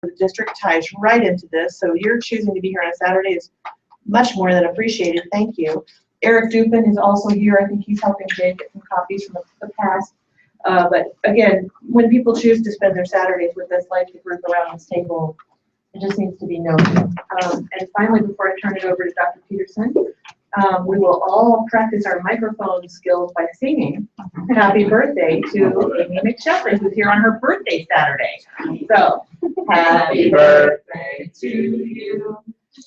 the district ties right into this. So you're choosing to be here on a Saturday is much more than appreciated. Thank you. Eric Dupin is also here. I think he's helping Jay get some copies from the past. But again, when people choose to spend their Saturdays with us, like the group around this table, it just needs to be noted. And finally, before I turn it over to Dr. Peterson, we will all practice our microphone skills by singing happy birthday to Amy McSheffley, who's here on her birthday Saturday. So, happy birthday to you.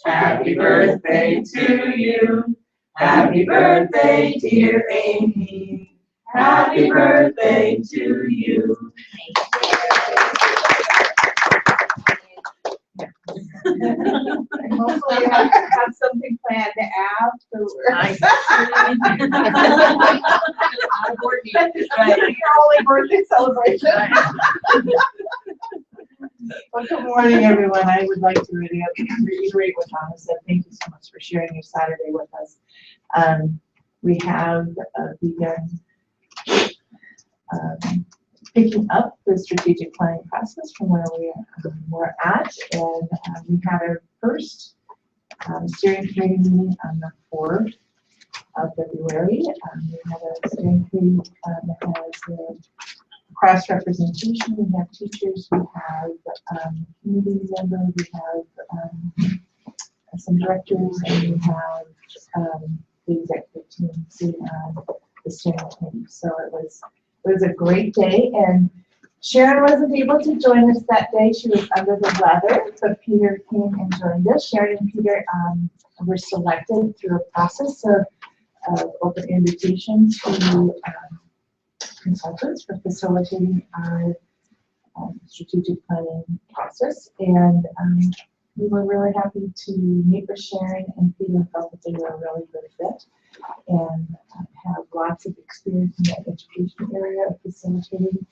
Happy birthday to you. Happy birthday, dear Amy. Happy birthday to you. Hopefully you have something planned to add. So your only birthday celebration. Well, good morning, everyone. I would like to reiterate what Donna said. Thank you so much for sharing your Saturday with us. We have begun picking up the strategic planning process from where we were at, and we had our first steering committee meeting on the 4th of February. We had a steering committee that has cross-representation. We have teachers, we have community members, we have some directors, and we have the executive team sitting on the steering committee. So it was a great day, and Sharon wasn't able to join us that day. She was under the weather, but Peter came and joined us. Sharon and Peter were selected through a process of open invitation to consultants for facilitating our strategic planning process, and we were really happy to meet with Sharon, and Peter felt that they were a really good fit and have lots of experience in that education area of facilitating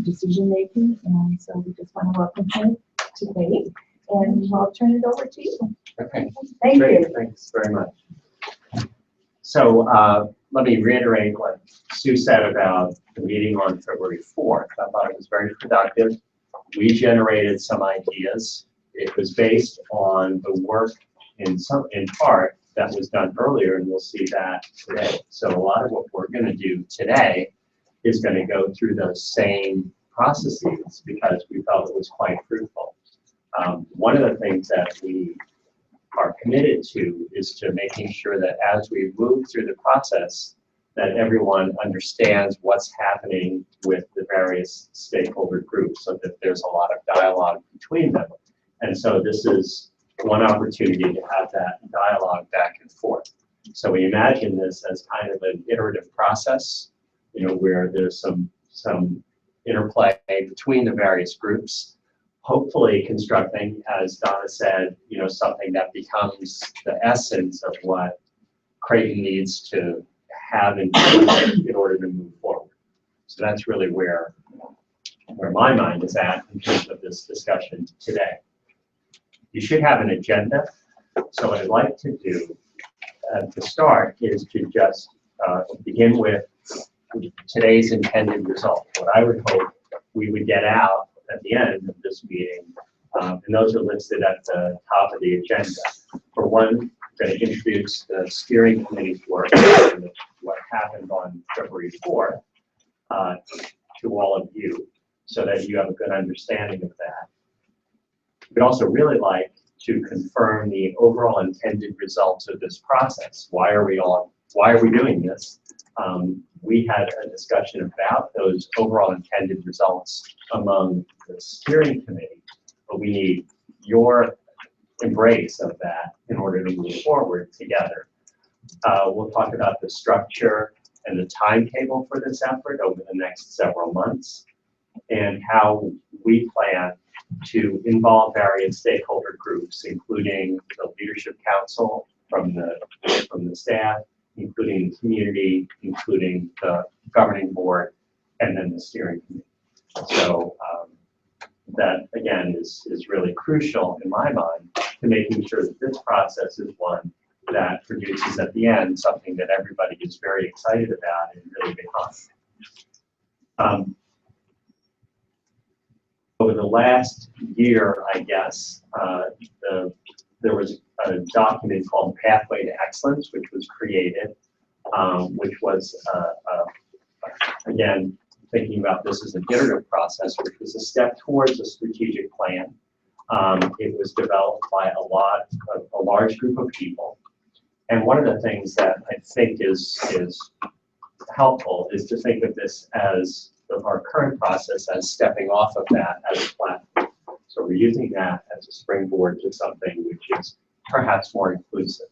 decision making, and so we just want to welcome him today, and I'll turn it over to you. Okay. Thank you. Thanks very much. So let me reiterate what Sue said about the meeting on February 4th. I thought it was very productive. We generated some ideas. It was based on the work in part that was done earlier, and we'll see that today. So a lot of what we're going to do today is going to go through those same processes because we felt it was quite fruitful. One of the things that we are committed to is to making sure that as we move through the process, that everyone understands what's happening with the various stakeholder groups, so that there's a lot of dialogue between them. And so this is one opportunity to have that dialogue back and forth. So we imagine this as kind of an iterative process, where there's some interplay between the various groups, hopefully constructing, as Donna said, something that becomes the essence of what Creighton needs to have in order to move forward. So that's really where my mind is at in terms of this discussion today. You should have an agenda. So what I'd like to do to start is to just begin with today's intended result. What I would hope we would get out at the end of this meeting, and those are listed at the top of the agenda. For one, I'm going to introduce the steering committee's work, and what happened on February 4th, to all of you, so that you have a good understanding of that. We'd also really like to confirm the overall intended results of this process. Why are we doing this? We had a discussion about those overall intended results among the steering committee, but we need your embrace of that in order to move forward together. We'll talk about the structure and the timetable for this effort over the next several months, and how we plan to involve various stakeholder groups, including the Leadership Council from the staff, including the community, including the governing board, and then the steering committee. So that, again, is really crucial in my mind to making sure that this process is one that produces at the end something that everybody is very excited about and really behind. over the last year, I guess, there was a document called Pathway to Excellence, which was created, which was, again, thinking about this as an iterative process, which was a step towards a strategic plan. It was developed by a large group of people. And one of the things that I think is helpful is to think of this as our current process as stepping off of that as a platform. So we're using that as a springboard to something which is perhaps more inclusive.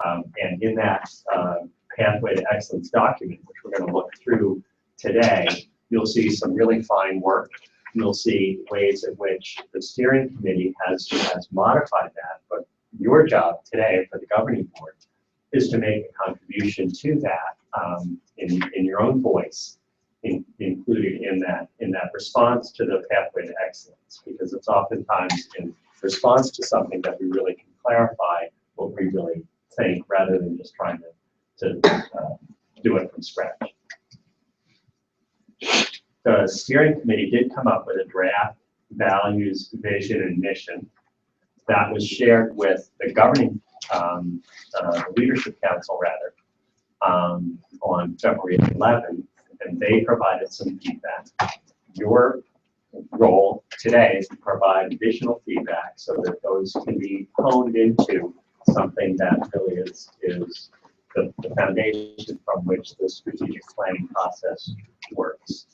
And in that Pathway to Excellence document, which we're going to look through today, you'll see some really fine work. You'll see ways in which the steering committee has modified that, but your job today for the governing board is to make a contribution to that in your own voice, included in that response to the Pathway to Excellence, because it's oftentimes in response to something that we really can clarify what we really think, rather than just trying to do it from scratch. The steering committee did come up with a draft values, vision, and mission that was shared with the governing leadership council, rather, on February 11th, and they provided some feedback. Your role today is to provide additional feedback so that those can be honed into something that really is the foundation from which the strategic planning process works.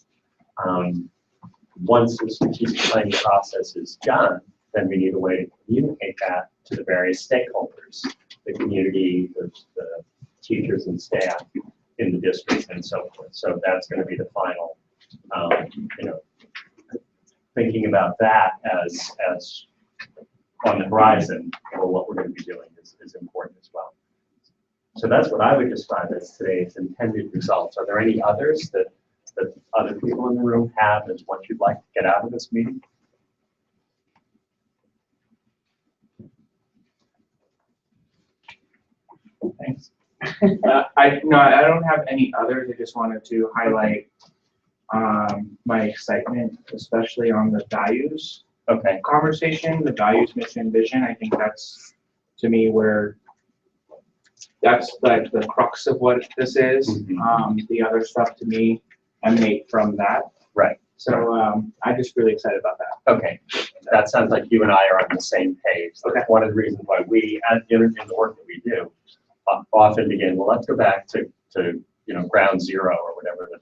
Once the strategic planning process is done, then we need a way to communicate that to the various stakeholders, the community, the teachers and staff in the district, and so forth. So that's going to be the final, thinking about that as on the horizon for what we're going to be doing is important as well. So that's what I would describe as today's intended results. Are there any others that other people in the room have as what you'd like to get out of this meeting? Thanks. I don't have any others. I just wanted to highlight my excitement, especially on the values conversation, the values, mission, vision. I think that's, to me, where that's like the crux of what this is. Mm-hmm. The other stuff to me emanate from that. Right. So I'm just really excited about that. Okay. That sounds like you and I are on the same page. So that's one of the reasons why we, in the work that we do, often begin, well, let's go back to ground zero, or whatever the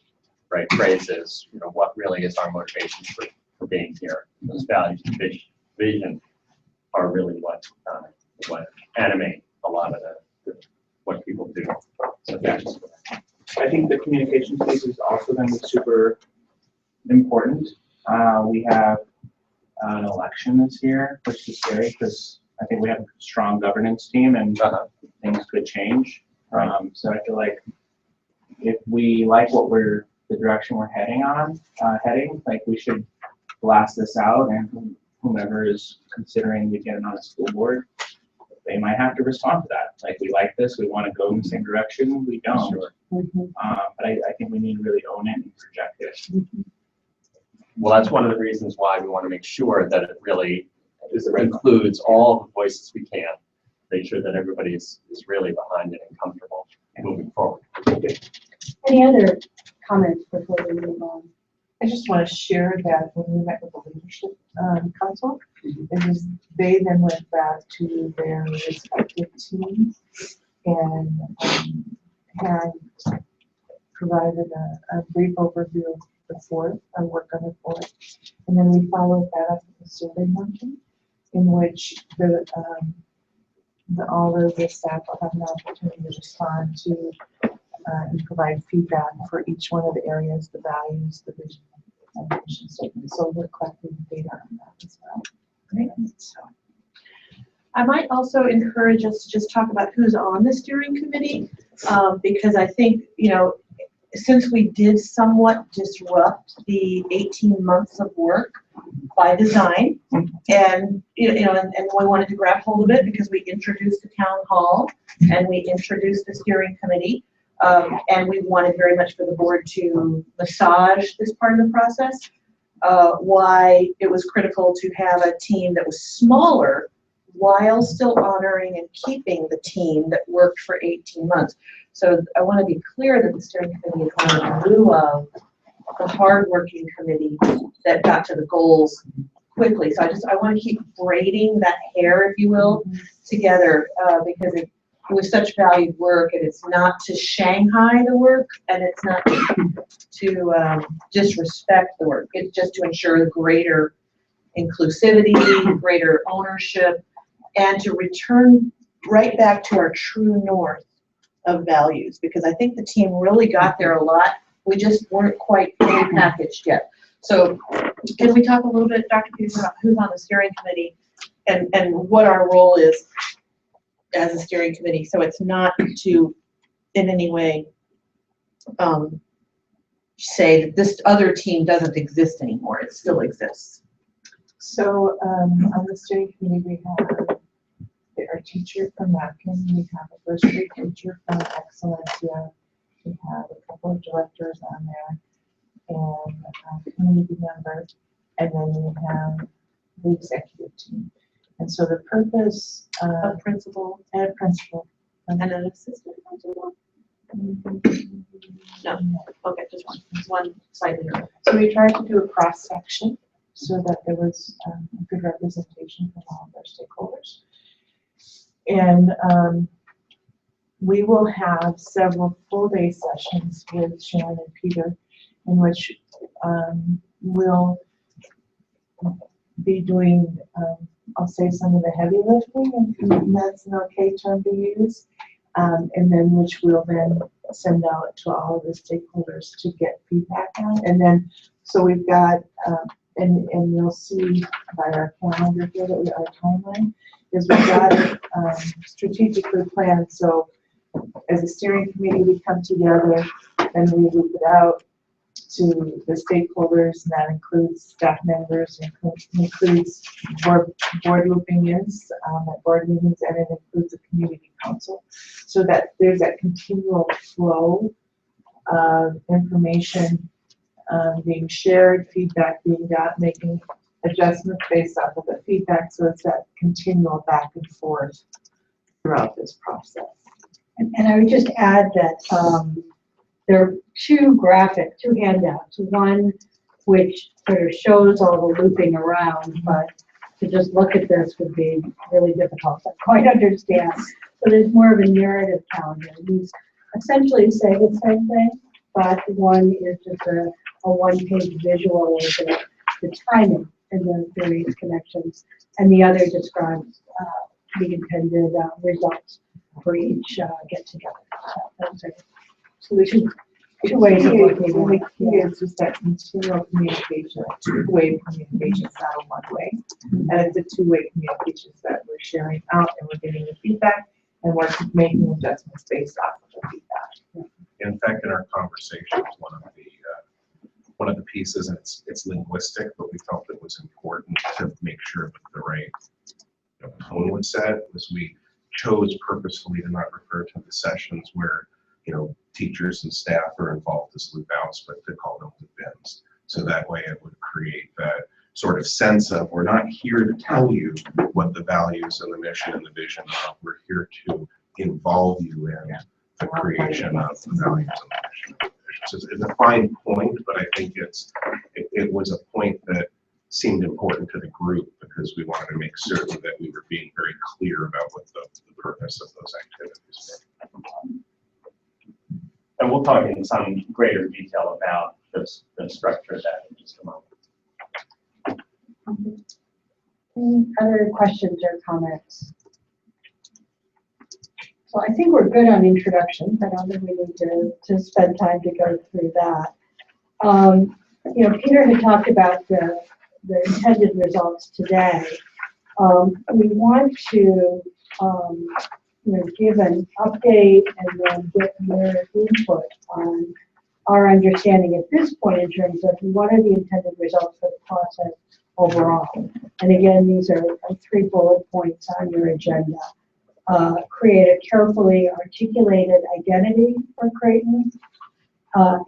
right phrase is. What really is our motivation for being here? Those values and vision are really what animate a lot of what people do. So thanks for that. I think the communications piece is also going to be super important. We have an election this year, which is scary because I think we have a strong governance team and things could change. So I feel like if we like the direction we're heading, like we should blast this out, and whomever is considering to get on a school board, they might have to respond to that. Like, we like this, we want to go in the same direction, we don't. Sure. Mm-hmm. But I think we need to really own it and project it. Mm-hmm. Well, that's one of the reasons why we want to make sure that it really includes all the voices we can. Make sure that everybody is really behind it and comfortable moving forward. Any other comments before we move on? I just want to share that when we met with the leadership council, they then went back to their respective teams and had provided a brief overview of the fourth, our work on the fourth. And then we followed that up with a survey motion in which all of the staff will have an opportunity to respond to and provide feedback for each one of the areas, the values, the vision, and the mission statement. So we're collecting data on that as well. Right? So I might also encourage us to just talk about who's on the steering committee, because I think, since we did somewhat disrupt the 18 months of work by design, and we wanted to grab hold of it because we introduced the town hall and we introduced the steering committee, and we wanted very much for the board to massage this part of the process. why it was critical to have a team that was smaller while still honoring and keeping the team that worked for 18 months. So I want to be clear that the steering committee is not in lieu of the hardworking committee that got to the goals quickly. So I want to keep braiding that hair, if you will, together because it was such valued work, and it's not to Shanghai the work, and it's not to disrespect the work. It's just to ensure greater inclusivity, greater ownership, and to return right back to our true north of values, because I think the team really got there a lot. We just weren't quite fully packaged yet. So can we talk a little bit, Dr. Peters, about who's on the steering committee and what our role is as a steering committee? So it's not to in any way say that this other team doesn't exist anymore. It still exists. So on the steering committee, we have our teacher from Mackin, we have a first grade teacher from Excellencia, we have a couple of directors on there, and a community member, and then we have the executive team. And so the purpose A principal and a principal. and an assistant principal? No. Okay, just one side here. So we tried to do a cross section so that there was a good representation from all of our stakeholders. And we will have several full day sessions with Sharon and Peter in which we'll be doing, I'll say, some of the heavy lifting, and that's an okay term to use, and then which we'll then send out to all of the stakeholders to get feedback on. And then, so we've got, and you'll see by our calendar here that our timeline is we've got it strategically planned. So as a steering committee, we come together and we loop it out to the stakeholders, and that includes staff members, includes board looping ins at board meetings, and it includes the community council, so that there's that continual flow of information being shared, feedback being got, making adjustments based off of the feedback. So it's that continual back and forth throughout this process. And I would just add that there are two handouts. One which sort of shows all the looping around, but to just look at this would be really difficult to quite understand. So there's more of a narrative calendar. These essentially say the same thing, but one is just a one-page visual of the timing and the various connections, and the other describes the intended results for each get-together. So there's two ways of looking at it. The key is just that continual communication, two-way communication, it's not a one-way. And it's a two-way communication that we're sharing out and we're getting the feedback and we're making adjustments based off of the feedback. In fact, in our conversations, one of the pieces, and it's linguistic, but we felt it was important to make sure that the right tone was set, was we chose purposefully to not refer to the sessions where teachers and staff are involved as loop outs, but to call them loop ins. So that way it would create that sort of sense of, we're not here to tell you what the values and the mission and the vision are. We're here to involve you in the creation of the values and the mission. So it's a fine point, but I think it was a point that seemed important to the group because we wanted to make certain that we were being very clear about what the purpose of those activities were. And we'll talk in some greater detail about the structure of that in just a moment. Any other questions or comments? So I think we're good on introductions. I don't think we need to spend time to go through that. Peter had talked about the intended results today. We want to give an update and then get your input on our understanding at this point in terms of what are the intended results for the process overall. And again, these are 3 bullet points on your agenda. Create a carefully articulated identity for Creighton,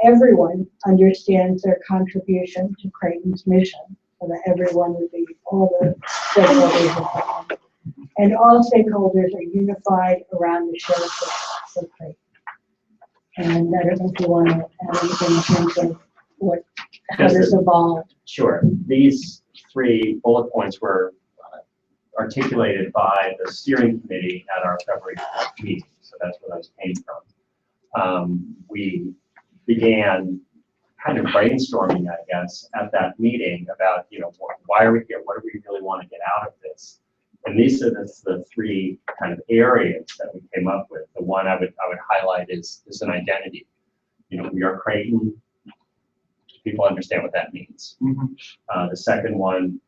everyone understands their contribution to Creighton's mission, so that everyone would be, all the stakeholders are found. And all stakeholders are unified around the shared purpose of Creighton. And I don't know if you want to add anything in terms of what, how this evolved. Sure. These 3 bullet points were articulated by the steering committee at our February meeting, so that's where those came from. We began kind of brainstorming, I guess, at that meeting about, why are we here? What do we really want to get out of this? And these are the 3 kind of areas that we came up with. The one I would highlight is an identity. We are Creighton. People understand what that means. The second one,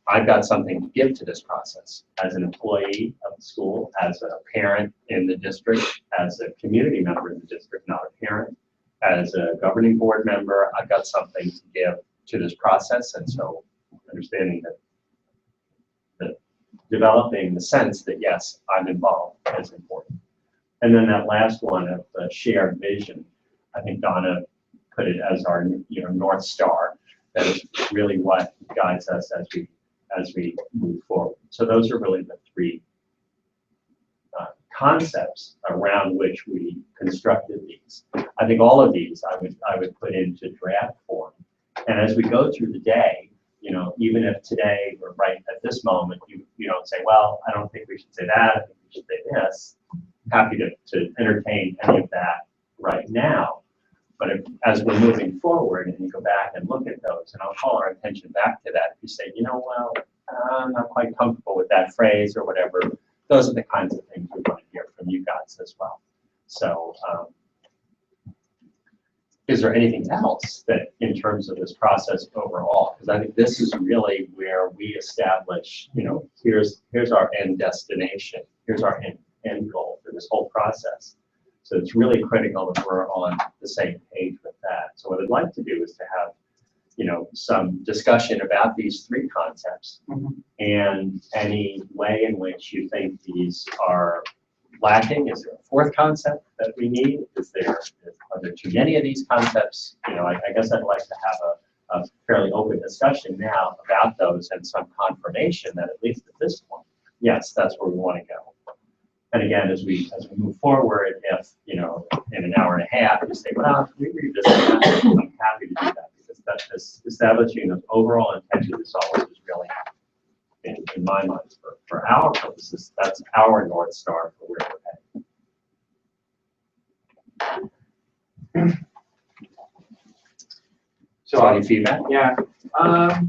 I've got something to give to this process as an employee of the school, as a parent in the district, as a community member in the district, not a parent, as a governing board member. I've got something to give to this process, and so understanding that developing the sense that yes, I'm involved is important. And then that last one of the shared vision, I think Donna put it as our North Star. That is really what guides us as we move forward. So those are really the 3 concepts around which we constructed these. I think all of these I would put into draft form. And as we go through the day, even if today or right at this moment you don't say, well, I don't think we should say that, I think we should say this, happy to entertain any of that right now. But as we're moving forward and you go back and look at those, and I'll call our attention back to that, if you say, well, I'm not quite comfortable with that phrase or whatever, those are the kinds of things we want to hear from you guys as well. So is there anything else that in terms of this process overall? Because I think this is really where we establish, here's our end destination, here's our end goal for this whole process. So it's really critical that we're on the same page with that. So what I'd like to do is to have, some discussion about these 3 concepts and any way in which you think these are lacking. Is there a 4th concept that we need? Are there too many of these concepts? I guess I'd like to have a fairly open discussion now about those and some confirmation that at least at this point, yes, that's where we want to go. And again, as we move forward, if in an hour and a half you say, well, we revisit that, I'm happy to do that, because that's establishing an overall intention is always really, in my mind, for our purposes, that's our North Star for where we're heading. So any feedback? Yeah. I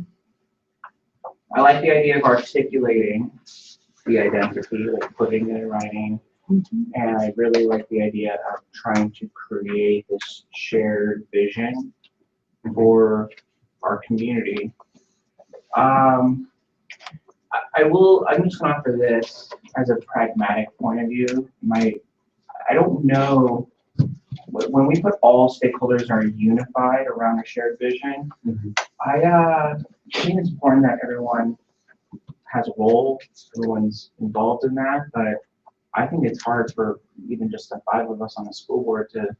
like the idea of articulating the identity, like putting it in writing. And I really like the idea of trying to create this shared vision for our community. I'm just going to offer this as a pragmatic point of view. I don't know, when we put all stakeholders are unified around a shared vision, I think it's important that everyone has a role, everyone's involved in that, but I think it's hard for even just the 5 of us on the school board to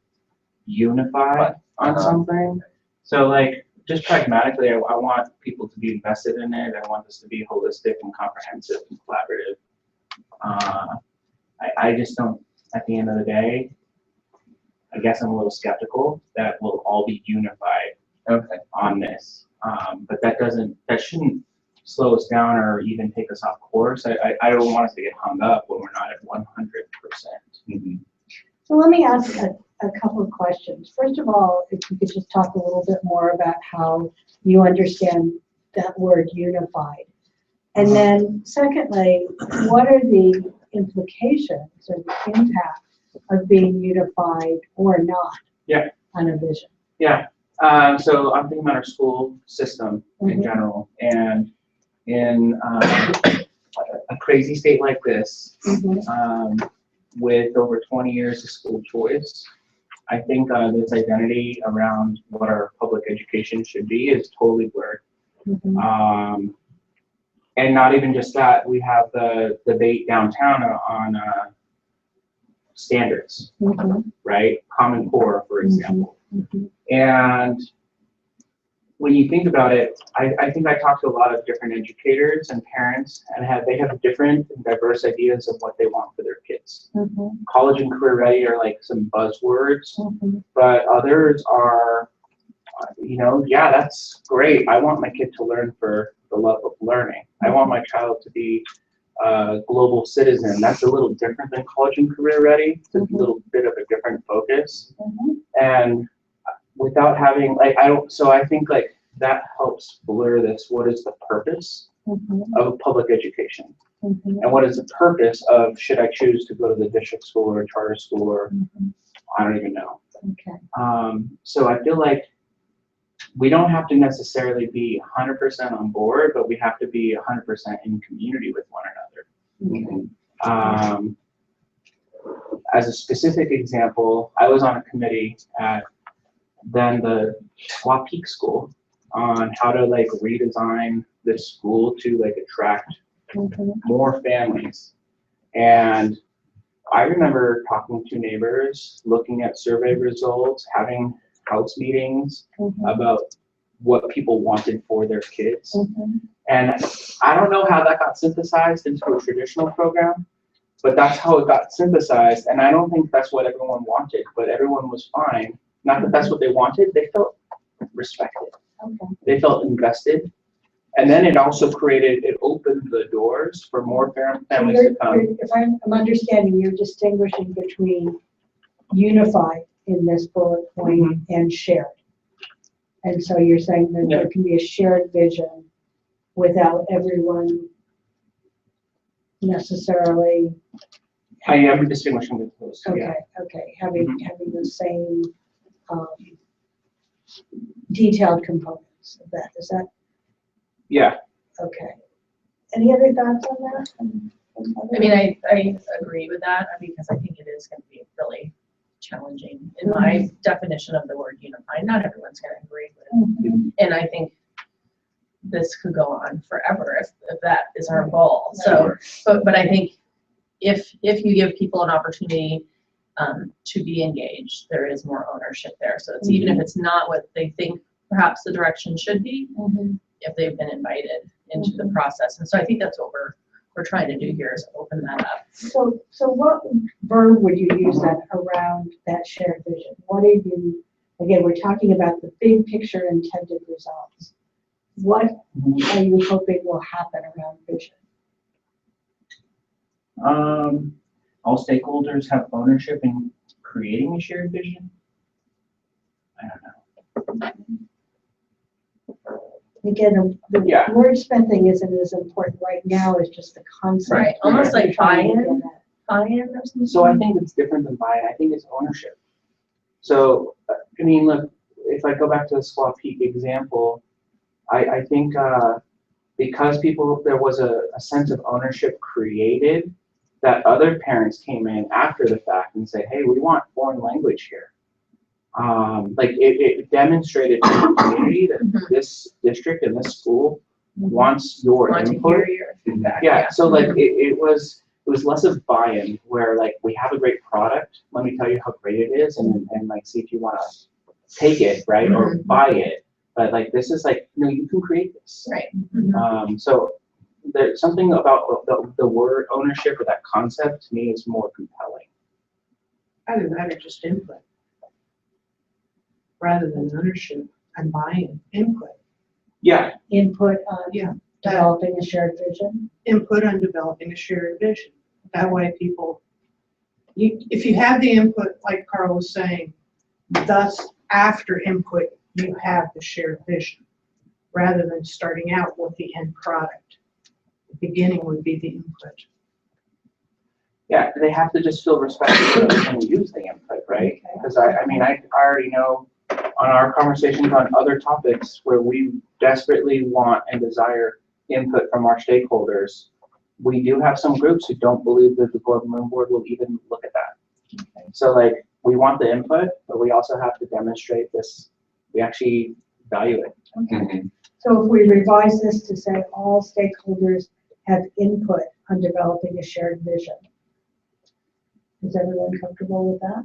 unify on something. So just pragmatically, I want people to be invested in it. I want this to be holistic and comprehensive and collaborative. I just don't, at the end of the day, I guess I'm a little skeptical that we'll all be unified on this. But that shouldn't slow us down or even take us off course. I don't want us to get hung up when we're not at 100%. So let me ask a couple of questions. First of all, if you could just talk a little bit more about how you understand that word unified. And then secondly, what are the implications or the impact of being unified or not on a vision? Yeah. So I'm thinking about our school system in general, and in a crazy state like this, with over 20 years of school choice, I think this identity around what our public education should be is totally blurred. And not even just that, we have the debate downtown on standards, Mhm, right? Common Core, for example. mhm. And when you think about it, I think I talked to a lot of different educators and parents, and they have different and diverse ideas of what they want for their kids. Mhm, College and career ready are like some buzzwords, mhm. but others are, yeah, that's great. I want my kid to learn for the love of learning. I want my child to be a global citizen. That's a little different than college and career ready. It's a little bit of a different focus. And without having, like, I think like that helps blur this. What is the purpose of public education? And what is the purpose of, should I choose to go to the district school or charter school, or I don't even know. Okay. So I feel like we don't have to necessarily be 100% on board, but we have to be 100% in community with one another. As a specific example, I was on a committee at then the Squaw Peak School on how to like redesign this school to like attract more families. And I remember talking to neighbors, looking at survey results, having house meetings about what people wanted for their kids. And I don't know how that got synthesized into a traditional program, but that's how it got synthesized. And I don't think that's what everyone wanted, but everyone was fine. Not that that's what they wanted, they felt respected. They felt invested. And then it also opened the doors for more families to come. If I'm understanding, you're distinguishing between unified in this bullet point and shared. And so you're saying that there can be a shared vision without everyone necessarily. I am distinguishing between those two, yeah. Okay, having the same detailed components of that. Is that? Yeah. Okay. Any other thoughts on that? I mean, I agree with that because I think it is going to be really challenging in my definition of the word unified. Not everyone's going to agree with it. And I think this could go on forever if that is our goal. So, but I think if you give people an opportunity to be engaged, there is more ownership there. So it's even if it's not what they think perhaps the direction should be, if they've been invited into the process. And so I think that's what we're trying to do here is open that up. So what verb would you use then around that shared vision? What are you, again, we're talking about the big picture intended results. What are you hoping will happen around vision? All stakeholders have ownership in creating a shared vision. I don't know. Again, the wordsmith thing isn't as important right now as just the concept. Right, almost like buy-in or something. So I think it's different than buy-in. I think it's ownership. So, I mean, look, if I go back to the Squaw Peak example, I think because there was a sense of ownership created, that other parents came in after the fact and said, hey, we want foreign language here. Like it demonstrated to the community that this district and this school wants your input. Feedback. Yeah, so like it was less of buy-in where like we have a great product, let me tell you how great it is and like see if you want to take it, right, or buy it. But like this is like, no, you can create this. Right. So there's something about the word ownership or that concept to me is more compelling. Either that or just input. Rather than ownership and buying input. Yeah. Input on developing a shared vision. Input on developing a shared vision. That way people, if you have the input, like Carl was saying, thus after input, you have the shared vision rather than starting out with the end product. The beginning would be the input. Yeah, they have to just feel respected and use the input, right? Because I mean, I already know on our conversations on other topics where we desperately want and desire input from our stakeholders, we do have some groups who don't believe that the government board will even look at that. So like, we want the input, but we also have to demonstrate this, we actually value it. So if we revise this to say all stakeholders have input on developing a shared vision. Is everyone comfortable with that?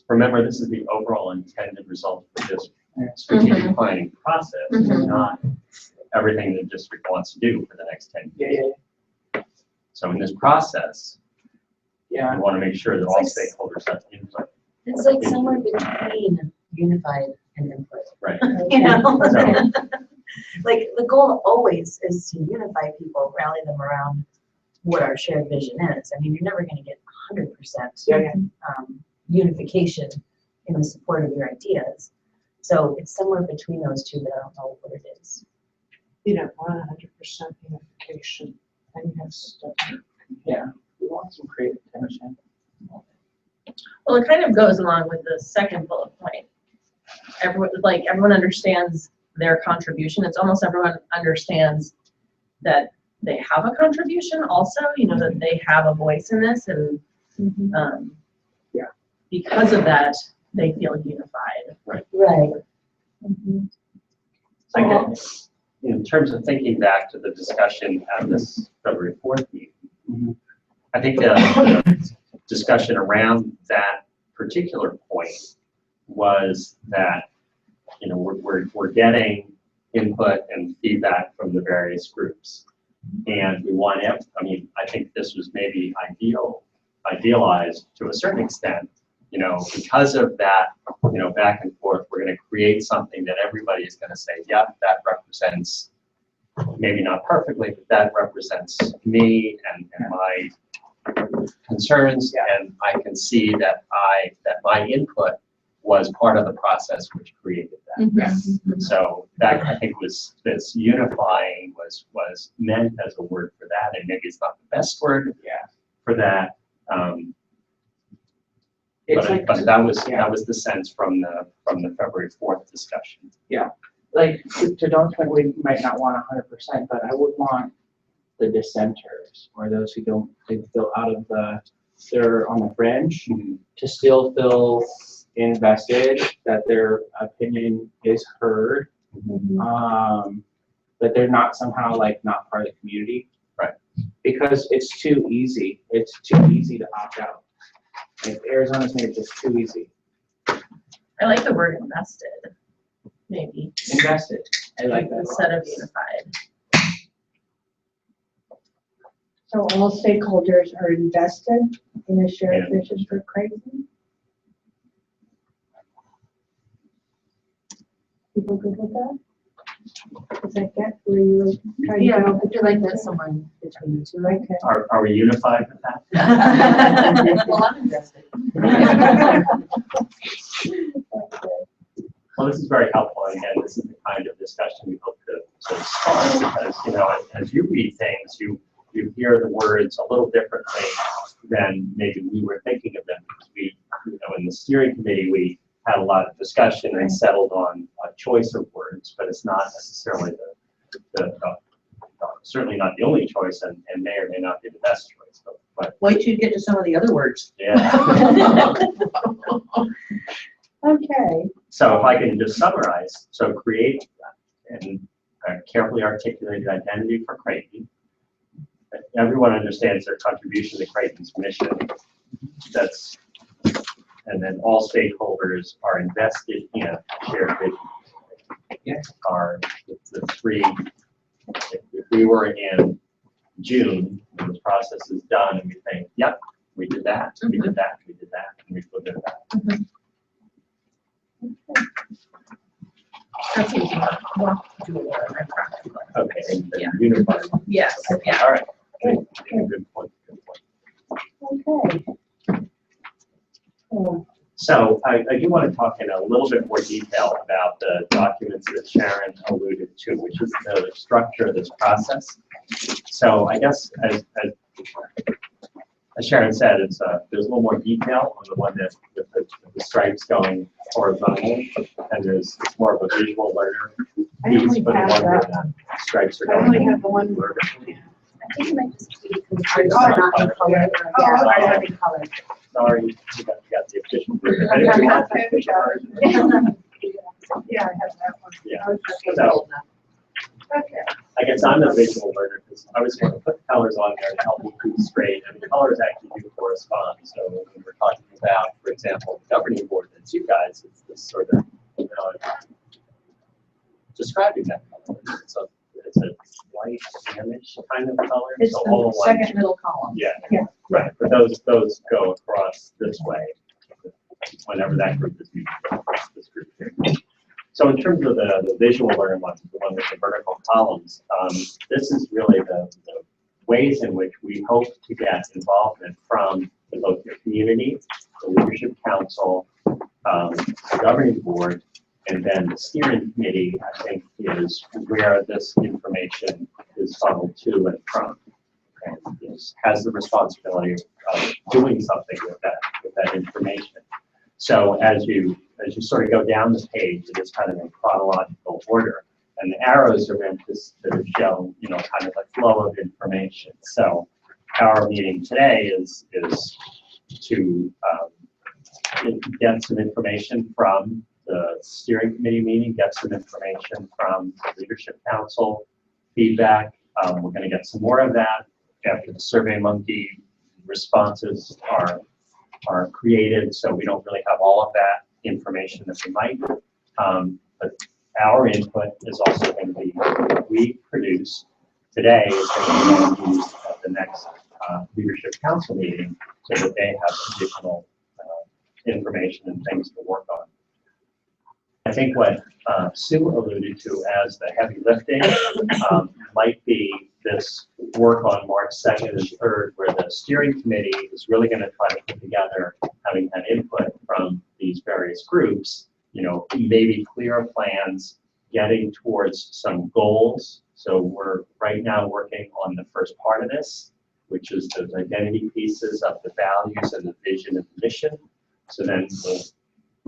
Remember, this is the overall intended result of this strategic planning process, not everything the district wants to do for the next 10 years. Yeah. So in this process, Yeah. we want to make sure that all stakeholders have input. It's like somewhere between unified and input. Right. You know? So- Like, the goal always is to unify people, rally them around what our shared vision is. I mean, you're never gonna get 100% Yeah. unification in the support of your ideas. So it's somewhere between those two, but I don't know what it is. You don't want 100% unification, and you have stuff. Yeah. We want some creative tension. Well, it kind of goes along with the second bullet point. Everyone understands their contribution. It's almost everyone understands that they have a contribution also, you know, that they have a voice in this, and Yeah. because of that, they feel unified. Right. I guess, in terms of thinking back to the discussion at this February 4th meeting, I think the discussion around that particular point was that, you know, we're getting input and feedback from the various groups. And we want it, I mean, I think this was maybe idealized to a certain extent, you know, because of that, you know, back and forth, we're going to create something that everybody is going to say, yeah, that represents, maybe not perfectly, but that represents me and my concerns, and I can see that my input was part of the process which created that. So that, I think, was this unifying was meant as a word for that, and maybe it's not the best word for that. But that was the sense from the February 4th discussion. Like, to Dawn's point, we might not want 100%, but I would want the dissenters, or those who don't feel out of they're on the fringe, to still feel invested, that their opinion is heard, that they're not somehow like not part of the community. Right. Because it's too easy. It's too easy to opt out. Like, Arizona's made it just too easy. I like the word invested, maybe, Invested. I like that. instead of unified. So all stakeholders are invested in a shared Yeah. vision for Creighton? People good with that? Does that get where you were trying to Yeah, go? I feel like that's somewhere between the two, right? Okay. Are we unified with that? Well, I'm invested. Well, this is very helpful, and again, this is the kind of discussion we hope to start, because, you know, as you read things, you hear the words a little differently than maybe we were thinking of them. Because we, you know, in the steering committee, we had a lot of discussion and settled on a choice of words, but it's not necessarily certainly not the only choice, and may or may not be the best choice. But Wait till you get to some of the other words. yeah. Okay. So if I can just summarize, so create and carefully articulated identity for Creighton. Everyone understands their contribution to Creighton's mission. And then all stakeholders are invested in a shared vision. Are the three, if we were in June, and this process is done, and we think, yep, we did that, we did that, we did that, and we feel good about it. That seems more doable and practical. Okay, and then Yeah. unified. Yes, yeah. All right. Good point. Okay. So I do want to talk in a little bit more detail about the documents that Sharon alluded to, which is the structure of this process. So I guess as Sharon said, there's a little more detail on the one that with the stripes going horizontal, and it's more of a visual learner I piece only for the have one where that the stripes are I only going have the one. vertically. I think it might just be because it's not in color. Yeah, it's not in color. Sorry, you got the official version. I didn't want the official version. Yeah, I have that one. Yeah. I was just- So, Okay. I guess I'm a visual learner because I was going to put colors on there to help me keep straight, and the colors actually do correspond. So when we're talking about, for example, the governing board, that's you guys, it's this sort of, describing that color. It's a white damage kind of color. It's So all the the white. second middle column. Yeah. Yeah. Right, but those go across this way whenever that group is used. This group here. So in terms of the visual learning ones, the one with the vertical columns, this is really the ways in which we hope to get involvement from both the community, the leadership council, the governing board, and then the steering committee, I think, is where this information is funneled to and from. And has the responsibility of doing something with that information. So as you sort of go down the page, it is kind of in chronological order, and the arrows are meant to show, kind of a flow of information. So our meeting today is to get some information from the steering committee meeting, get some information from the leadership council, feedback. We're going to get some more of that after the SurveyMonkey responses are created, so we don't really have all of that information that we might. But our input is also going to be what we produce today is going to be used at the next leadership council meeting so that they have additional information and things to work on. I think what Sue alluded to as the heavy lifting might be this work on March 2nd and 3rd, where the steering committee is really going to try to put together, having had input from these various groups, maybe clear plans, getting towards some goals. So we're right now working on the first part of this, which is those identity pieces of the values and the vision and the mission. So then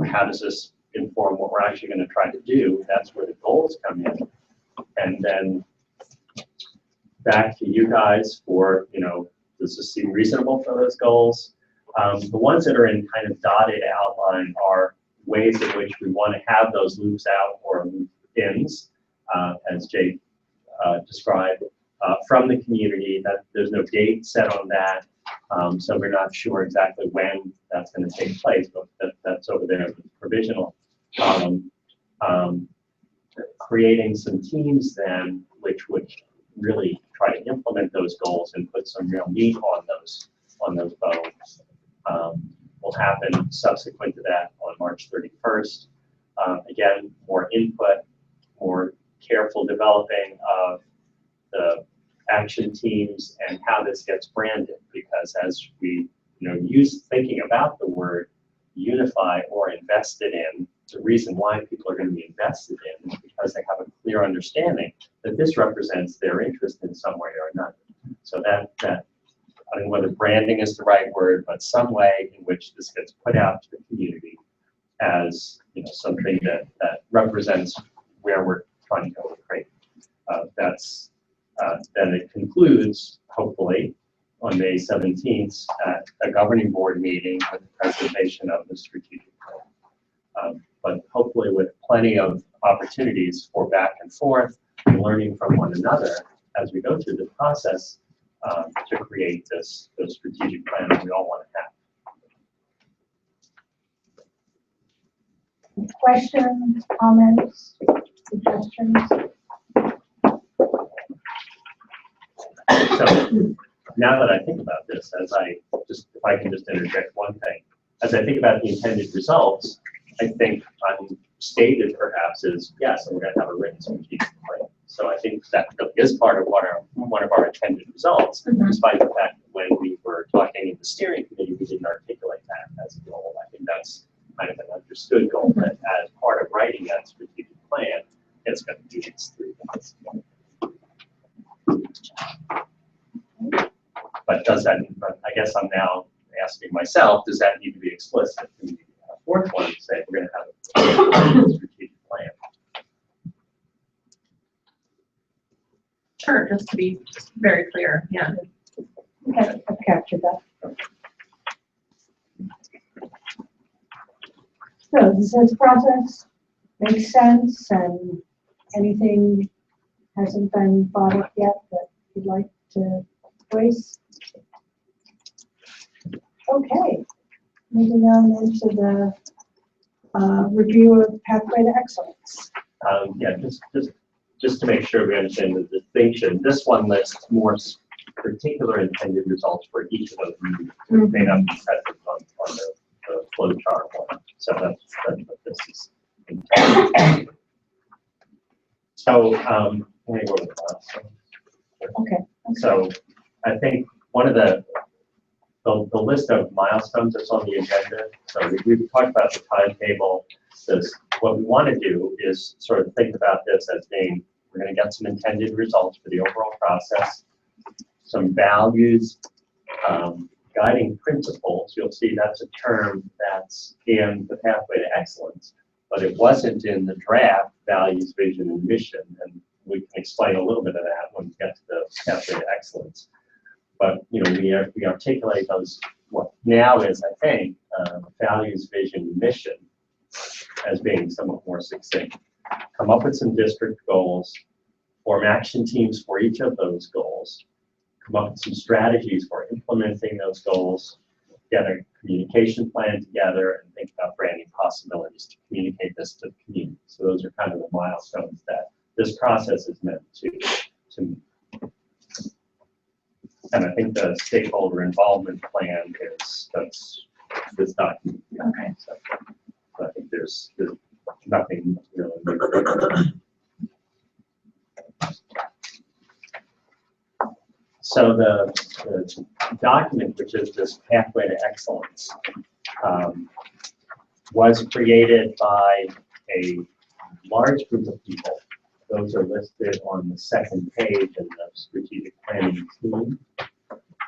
how does this inform what we're actually going to try to do? That's where the goals come in. And then back to you guys for, does this seem reasonable for those goals? The ones that are in kind of dotted outline are ways in which we want to have those loops out or loop ins, as Jake described, from the community. That there's no date set on that, so we're not sure exactly when that's going to take place, but that's over there with the provisional column. Creating some teams then, which would really try to implement those goals and put some real meat on those bones. Will happen subsequent to that on March 31st. Again, more input, more careful developing of the action teams and how this gets branded, because as we use thinking about the word unify or invested in, the reason why people are going to be invested in is because they have a clear understanding that this represents their interest in some way or another. So that I don't know whether branding is the right word, but some way in which this gets put out to the community as something that represents where we're trying to go with Creighton. Then it concludes, hopefully, on May 17th at a governing board meeting with the presentation of the strategic plan. But hopefully with plenty of opportunities for back and forth and learning from one another as we go through the process to create this strategic plan that we all want to have. Questions, comments, suggestions? So now that I think about this, if I can just interject one thing, as I think about the intended results, I think unstated perhaps is, yes, and we're going to have a written strategic plan. So I think that really is part of one of our intended results, despite the fact that when we were talking in the steering committee, we didn't articulate that as a goal. I think that's kind of an understood goal, that as part of writing that strategic plan, it's going to be these three things. But I guess I'm now asking myself, does that need to be explicit? Do we need a fourth one to say we're going to have a strategic plan? Sure, just to be very clear, yeah. Okay, I've captured that. So does this process make sense, and anything hasn't been brought up yet that you'd like to voice? Okay, moving on into the review of pathway to excellence. Yeah, just to make sure we understand the distinction, this one lists more particular intended results for each of those meetings. It may not be set on the flow chart one. So that's what this is intended. So, let me go with that. Okay. So I think one of the list of milestones that's on the agenda, so we've talked about the timetable. What we want to do is sort of think about this as being, we're going to get some intended results for the overall process, some values, guiding principles. You'll see that's a term that's in the pathway to excellence, but it wasn't in the draft values, vision, and mission. And we can explain a little bit of that when we get to the pathway to excellence. But we articulate those, what now is, I think, values, vision, mission as being somewhat more succinct. Come up with some district goals, form action teams for each of those goals, come up with some strategies for implementing those goals, get a communication plan together, and think about branding possibilities to communicate this to the community. So those are kind of the milestones that this process is meant to meet. And I think the stakeholder involvement plan is this document. Okay. So I think there's nothing really. So the document, which is this pathway to excellence, was created by a large group of people. Those are listed on the second page in the strategic planning team.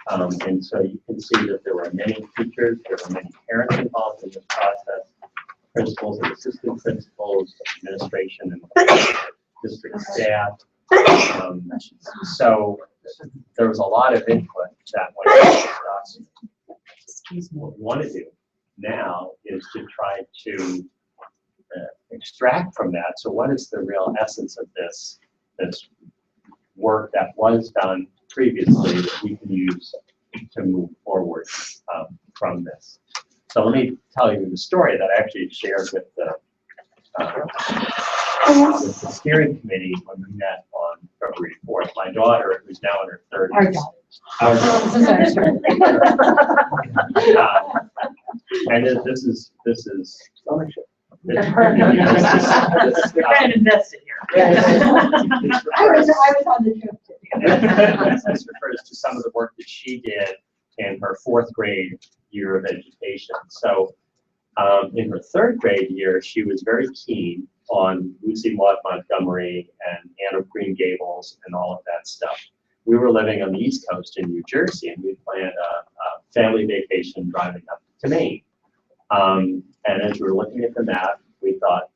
And so you can see that there were many teachers, there were many parents involved in this process, principals and assistant principals, administration and district staff. So there was a lot of input that went into the document. Excuse me. What we want to do now is to try to extract from that. So what is the real essence of this work that was done previously that we can use to move forward from this? So let me tell you the story that I actually shared with the steering committee when we met on February 4th. My daughter, who's now in her 30s. Our daughter. And this is ownership. You're kind of invested here. I was on the trip too. This refers to some of the work that she did in her 4th grade year of education. So in her 3rd grade year, she was very keen on Lucy Maud Montgomery and Anne of Green Gables and all of that stuff. We were living on the East Coast in New Jersey, and we planned a family vacation driving up to Maine. And as we were looking at the map, we thought,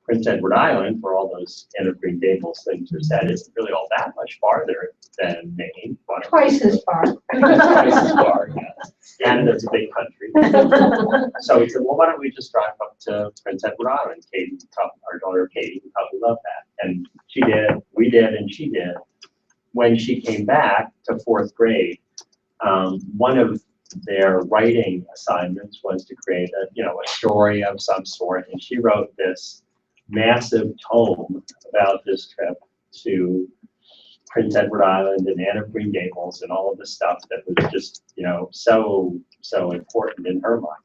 Prince Edward Island, where all those Anne of Green Gables things are set, isn't really all that much farther than Maine. Twice as far. Twice as far, yeah. Canada's a big country. So we said, well, why don't we just drive up to Prince Edward Island? Katie, our daughter Katie, would probably love that. And she did, we did, and she did. When she came back to 4th grade, one of their writing assignments was to create a story of some sort, and she wrote this massive tome about this trip to Prince Edward Island and Anne of Green Gables and all of the stuff that was just so important in her mind.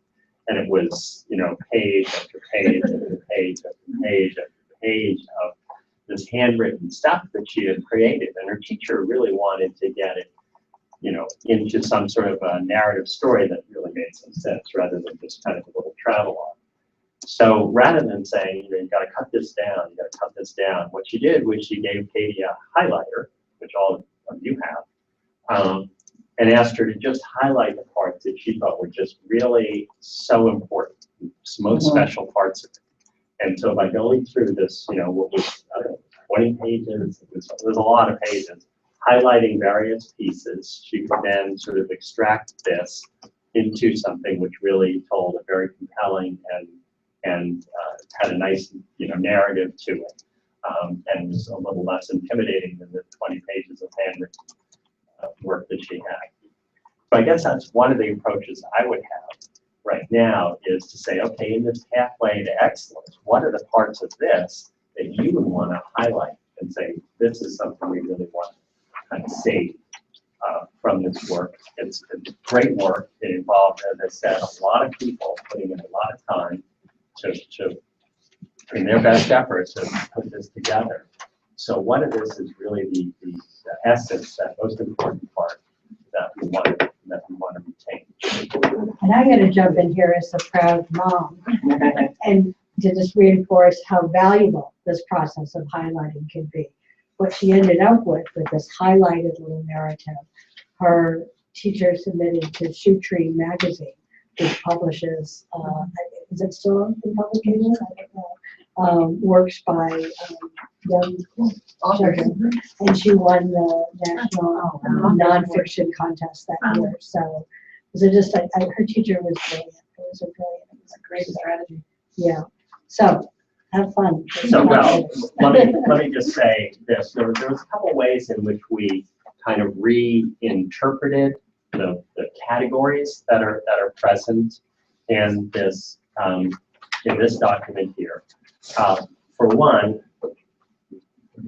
And it was page after page after page after page after page of this handwritten stuff that she had created, and her teacher really wanted to get it into some sort of a narrative story that really made some sense rather than just kind of a little travelogue. So rather than saying, you've got to cut this down, what she did was she gave Katie a highlighter, which all of you have, and asked her to just highlight the parts that she thought were just really so important, most special parts of it. And so by going through this, what was 20 pages, it was a lot of pages, highlighting various pieces, she could then sort of extract this into something which really told a very compelling and had a nice narrative to it. and was a little less intimidating than the 20 pages of handwritten work that she had. So I guess that's one of the approaches I would have right now, is to say, okay, in this pathway to excellence, what are the parts of this that you would want to highlight and say, this is something we really want to kind of save from this work. It's great work. It involved, as I said, a lot of people putting in a lot of time to in their best efforts to put this together. So one of this is really the essence, that most important part that we want to retain. And I gotta jump in here as a proud mom and to just reinforce how valuable this process of highlighting can be. What she ended up with this highlighted little narrative, her teacher submitted to Shoe Tree magazine, which publishes, is it still in publication? I don't know. Works by young children. And she won the national nonfiction contest that year. So just her teacher was brilliant. It was a great strategy. Yeah. So have fun. So well, let me just say this. There was a couple ways in which we kind of reinterpreted the categories that are present in this document here. For one,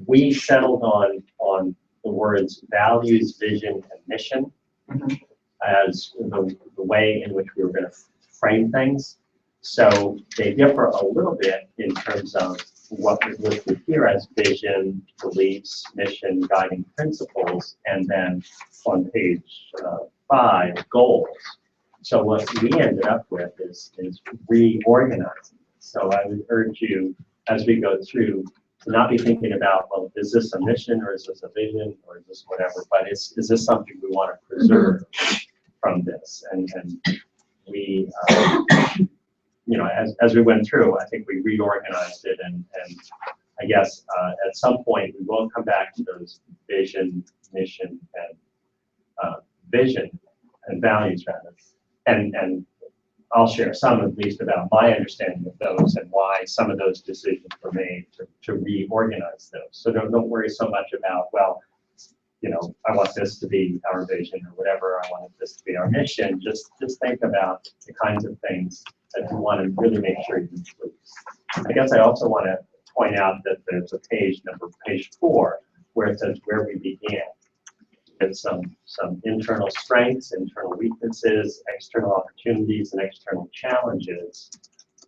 we settled on the words values, vision, and mission as the way in which we were going to frame things. So they differ a little bit in terms of what we listed here as vision, beliefs, mission, guiding principles, and then on page 5, goals. So what we ended up with is reorganizing. So I would urge you, as we go through, to not be thinking about, well, is this a mission, or is this a vision, or is this whatever, but is this something we want to preserve from this? And we, you know, as we went through, I think we reorganized it, and I guess at some point we will come back to those vision, mission, and values rather, and I'll share some at least about my understanding of those and why some of those decisions were made to reorganize those. So don't worry so much about, well, you know, I want this to be our vision or whatever, I want this to be our mission. Just think about the kinds of things that you want to really make sure you include. I guess I also want to point out that there's a page 4, where it says where we began. It's some internal strengths, internal weaknesses, external opportunities, and external challenges.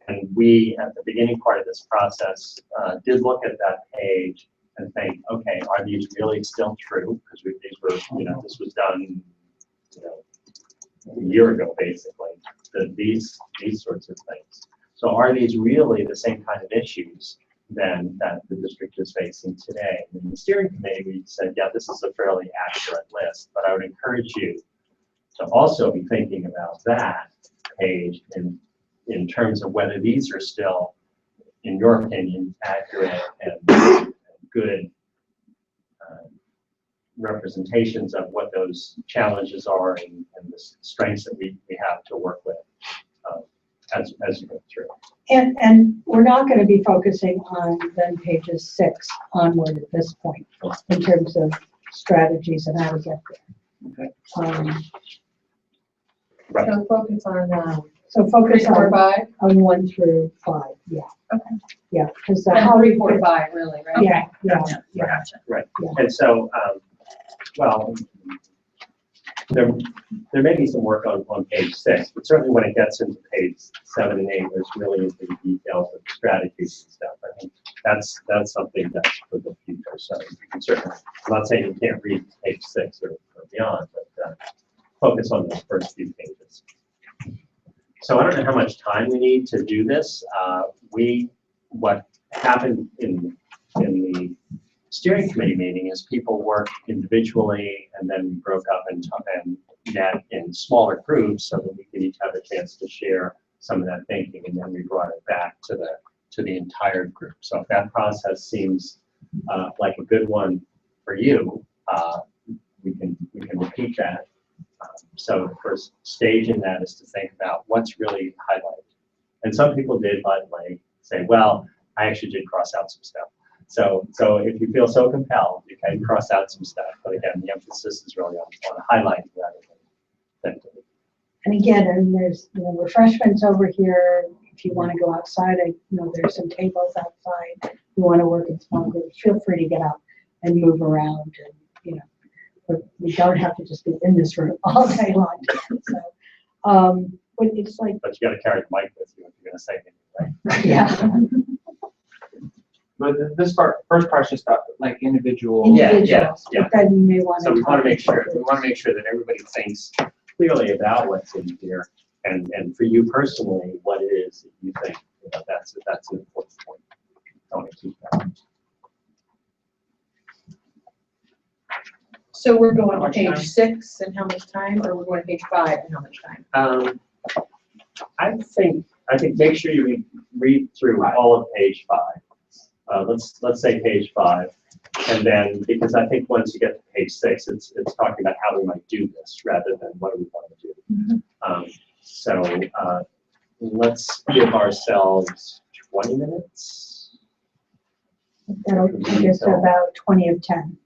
And we, at the beginning part of this process, did look at that page and think, okay, are these really still true? Because these were, you know, this was done, you know, a year ago, basically. These sorts of things. So are these really the same kind of issues then that the district is facing today? And in the steering committee, we said, yeah, this is a fairly accurate list, but I would encourage you to also be thinking about that page in terms of whether these are still, in your opinion, accurate and good representations of what those challenges are and the strengths that we have to work with as you go through. And we're not going to be focusing on then pages 6 onward at this point in terms of strategies and how to get there. Okay. Right. So focus on, So focus 3, 4, on 5. on 1 through 5. Yeah. Okay. Yeah, because And 3, 4, 5, really, right? Yeah, yeah, yeah. Gotcha. Right. Yeah. And so, well, there may be some work on page 6, but certainly when it gets into page 7 and 8, there's really into the details of the strategies and stuff. I think that's something that's for the future. So you can certainly, I'm not saying you can't read page 6 or beyond, but focus on those first few pages. So I don't know how much time we need to do this. What happened in the steering committee meeting is people worked individually, and then we broke up and met in smaller groups so that we could each have a chance to share some of that thinking, and then we brought it back to the entire group. So if that process seems like a good one for you, we can repeat that. So the first stage in that is to think about what's really highlighted. And some people did, by the way, say, well, I actually did cross out some stuff. So if you feel so compelled, you can cross out some stuff, but again, the emphasis is really on highlighting rather than. And again, and there's, refreshments over here. If you want to go outside, there's some tables outside. You want to work in small groups, feel free to get out and move around and, but we don't have to just be in this room all day long. So, but it's like, But you gotta carry the mic with you if you're gonna say anything, right? yeah. But this first part's just about like individual. Yeah, Individuals, yeah. but then you may want to. So we want to make sure that everybody thinks clearly about what's in here, and for you personally, what it is that you think, that's an important point. I want to keep that. So we're going How to much page time? 6 and how much time, or we're going to page 5 and how much time? I think make sure you read through all of page 5. Let's say page 5, and then, because I think once you get to page 6, it's talking about how we might do this rather than what do we want to do. So let's give ourselves 20 minutes. That'll take us to about 20 of 10.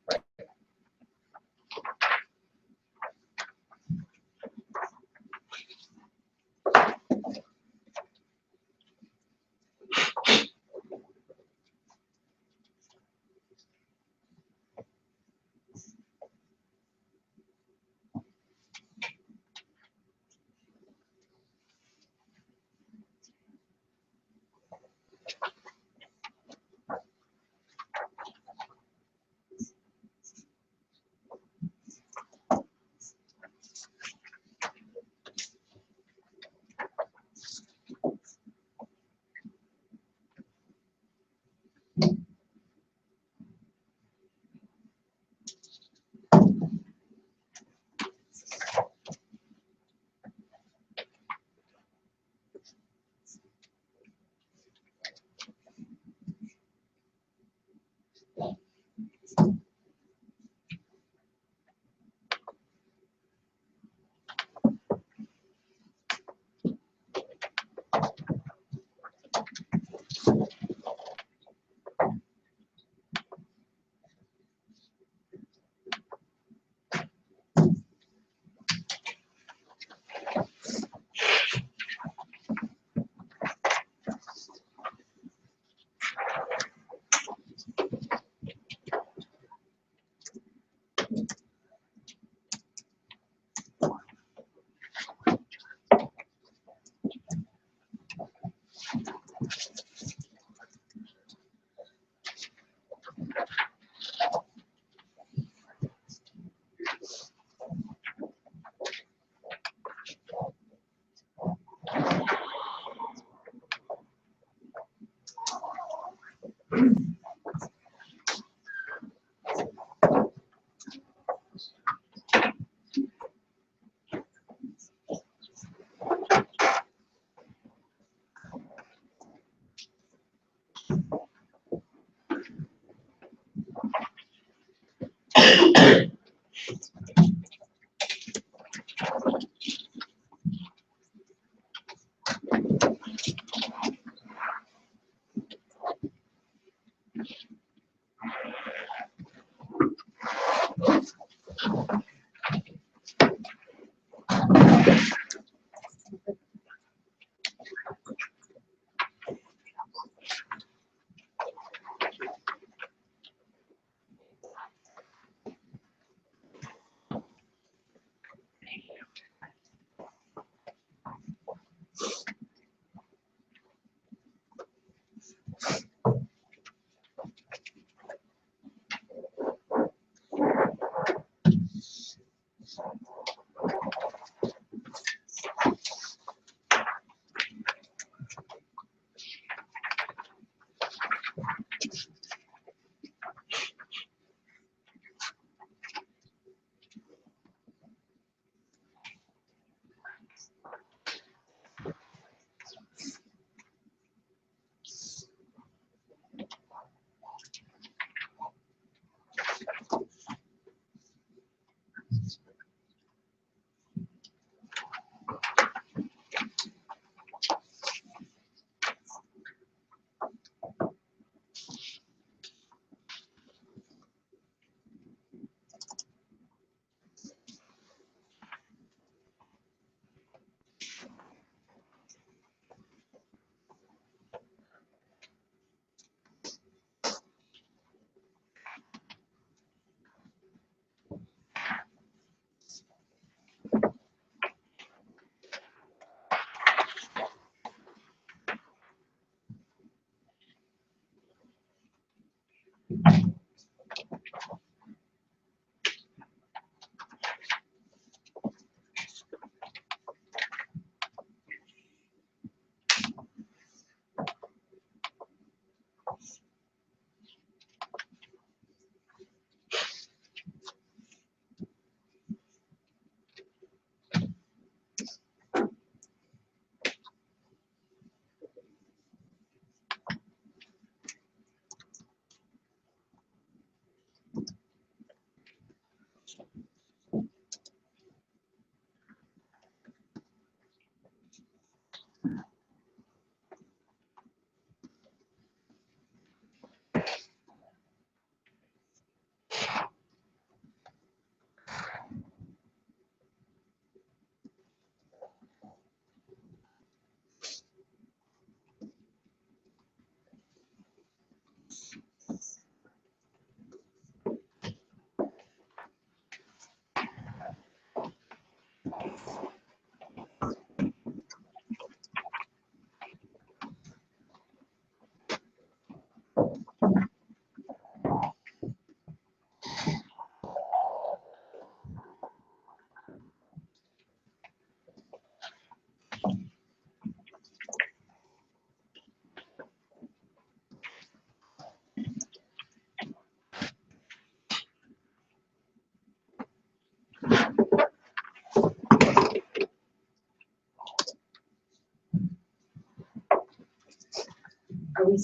Are we,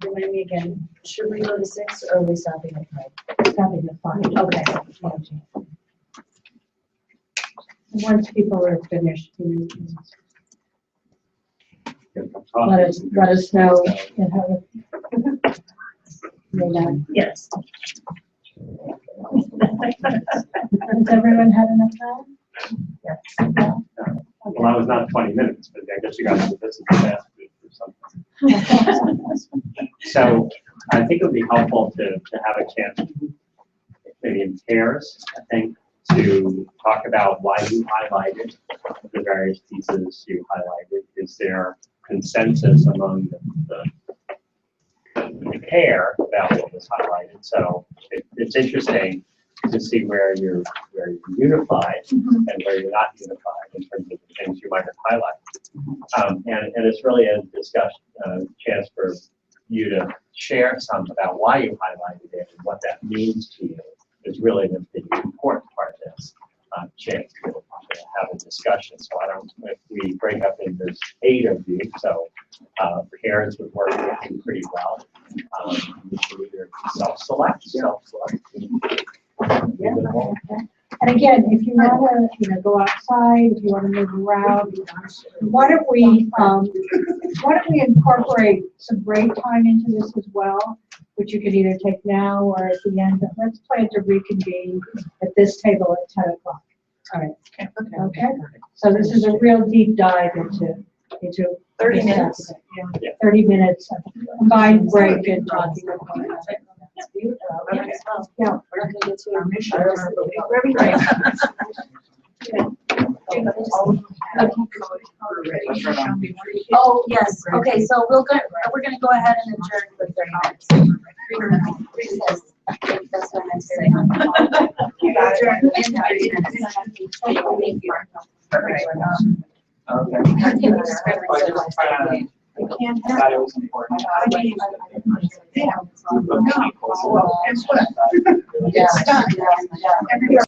remind me again, should we go to 6 or are we stopping at 5? Stopping at 5. Okay. Once people are finished, you Get some let us know and have a. Yes. Has everyone had enough time? Well, that was not 20 minutes, but I guess you got to this is the fast food or something. So I think it would be helpful to have a chance, maybe in pairs, I think, to talk about why you highlighted the various pieces you highlighted. Is there consensus among the pair about what was highlighted? So it's interesting to see where you're unified and where you're not unified in terms of the things you might have highlighted. And it's really a discussion, chance for you to share some about why you highlighted it and what that means to you is really the important part of this chance to have a discussion. So if we break up into 8 of you, so pairs would work pretty well. You can either self-select. And again, if you want to, go outside, if you want to move around, why don't we incorporate some break time into this as well, which you could either take now or at the end, but let's plan to reconvene at this table at 10 o'clock. All right. Okay. So this is a real deep dive into 30 minutes. 30 minutes of combined break and talking. That's beautiful. Okay. Yeah. We're not gonna get to Our our mission mission. Oh, yes, okay, so we're gonna go ahead and adjourn for 30 minutes. Recess. That's what I meant to say. Adjourn in 30 minutes. Thank you. Okay. We can't I have. thought it was important. Yeah. Well, Guess what? Yeah. It's done. Everybody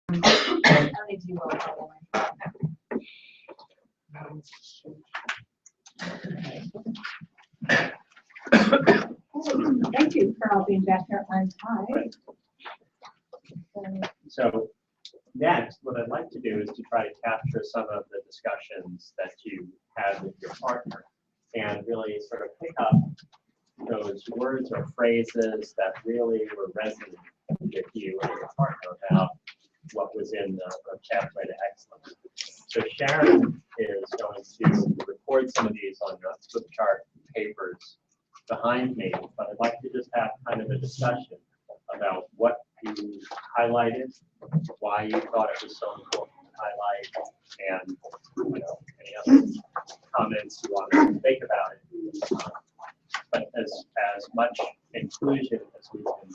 I don't need to do roll call. Thank you for all being back here on time. So next, what I'd like to do is to try to capture some of the discussions that you had with your partner and really sort of pick up those words or phrases that really were resonating with you and your partner about what was in the pathway to excellence. So Sharon is going to record some of these on the flip chart papers behind me, but I'd like to just have kind of a discussion about what you highlighted, why you thought it was so important to highlight, and any other comments you want to make about it. But as much inclusion as we can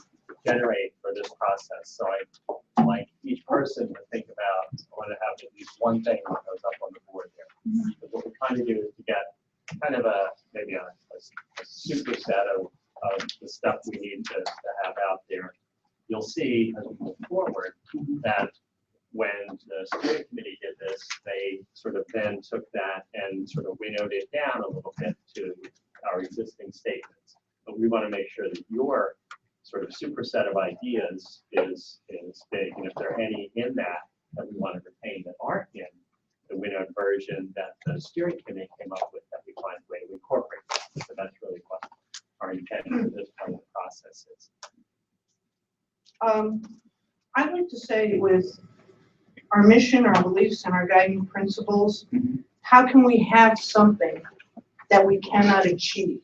generate for this process. So I'd like each person to think about, I want to have at least one thing that goes up on the board there. But what we're trying to do is to get kind of maybe a superset of the stuff we need to have out there. You'll see as we move forward that when the steering committee did this, they sort of then took that and sort of winnowed it down a little bit to our existing statements. But we want to make sure that your sort of superset of ideas is big. And if there are any in that we want to retain that aren't in the winnowed version that the steering committee came up with, that we find a way to incorporate. So that's really what our intent for this part of the process is. I'd like to say with our mission, our beliefs, and our guiding principles, how can we have something that we cannot achieve?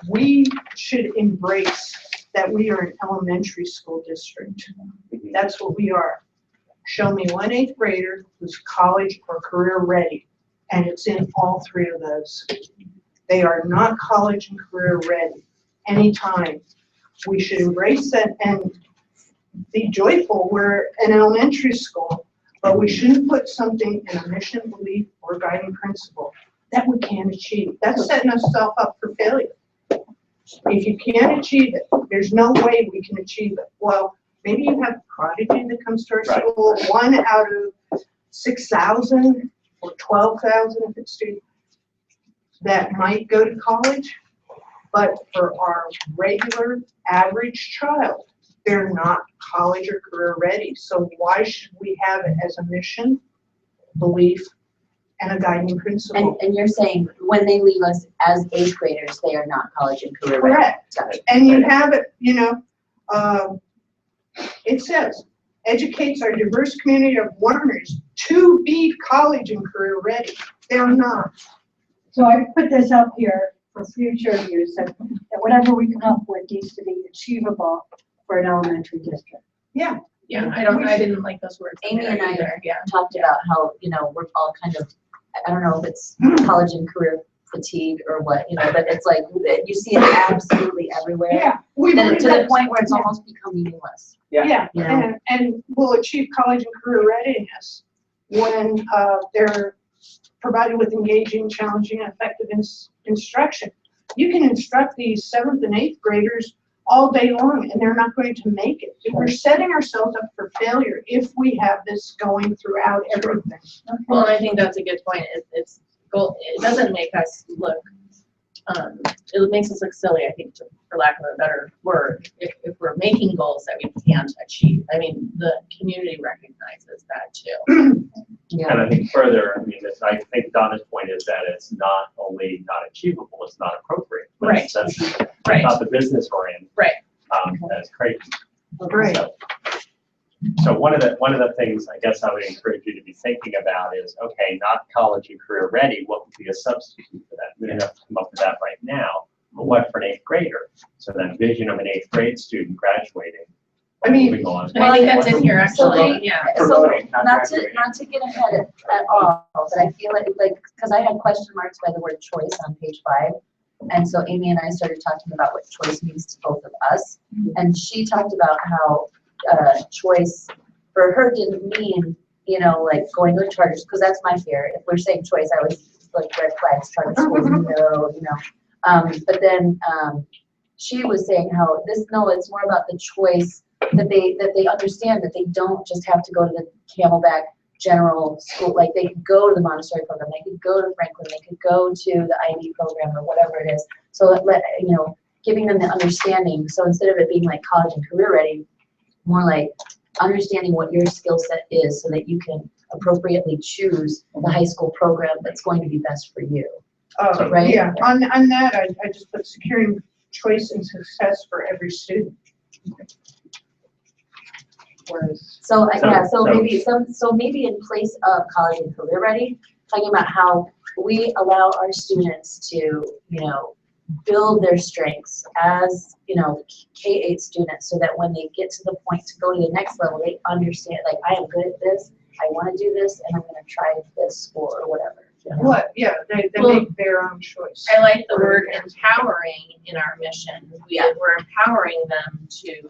We should embrace that we are an elementary school district. That's what we are. Show me one 8th grader who's college or career ready, and it's in all three of those. They are not college and career ready. Anytime. We should embrace that and be joyful. We're an elementary school, but we shouldn't put something in a mission, belief, or guiding principle that we can't achieve. That's setting ourselves up for failure. If you can't achieve it, there's no way we can achieve it. Well, maybe you have a prodigy that comes to our school, 1 out of 6,000 or 12,000 if it's student that might go to college. But for our regular average child, they're not college or career ready. So why should we have it as a mission, belief, and a guiding principle? And you're saying when they leave us as 8th graders, they are not college and career ready. Correct. And you have it, it says, educates our diverse community of learners to be college and career ready. They're not. So I put this up here for future use, that whatever we come up with needs to be achievable for an elementary district. Yeah. Yeah, I didn't like those words. Amy and I either. Yeah. talked about how, we're all kind of, I don't know if it's college and career fatigue or what, but it's like, you see it absolutely everywhere. Yeah. And to the point where it's almost become meaningless. Yeah, You know? and we'll achieve college and career readiness when they're provided with engaging, challenging, and effective instruction. You can instruct these 7th and 8th graders all day long, and they're not going to make it. We're setting ourselves up for failure if we have this going throughout everything. Well, and I think that's a good point. It doesn't make us look, it makes us look silly, I think, for lack of a better word, if we're making goals that we can't achieve. I mean, the community recognizes that too. And I think further, I think Donna's point is that it's not only not achievable, it's not appropriate. Right. That's Right. not the business we're in. Right. As Creighton. Right. So one of the things I guess I would encourage you to be thinking about is, okay, not college and career ready, what would be a substitute for that? We don't have to come up with that right now, but what for an 8th grader? So that vision of an 8th grade student graduating. Moving on. And I think that's in here actually, yeah. So, Promoting, not not graduating. to get ahead at all, but I feel like, because I had question marks by the word choice on page 5. And so Amy and I started talking about what choice means to both of us. And she talked about how choice for her didn't mean, like going to charters, because that's my fear. If we're saying choice, I always like red flags, charter schools, but then she was saying how no, it's more about the choice that they understand that they don't just have to go to the Camelback general school, like they could go to the Montessori program, they could go to Franklin, they could go to the IB program or whatever it is. So giving them the understanding. So instead of it being like college and career ready, more like understanding what your skill set is so that you can appropriately choose the high school program that's going to be best for you. Oh, Right? yeah, on that, I just put securing choice and success for every student. Whereas, So So- maybe in place of college and career ready, talking about how we allow our students to, build their strengths as, K-8 students, so that when they get to the point to go to the next level, they understand, like, I am good at this, I want to do this, and I'm going to try this or whatever. what, yeah, they Well, make their own choice. I like the word empowering in our mission. We're empowering them to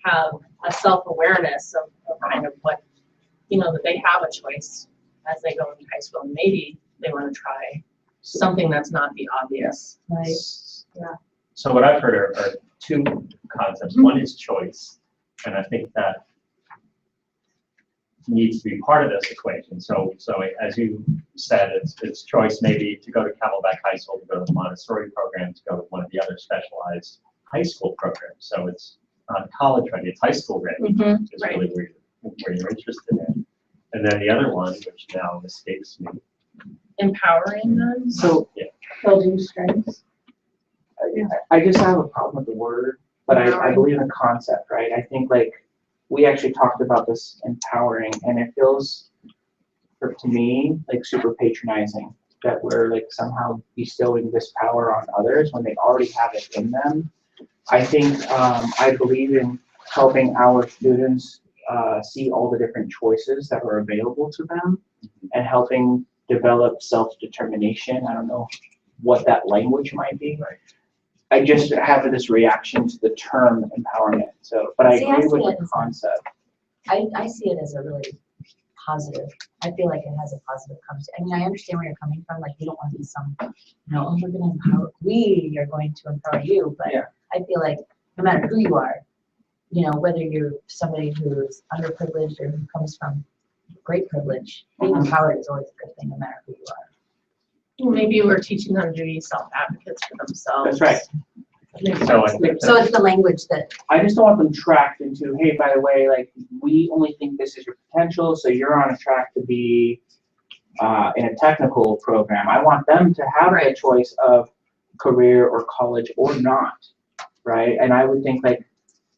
have a self-awareness of kind of what, that they have a choice as they go into high school. And maybe they want to try something that's not the obvious. Right. So what I've heard are two concepts. One is choice, and I think that needs to be part of this equation. So as you said, it's choice maybe to go to Camelback High School, to go to the Montessori program, to go to one of the other specialized high school programs. So it's not college ready, it's high school ready. Is Right. really where you're interested in. And then the other one, which now escapes me. Empowering them. So Building strengths. I just have a problem with the word, but I believe in the concept, right? I think like we actually talked about this empowering, and it feels, to me, like super patronizing that we're like somehow bestowing this power on others when they already have it in them. I think I believe in helping our students see all the different choices that are available to them and helping develop self-determination. I don't know what that language might be. I just have this reaction to the term empowerment. So, but I See, I agree see with it the as- concept. I see it as a really positive. I feel like it has a positive concept. I mean, I understand where you're coming from. Like, you don't want to be oh, we're going to empower. We are going to empower you. But Yeah. I feel like no matter who you are, whether you're somebody who's underprivileged or who comes from great privilege, being empowered is always a good thing, no matter who you are. Maybe we're teaching them to be self-advocates for themselves. That's right. So I think So it's the language that, I just don't want them tracked into, hey, by the way, like we only think this is your potential, so you're on a track to be in a technical program. I want them to have the choice of career or college or not, right? And I would think like,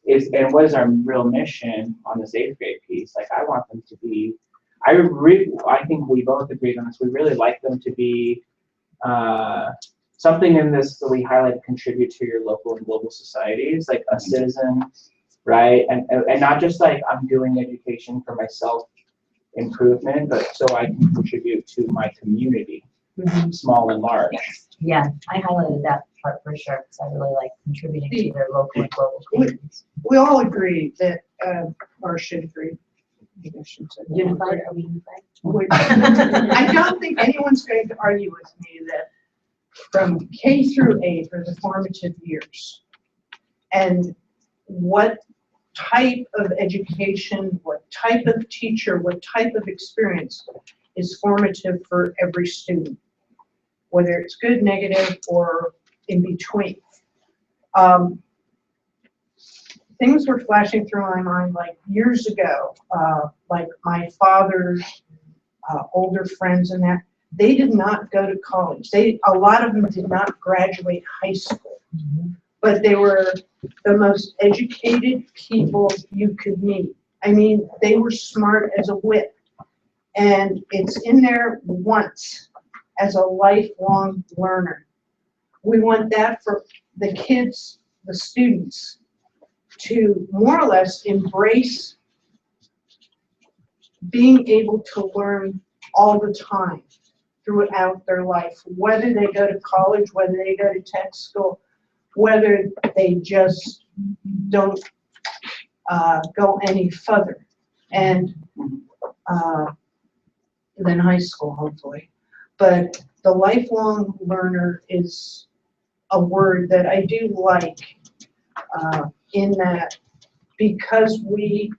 what is our real mission on this 8th grade piece? Like I want them to be, I think we both agreed on this. We really like them to be something in this that we highlight, contribute to your local and global societies, like a citizen, right? And not just like I'm doing education for myself improvement, but so I can contribute to my community, small and large. yeah, I highlighted that part for sure, because I really like contributing to their local and global communities. We all agree that, or should agree. Maybe I shouldn't say that. Unified, are we unified? I don't think anyone's going to argue with me that from K through 8 are the formative years. And what type of education, what type of teacher, what type of experience is formative for every student, whether it's good, negative, or in between. Things were flashing through my mind like years ago, like my father's older friends and that, they did not go to college. A lot of them did not graduate high school, but they were the most educated people you could meet. I mean, they were smart as a whip. And it's in there once as a lifelong learner. We want that for the kids, the students, to more or less embrace being able to learn all the time throughout their life, whether they go to college, whether they go to tech school, whether they just don't go any further, and than high school, hopefully. But the lifelong learner is a word that I do like, in that, because we'll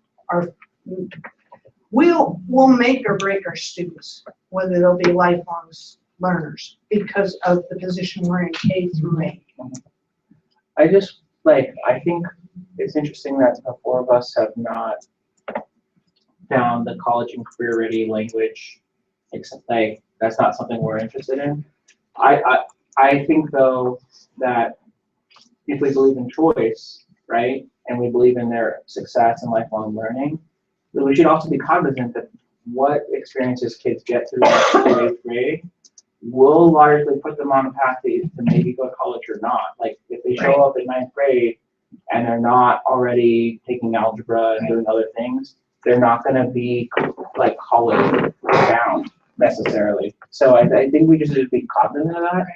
make or break our students, whether they'll be lifelong learners, because of the position we're in K through 8. I think it's interesting that the four of us have not found the college and career ready language, except that's not something we're interested in. I think though that if we believe in choice, right, and we believe in their success and lifelong learning, then we should also be cognizant that what experiences kids get through 8th grade will largely put them on a path to maybe go to college or not. Like if they show up in 9th grade and they're not already taking algebra and doing other things, they're not going to be like college bound necessarily. So I think we just need to be cognizant of that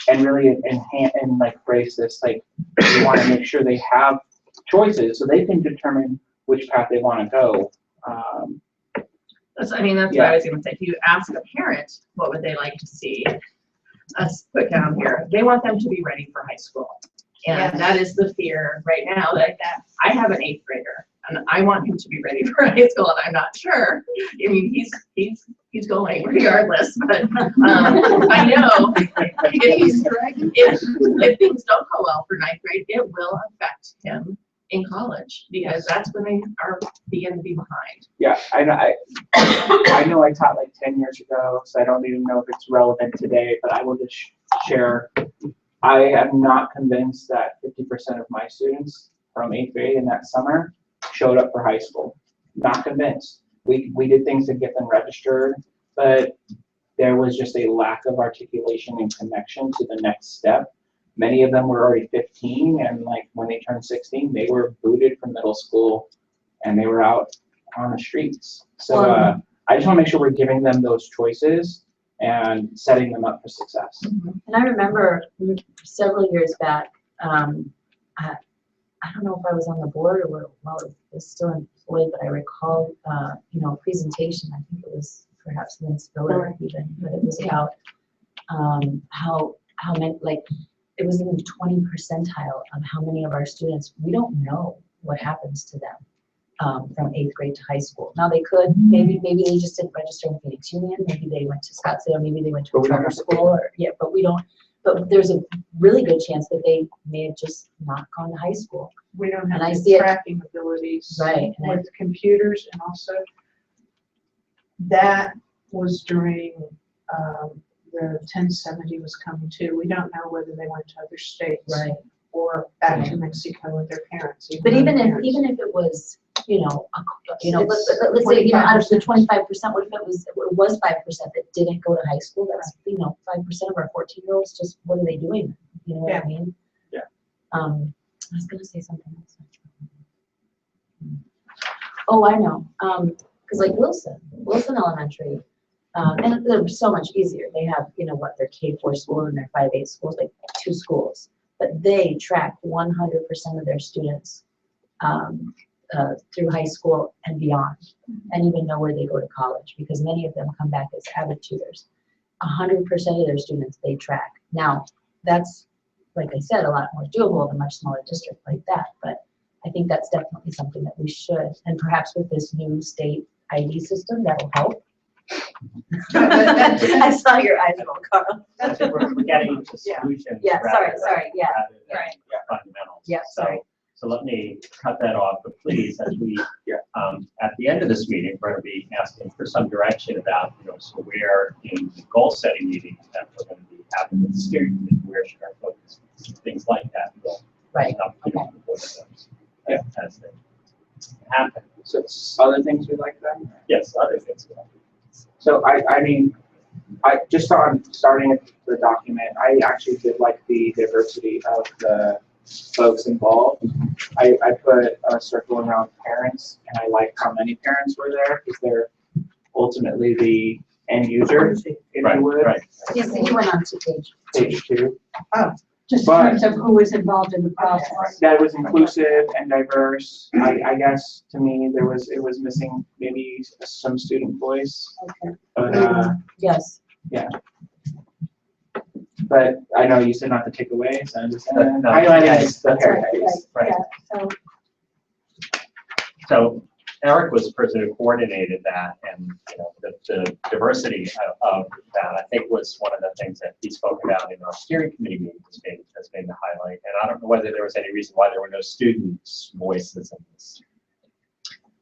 and really enhance and like brace this. Like we want to make sure they have choices so they can determine which path they want to go. That's what I was gonna say. If you ask a parent, what would they like to see us put down here? They want them to be ready for high school. And Yes. that is the fear right now that I have an 8th grader and I want him to be ready for high school and I'm not sure. I mean, he's going regardless, but I know if things don't go well for 9th grade, it will affect him in college because that's when they are begin to be behind. Yeah, I know I taught like 10 years ago, so I don't even know if it's relevant today, but I will just share. I am not convinced that 50% of my students from 8th grade in that summer showed up for high school. Not convinced. We did things to get them registered, but there was just a lack of articulation and connection to the next step. Many of them were already 15, and like when they turned 16, they were booted from middle school and they were out on the streets. So I just want to make sure we're giving them those choices and setting them up for success. And I remember several years back, I don't know if I was on the board or while I was still employed, but I recall, a presentation. I think it was perhaps Vince Miller even, but it was about how many, like, it was in the 20 percentile of how many of our students, we don't know what happens to them from 8th grade to high school. Now they could, maybe they just didn't register in Phoenix Union, maybe they went to Scottsdale, maybe they went to a charter school, but there's a really good chance that they may have just not gone to high school. We don't have And I the see it- tracking abilities Right. with computers, and also that was during the 1070 was coming too. We don't know whether they went to other states Right. or back to Mexico with their parents. But even their parents. if it was, let's say, It's out of the 25%, what if it was 5% that didn't go to high school? That's, 5% of our 14-year-olds, just what are they doing? You know what I mean? Yeah. I was gonna say something else. Oh, I know. Because like Wilson Elementary, and they're so much easier. They have, their K-4 school and their 5-8 schools, like 2 schools. But they track 100% of their students through high school and beyond, and even know where they go to college, because many of them come back as avid tutors. 100% of their students they track. Now, that's, like I said, a lot more doable in a much smaller district like that, but I think that's definitely something that we should, and perhaps with this new state ID system, that'll help. I saw your eyes roll, Carl. I think we're getting into Yeah. solutions. Yeah, rather sorry, yeah, rather than right. Fundamentals. Yeah, sorry. So let me cut that off, but please, as we, at the end of this meeting, we're going to be asking for some direction about, so where in the goal setting meeting that we're going to be having with the steering committee, where should our focus be? Things like that. Right, Okay. Yeah, as they happen. So other things we'd like then? Yes, other things. So I just on starting at the document, I actually did like the diversity of the folks involved. I put a circle around parents, and I like how many parents were there because they're ultimately the end user, if you would. Right. Yes, you went on to Page 2. Just in But- terms of who was involved in the process. That it was inclusive and diverse. I guess to me it was missing maybe some student voice. Okay. But Yes. yeah. But I know you said not to take away, so I'm just No, highlighting the Right, paraphrase. Right. Yeah, so So Eric was the person who coordinated that, and the diversity of that, I think, was one of the things that he spoke about in our steering committee meeting has been the highlight. And I don't know whether there was any reason why there were no students' voices in this.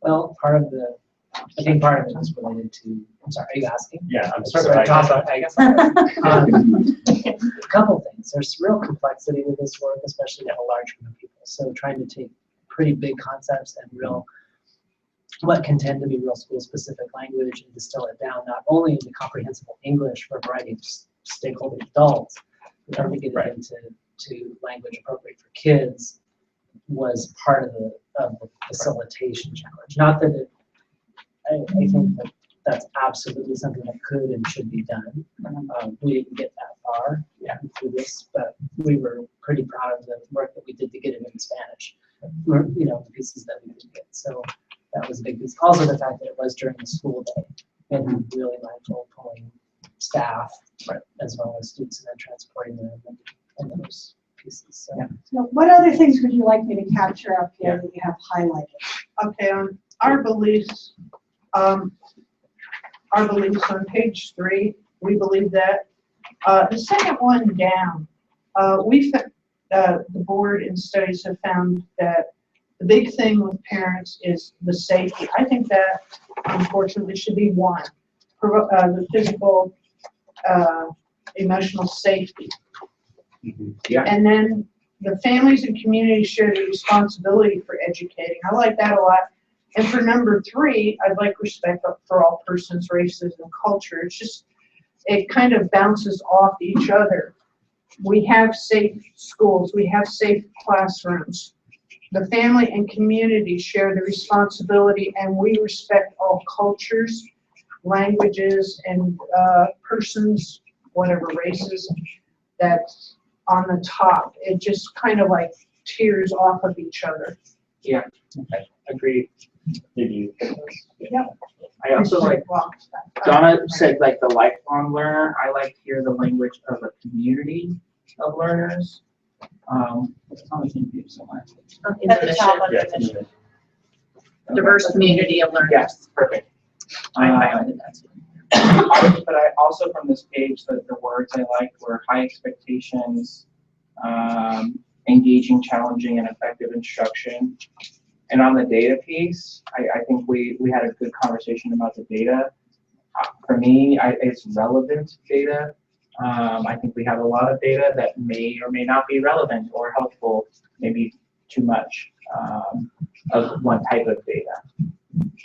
Well, I think part of it is related to, I'm sorry, are you asking? Yeah, I'm Sort sorry. of toss out, I guess. A couple things. There's real complexity to this work, especially with a large group of people. So trying to take pretty big concepts and what can tend to be real school-specific language and distill it down, not only into comprehensible English for a variety of stakeholder adults, but then to get it into language appropriate for kids was part of the facilitation challenge. Not that I think that that's absolutely something that could and should be done. We didn't get that far through this, but we were pretty proud of the work that we did to get it in Spanish. The pieces that we did get. So that was a big piece. Also the fact that it was during the school day and really mindful of pulling staff as well as students and then transporting them and those pieces. So. Yeah. so what other things would you like me to capture up here that you have highlighted? Okay, on our beliefs on page 3, we believe that. The second one down, the board and studies have found that the big thing with parents is the safety. I think that unfortunately should be one. The physical, emotional safety. Yeah. And then the families and communities share the responsibility for educating. I like that a lot. And for number 3, I'd like respect for all persons, races, and culture. It's just, it kind of bounces off each other. We have safe schools, we have safe classrooms. The family and community share the responsibility, and we respect all cultures, languages, and persons, whatever races, that's on the top. It just kind of like tears off of each other. Yeah, okay, agreed. Did you? Yeah. I also like, Donna said like the lifelong learner. I like here the language of a community of learners. It's on the same page somewhere. In the mission, diverse community of learners. Yes, perfect. I highlighted that too. But I also from this page, the words I liked were high expectations, engaging, challenging, and effective instruction. And on the data piece, I think we had a good conversation about the data. For me, it's relevant data. I think we have a lot of data that may or may not be relevant or helpful, maybe too much of one type of data.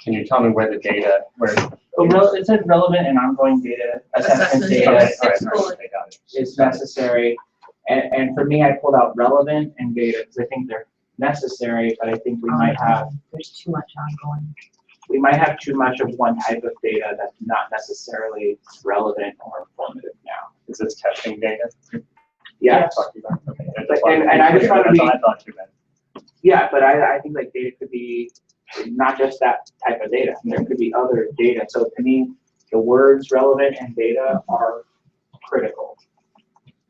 Can you tell me where the data, It said relevant and ongoing data, assessment data is necessary. And for me, I pulled out relevant and data because I think they're necessary, but I think we might have There's too much ongoing. we might have too much of one type of data that's not necessarily relevant or informative now. is this testing data? Yeah. Talking about, okay. And I just want to be, I thought you meant. yeah, but I think like data could be not just that type of data. There could be other data. So to me, the words relevant and data are critical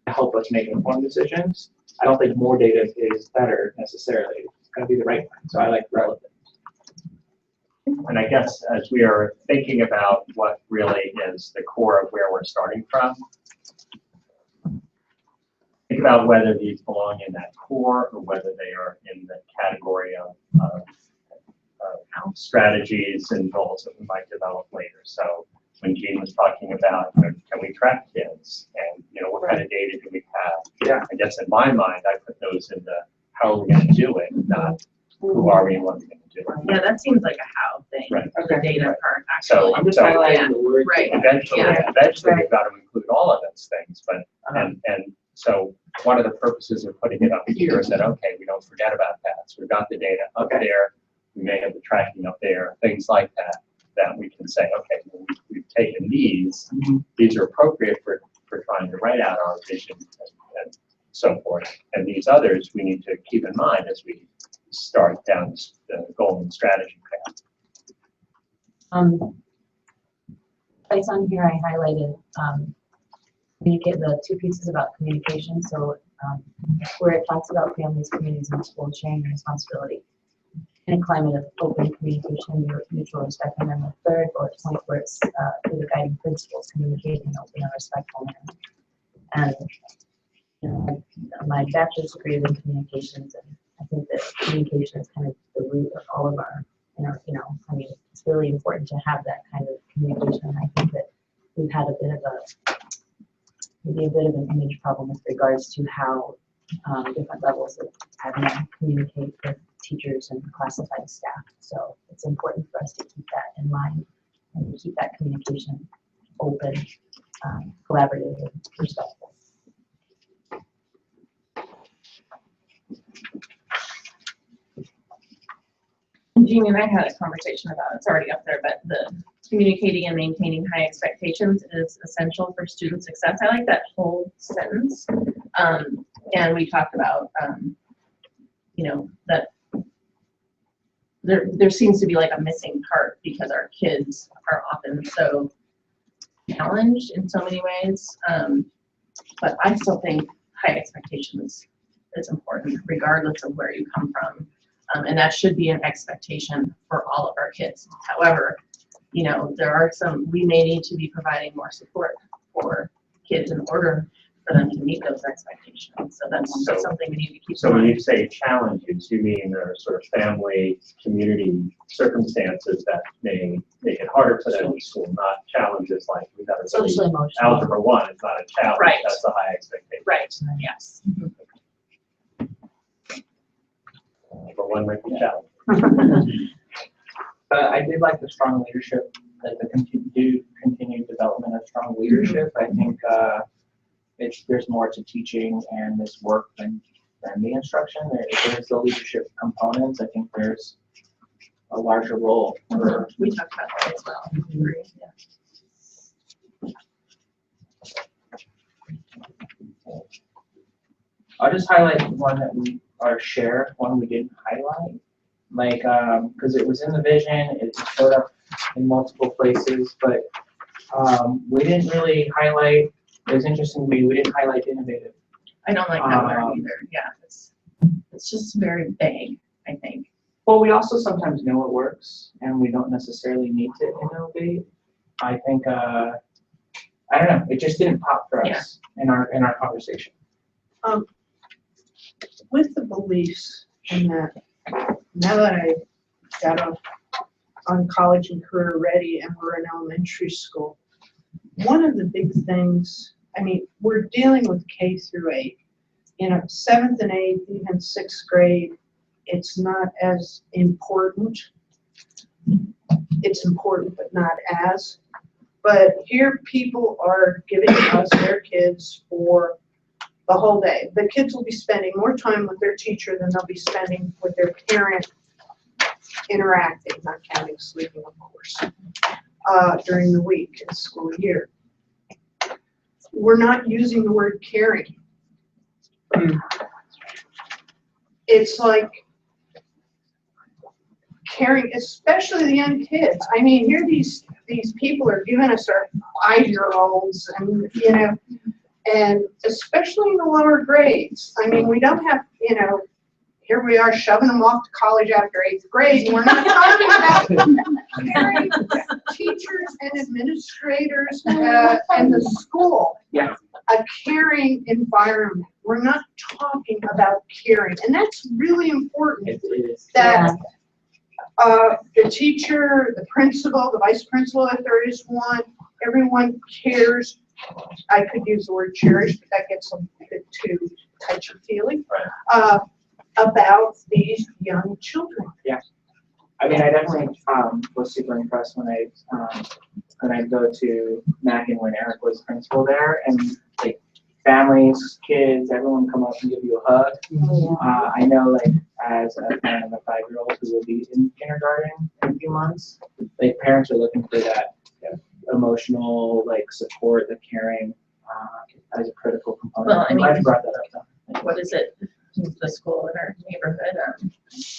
to help us make informed decisions. I don't think more data is better necessarily. It's going to be the right one. So I like relevant. And I guess as we are thinking about what really is the core of where we're starting from, think about whether these belong in that core or whether they are in the category of strategies and goals that we might develop later. So when Jean was talking about, can we track kids and, what kind of data do we have? Yeah. I guess in my mind, I put those in the how are we going to do it, not who are we and what are we going to do. Yeah, that seems like a how thing, Right. the data part, So actually. I'm just So- highlighting the words. Right. Eventually, Yeah. we've got to include all of those things, but, and so one of the purposes of putting it up here is that, okay, we don't forget about that. So we've got the data up there, we may have the tracking up there, things like that, that we can say, okay, well, we've taken these are appropriate for trying to write out our vision and so forth. And these others we need to keep in mind as we start down the goal and strategy path. Place on here I highlighted, communicate, the two pieces about communication, so where it talks about families, communities, and school sharing and responsibility in a climate of open communication, mutual respect, and then the third bullet point where it's through the guiding principles, communicating in an open and respectful manner. And you know, my bachelor's degree is in communications, and I think that communication is kind of the root of all of our, you know, I mean, it's really important to have that kind of communication. I think that we've had maybe a bit of an image problem with regards to how different levels of admin communicate with teachers and classified staff. So it's important for us to keep that in mind and keep that communication open, collaborative, and respectful. Jean and I had a conversation about, it's already up there, but the communicating and maintaining high expectations is essential for student success. I like that whole sentence. And we talked about, you know, that there seems to be like a missing part because our kids are often so challenged in so many ways. But I still think high expectations is important regardless of where you come from. And that should be an expectation for all of our kids. However, you know, there are we may need to be providing more support for kids in order for them to meet those expectations. So that's something we need to keep So in when mind. you say challenges, you mean there are sort of family, community circumstances that may make it harder for them in school, not challenges like we got to really, Social emotional. Algebra 1 is not a challenge, Right. that's a high expectation. Right, yes. Algebra 1 might be a challenge. I did like the strong leadership, like the continued development of strong leadership. I think there's more to teaching and this work than the instruction. There's the leadership components. I think there's a larger role for. We talked about that as well. I agree, yeah. I'll just highlight one that one we didn't highlight. Like, because it was in the vision, it showed up in multiple places, but we didn't really highlight, it was interesting to me, we didn't highlight innovative. I don't like that word either, yeah. It's just very vague, I think. Well, we also sometimes know it works, and we don't necessarily need to innovate. I think, I don't know, it just didn't pop for us in our conversation. With the beliefs and that, now that I got on college and career ready and we're in elementary school, one of the big things, I mean, we're dealing with K through 8. You know, 7th and 8th, even 6th grade, it's not as important. It's important, but not as. But here people are giving us their kids for the whole day. The kids will be spending more time with their teacher than they'll be spending with their parent interacting, not counting sleeping, of course, during the week and school year. We're not using the word caring. It's like caring, especially the young kids. I mean, here these people are giving us our 5-year-olds, and you know, and especially in the lower grades. I mean, we don't have, you know, here we are shoving them off to college after 8th grade, and we're not talking about caring teachers and administrators and the school. Yeah. A caring environment. We're not talking about caring, and that's really important. It is. That the teacher, the principal, the vice principal, if there is one, everyone cares. I could use the word cherish, but that gets a bit too touchy-feely. Right. About these young children. Yeah. I mean, I definitely was super impressed when I go to Mac and when Eric was principal there, and like families, kids, everyone come up and give you a hug. I know, like, as a kind of a 5-year-old who will be in kindergarten in a few months, like parents are looking for that emotional, like, support, the caring as a critical component. Well, I I'm glad mean, you brought that up. Like, what is it? The school in our neighborhood,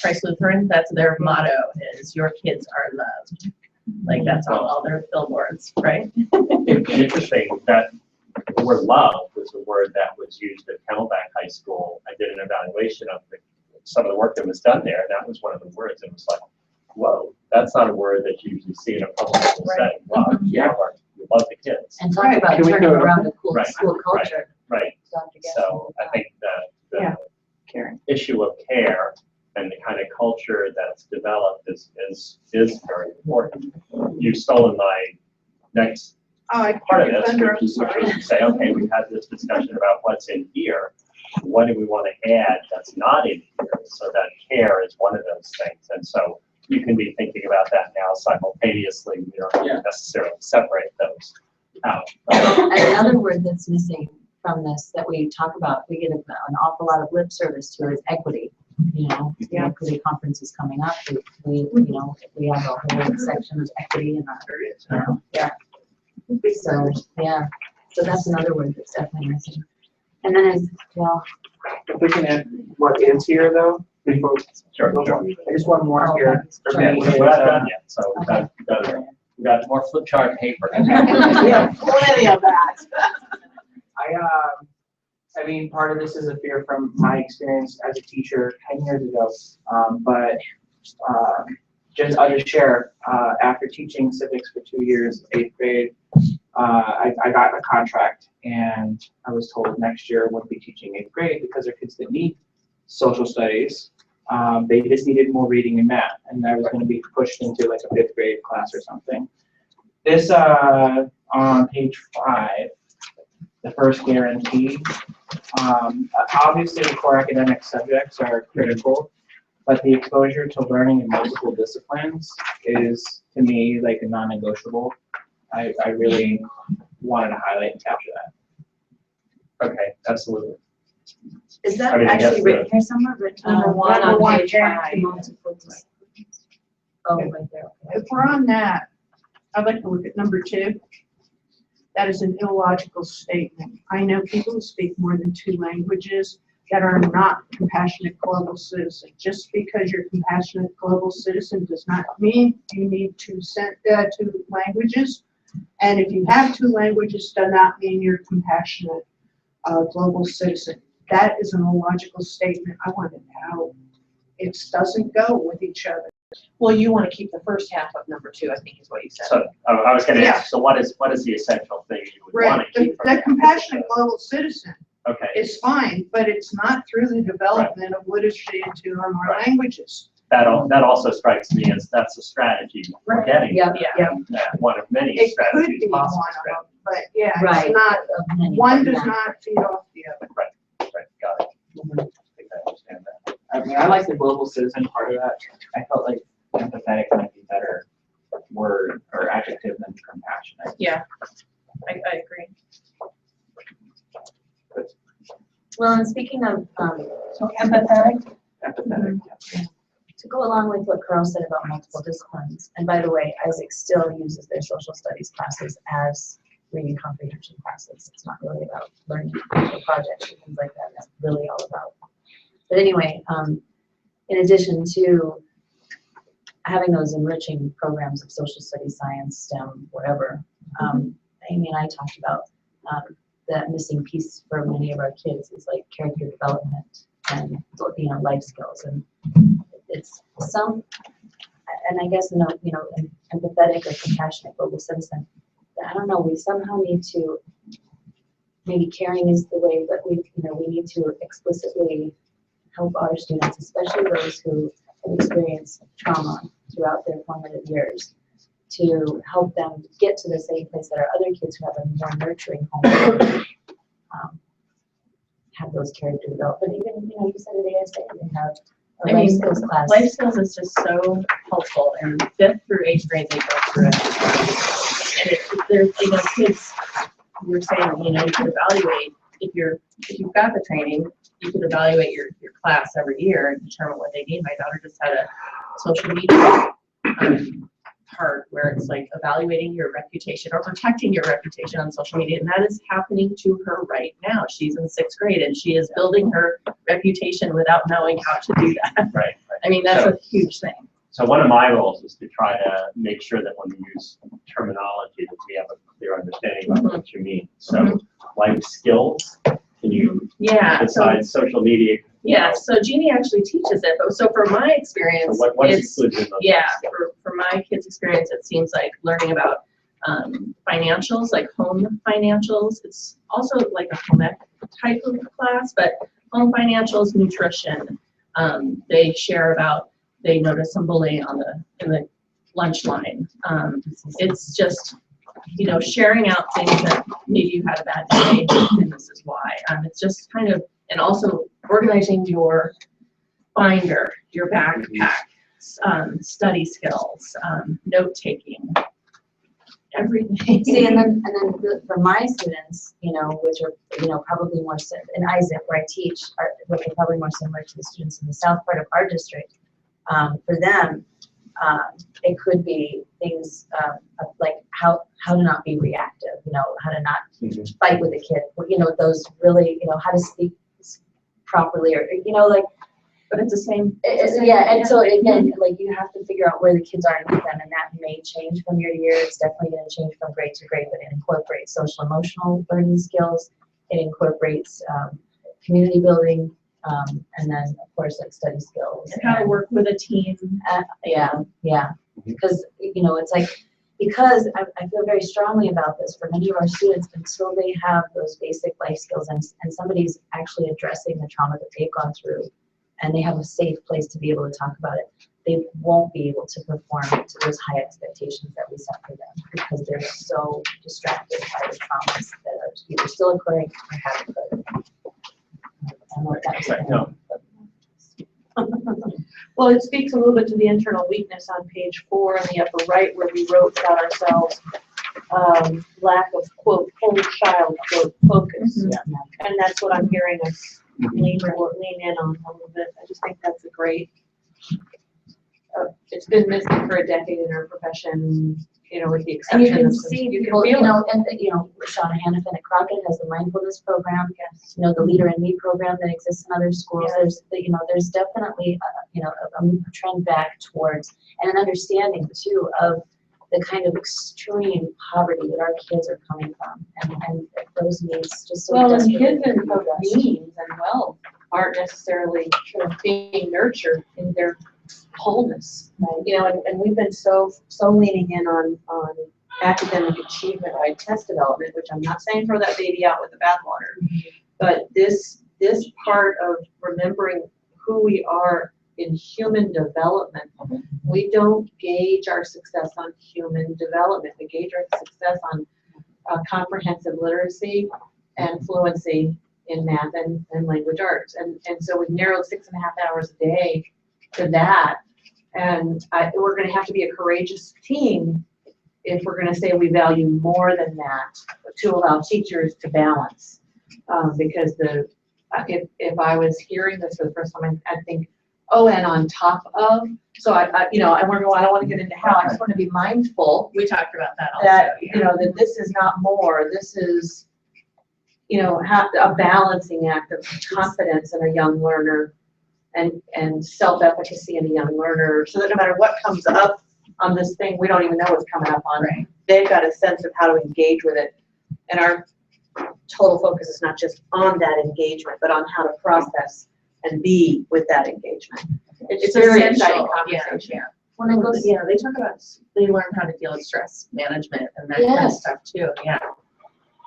Christ Lutheran, that's their motto, is your kids are loved. Like, that's on all their billboards, right? It's interesting that the word love was a word that was used at Camelback High School. I did an evaluation of some of the work that was done there, and that was one of the words. It was like, whoa, that's not a word that you usually see in a public school setting. Love, you love the kids. And talk Right. about Can we turning go- around a cool Right, school right. culture. Right. Dr. Gadsden. So I think that the Yeah. Caring. issue of care and the kind of culture that's developed is very important. You've stolen my next Oh, I part of took your this, thunder, which I'm is sorry. to say, okay, we've had this discussion about what's in here. What do we want to add that's not in here? So that care is one of those things. And so you can be thinking about that now simultaneously. You don't necessarily separate those out. And another word that's missing from this that we talk about, we get an awful lot of lip service to is equity. You know, the equity conference is coming up. We have a whole section of equity in our, So, so that's another word that's definitely missing. And then as well, If we can add what is here though, before, Sure. I just want more here. For Okay, me, we're is, not done yet, so we got more flip chart paper. Yeah, plenty of that. I mean, part of this is a fear from my experience as a teacher 10 years ago. Just I'll just share, after teaching civics for 2 years, 8th grade, I got a contract and I was told next year I wouldn't be teaching 8th grade because there are kids that need social studies. They just needed more reading and math, and I was going to be pushed into like a 5th grade class or something. This, on page 5, the first guarantee. Obviously, the core academic subjects are critical, but the exposure to learning in multiple disciplines is, to me, like a non-negotiable. I really wanted to highlight and capture that. Okay, absolutely. is that I mean, I guess actually written here somewhere? Number one Number on one, page guarantee. 5. Multiple disciplines. Oh, right there. Okay. If we're on that, I'd like to look at number 2. That is an illogical statement. I know people who speak more than 2 languages that are not compassionate global citizens. Just because you're a compassionate global citizen does not mean you need 2 languages. And if you have 2 languages, does not mean you're a compassionate global citizen. That is an illogical statement. I want to know. It doesn't go with each other. Well, you want to keep the first half of number 2, I think is what you said. So I was going to Yeah. ask, so what is the essential thing you would want Right. to keep from The that? compassionate global citizen Okay, is fine, but it's not through the development of literacy in 2 or more Right. languages. that also strikes me as that's a strategy we're getting. Yeah, Yeah. One of many It could strategies be one possible. of them, but yeah, Right. it's not, Of many, one but does not feed off the other. Right, got it. I think I understand that. I mean, I like the global citizen part of that. I felt like empathetic might be a better word or adjective than compassionate. Yeah, I agree. Well, and speaking of, So empathetic, Empathetic. to go along with what Carl said about multiple disciplines, and by the way, Isaac still uses their social studies classes as reading comprehension classes. It's not really about learning projects and things like that. It's really all about. But anyway, in addition to having those enriching programs of social studies, science, STEM, whatever, Amy and I talked about that missing piece for many of our kids is like character development and life skills, and it's some, and I guess an empathetic or compassionate global citizen. I don't know. We somehow need to. Maybe caring is the way, but we need to explicitly help our students, especially those who have experienced trauma throughout their formative years, to help them get to the same place that our other kids who have a more nurturing home have those character development. Even you said at ASA they have a life skills class. life skills is just so helpful, and 5th through 8th grade they go through it. And there's kids, you were saying, you could evaluate if you've got the training, you could evaluate your class every year and determine what they need. My daughter just had a social media part where it's like evaluating your reputation or protecting your reputation on social media, and that is happening to her right now. She's in 6th grade and she is building her reputation without knowing how to do that. Right. I mean, that's a huge thing. So one of my roles is to try to make sure that when we use terminology that we have a clear understanding of what you mean. So life skills? Can you, Yeah, so, besides social media? yeah, so Jeannie actually teaches it, but so for my experience, What is it's, included in those? yeah, for my kids' experience, it seems like learning about financials, like home financials. It's also like a home ec type of class, but home financials, nutrition. They share about, they notice some bullying in the lunch line. It's just, you know, sharing out things that maybe you had a bad day and this is why. It's just kind of, and also organizing your binder, your backpack, study skills, note taking, everything. See, and then for my students, you know, which are, you know, probably more, in Isaac, where I teach, are probably more similar to the students in the south part of our district. For them, it could be things like how to not be reactive, you know, how to not fight with a kid, you know, those really, you know, how to speak properly, or, you know, like, But it's the same. yeah, and so again, like, you have to figure out where the kids are and meet them, and that may change from year to year. It's definitely going to change from grade to grade, but it incorporates social emotional learning skills. It incorporates community building, and then of course like study skills. And how to work with a team. Yeah, because you know, it's like, because I feel very strongly about this for many of our students, until they have those basic life skills and somebody's actually addressing the trauma that they've gone through, and they have a safe place to be able to talk about it, they won't be able to perform to those high expectations that we set for them, because they're so distracted by the traumas that are either still occurring or have occurred. I don't know if that was Right, no. Well, it speaks a little bit to the internal weakness on page 4 in the upper right, where we wrote about ourselves, lack of, quote, whole child, quote, focus. And that's what I'm hearing us lean in on a little bit. I just think that's a great, it's been missing for a decade in our profession, you know, with the And you exception can of some, see you people, can you feel it. know, and, you know, Sean Hannafin at Crockett has the mindfulness program. Yes. You know, the Leader in Me program that exists in other schools. Yes. There's, you know, there's definitely, you know, a trend back towards, and an understanding too of the kind of extreme poverty that our kids are coming from, and those needs just so Well, and desperately kids need to be of addressed. means and wealth aren't necessarily being nurtured in their wholeness. You know, and we've been so leaning in on academic achievement by test development, which I'm not saying throw that baby out with the bathwater, but this part of remembering who we are in human development. We don't gauge our success on human development. We gauge our success on comprehensive literacy and fluency in math and language arts. And so we've narrowed 6.5 hours a day to that. And we're going to have to be a courageous team if we're going to say we value more than that, to allow teachers to balance. Because if I was hearing this for the first time, I'd think, oh, and on top of, so you know, and I don't want to get into how, I just want to be mindful We talked about that also. that, you know, that this is not more, this is, you know, a balancing act of confidence in a young learner and self-efficacy in a young learner, so that no matter what comes up on this thing, we don't even know what's coming up on. Right. They've got a sense of how to engage with it. And our total focus is not just on that engagement, but on how to process and be with that engagement. It's a very exciting conversation. Yeah. When it goes, Yeah, they talk about, they learn how to deal with stress management and that kind of Yes. stuff too, yeah.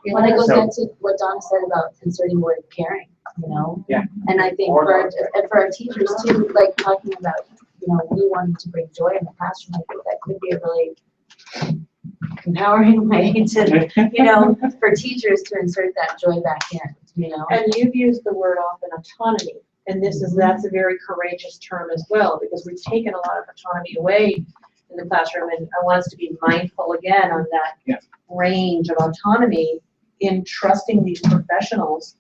when it goes So- back to what Donna said about inserting more caring, you know? Yeah. And I think Or for our teachers too, like talking about, you know, we wanting to bring joy in the classroom, I think that could be a really empowering way to, you know, for teachers to insert that joy back in, you know? And you've used the word often, autonomy, and that's a very courageous term as well, because we've taken a lot of autonomy away in the classroom, and I want us to be mindful again on that range of autonomy in trusting these professionals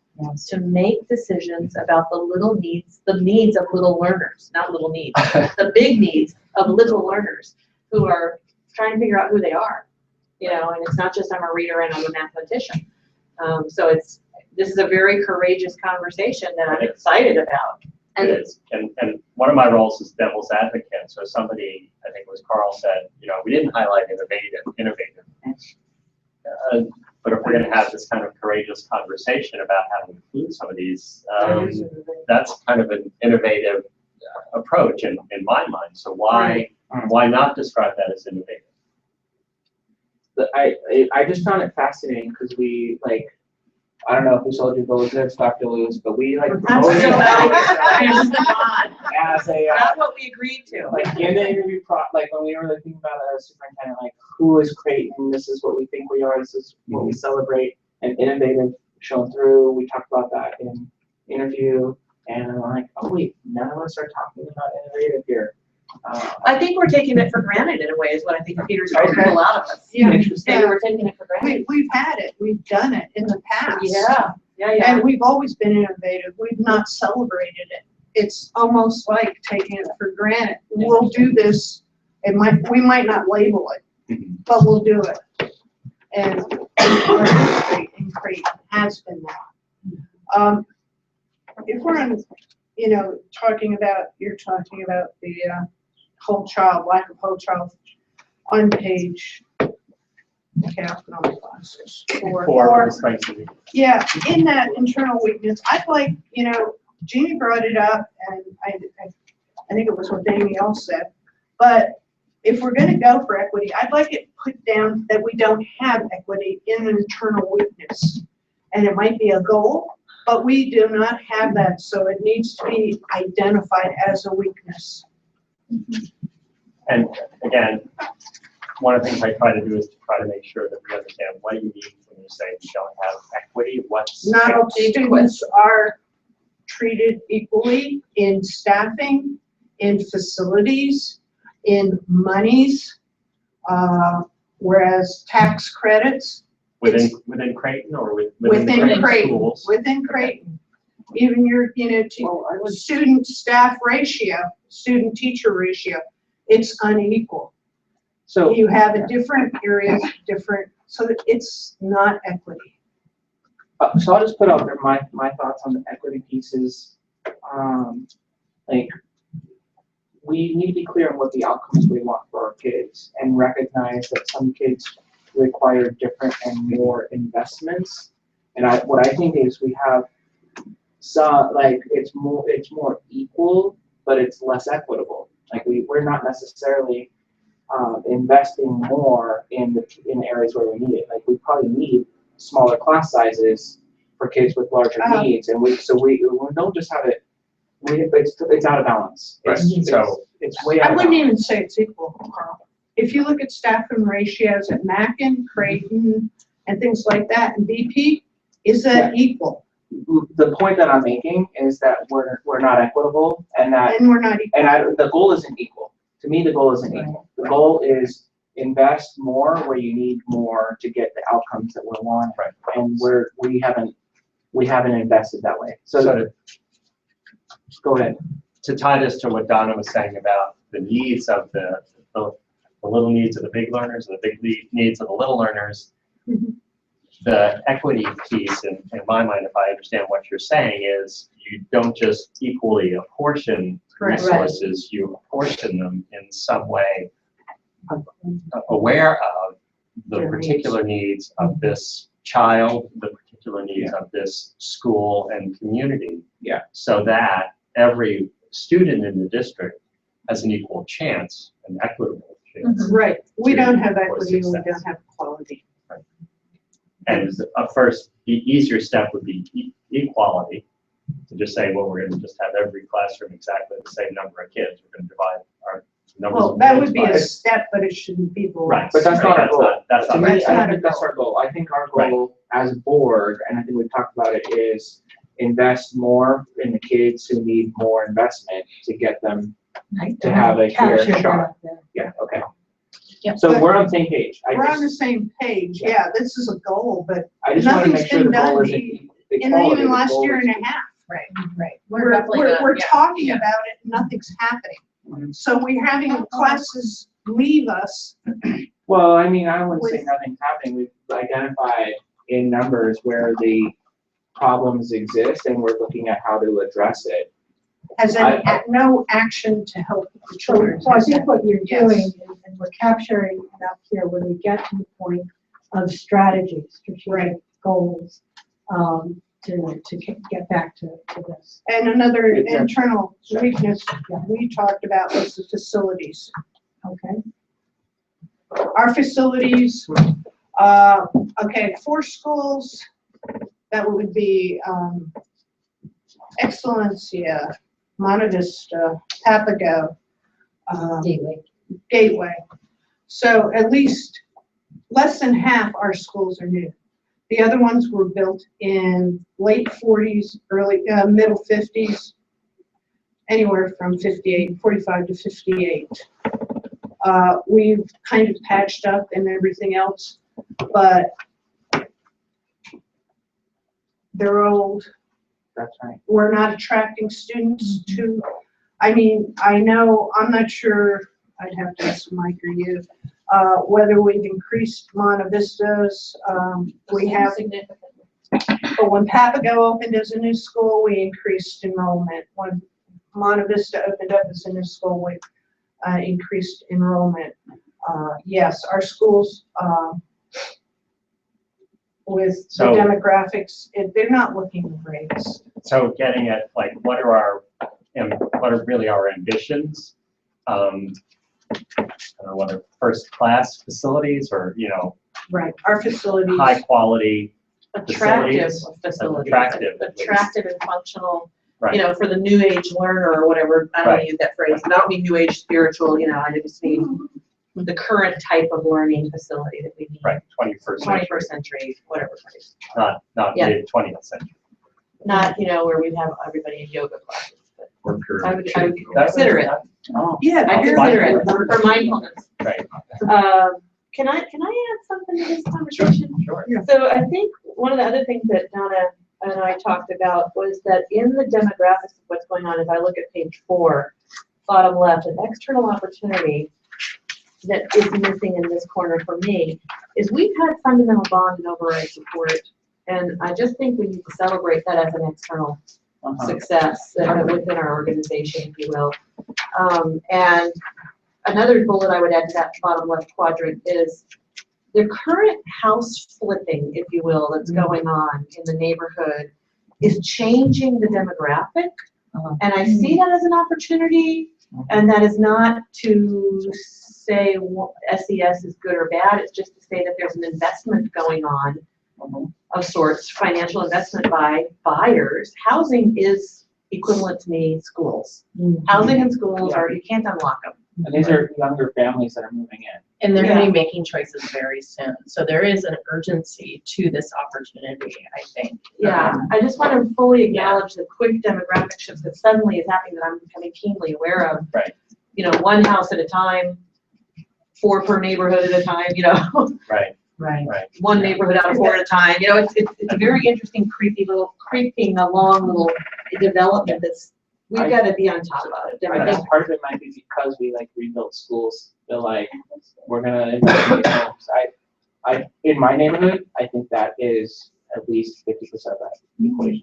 to make decisions about the needs of little learners, not little needs, the big needs of little learners who are trying to figure out who they are, you know, and it's not just I'm a reader and I'm a mathematician. So this is a very courageous conversation that I'm excited about. It is. And one of my roles is devil's advocate. So somebody, I think it was Carl, said, you know, we didn't highlight innovative. But if we're we're gonna have this kind of courageous conversation about how to include some of these, that's kind of an innovative approach in my mind. So why not describe that as innovative? I just found it fascinating because we like, I don't know if we told you about this, Dr. Lewis, but we like promoted it as a That's what we agreed to. like in the interview like when we were thinking about a superintendent, like who is Creighton? This is what we think we are. This is what we celebrate. And innovative shown through. We talked about that in interview, and I'm like, oh wait, none of us are talking about innovative here. I think we're taking it for granted in a way is what I think Peter's trying to pull out of us. Yeah. Interesting. Maybe we're taking it for granted. We've had it, we've done it in the past. Yeah. And we've always been innovative, we've not celebrated it. It's almost like taking it for granted. We'll do this, we might not label it, but we'll do it. And our history in Creighton has been that. If we're on, you're talking about the whole child, lack of whole child on page, okay, I'll put on my glasses. For strengths and weaknesses. Yeah, in that internal weakness, I'd like, Jeannie brought it up, and I think it was what Amy also said, but if we're gonna go for equity, I'd like it put down that we don't have equity in an internal weakness. And it might be a goal, but we do not have that, so it needs to be identified as a weakness. And again, one of the things I try to do is to try to make sure that we understand what you mean when you say we don't have equity. What's Not all students are treated equally in staffing, in facilities, in monies, whereas tax credits. within Creighton or within Within Creighton, schools? within Creighton. Even your, student staff ratio, student teacher ratio, it's unequal. So You have a different areas, so that it's not equity. so I'll just put out there my thoughts on the equity pieces. Like we need to be clear on what the outcomes we want for our kids and recognize that some kids require different and more investments. And what I think is we have some, like it's more equal, but it's less equitable. Like we're not necessarily investing more in areas where we need it. Like we probably need smaller class sizes for kids with larger needs, and we don't just have it. It's out of balance. It's way out I of wouldn't balance. even say it's equal, Carl. If you look at staffing ratios at Mackin, Creighton, and things like that, and BP, is that equal? The point that I'm making is that we're not equitable, and that And we're not equal. the goal isn't equal. To me, the goal isn't equal. The goal is invest more where you need more to get the outcomes that we're wanting. Right. And we haven't invested that way. So go ahead. To tie this to what Donna was saying about the needs of the little needs of the big learners and the big needs of the little learners, the equity piece, in my mind, if I understand what you're saying, is you don't just equally apportion resources, you apportion them in some way aware of the particular needs of this child, the particular needs of this school and community. Yeah. So that every student in the district has an equal chance, an equitable chance. Right. We don't have For equity, we success. don't have quality. And first, the easier step would be equality, to just say, well, we're going to just have every classroom exactly the same number of kids. We're going to divide our numbers. Well, of that kids would be by- a step, but it shouldn't be the Right, last. But that's not our goal. That's To not, me, That's I not don't a think that's goal. our goal. I think our goal as a board, and I think we've talked about it, is invest more in the kids who need more investment to get them to have a fair Capture shot. that. Yeah, okay. Yep. So we're on the same page. We're on the same page, yeah, this is a goal, but I just want to nothing's make sure the been goal done isn't in equality. even The last goal year is- and a half. Right. We're talking about it, nothing's happening. So we're having classes leave us. Well, I mean, I wouldn't say nothing's happening. We've identified in numbers where the problems exist, and we're looking at how to address it. Has no action to help the children. So I think what you're Yes. doing is, and we're capturing it up here, when we get to the point of strategies, strategic goals, to get back to this. And another Yeah. internal weakness we talked about was the facilities. Okay, Our facilities, okay, 4 schools, that would be, Excellencia, Monte Vista, Papago, Gateway. So at least less than half our schools are new. The other ones were built in late 40s, middle 50s, anywhere from 45 to 58. We've kind of patched up and everything else, but they're old. That's right. We're not attracting students to, I mean, I know, I'm not sure, I'd have to ask Mike or you, whether we've increased Monte Vista's, we have, Significantly. but when Papago opened as a new school, we increased enrollment. When Monte Vista opened up as a new school, we increased enrollment. Yes, our schools, with the So- demographics, they're not looking great. So getting at like, what are really our ambitions? I don't know, whether first class facilities or, Right. Our facilities. high quality Attractive facilities. facilities. Attractive, at least. Attractive and functional, Right. for the new age learner or whatever. I don't want to use that phrase. I don't mean new age spiritual, I just mean the current type of learning facility that we need. Right, 21st century, 21st century, whatever phrase. not Yeah. mid 20th century. Not, where we'd have everybody in yoga classes, but Or pure. I would That consider it. Oh, Yeah. I they're- consider it for mindfulness. Right, Can I add something to this conversation? sure. So I think one of the other things that Donna and I talked about was that in the demographics of what's going on, if I look at page 4, bottom left, an external opportunity that is missing in this corner for me is we've had fundamental bond and override support. And I just think we need to celebrate that as an external success within our organization, if you will. And another bullet I would add to that bottom left quadrant is the current house flipping, if you will, that's going on in the neighborhood is changing the demographic. And I see that as an opportunity, and that is not to say SES is good or bad, it's just to say that there's an investment going on of sorts, financial investment by buyers. Housing is equivalent to me schools. Housing and schools you can't unlock them. and these are younger families that are moving in. And they're Yeah. gonna be making choices very soon. So there is an urgency to this opportunity, I think. Yeah, I just want to fully acknowledge the quick demographic shift that suddenly is happening that I'm becoming keenly aware of. Right. One house at a time, 4 per neighborhood at a time, Right, Right. right. one neighborhood out of 4 at a time. It's a very interesting creeping along little development we've got to be on top of it. I think part of it might be because we rebuilt schools. They're like, we're gonna invest in these homes. In my neighborhood, I think that is at least 50% of that equation.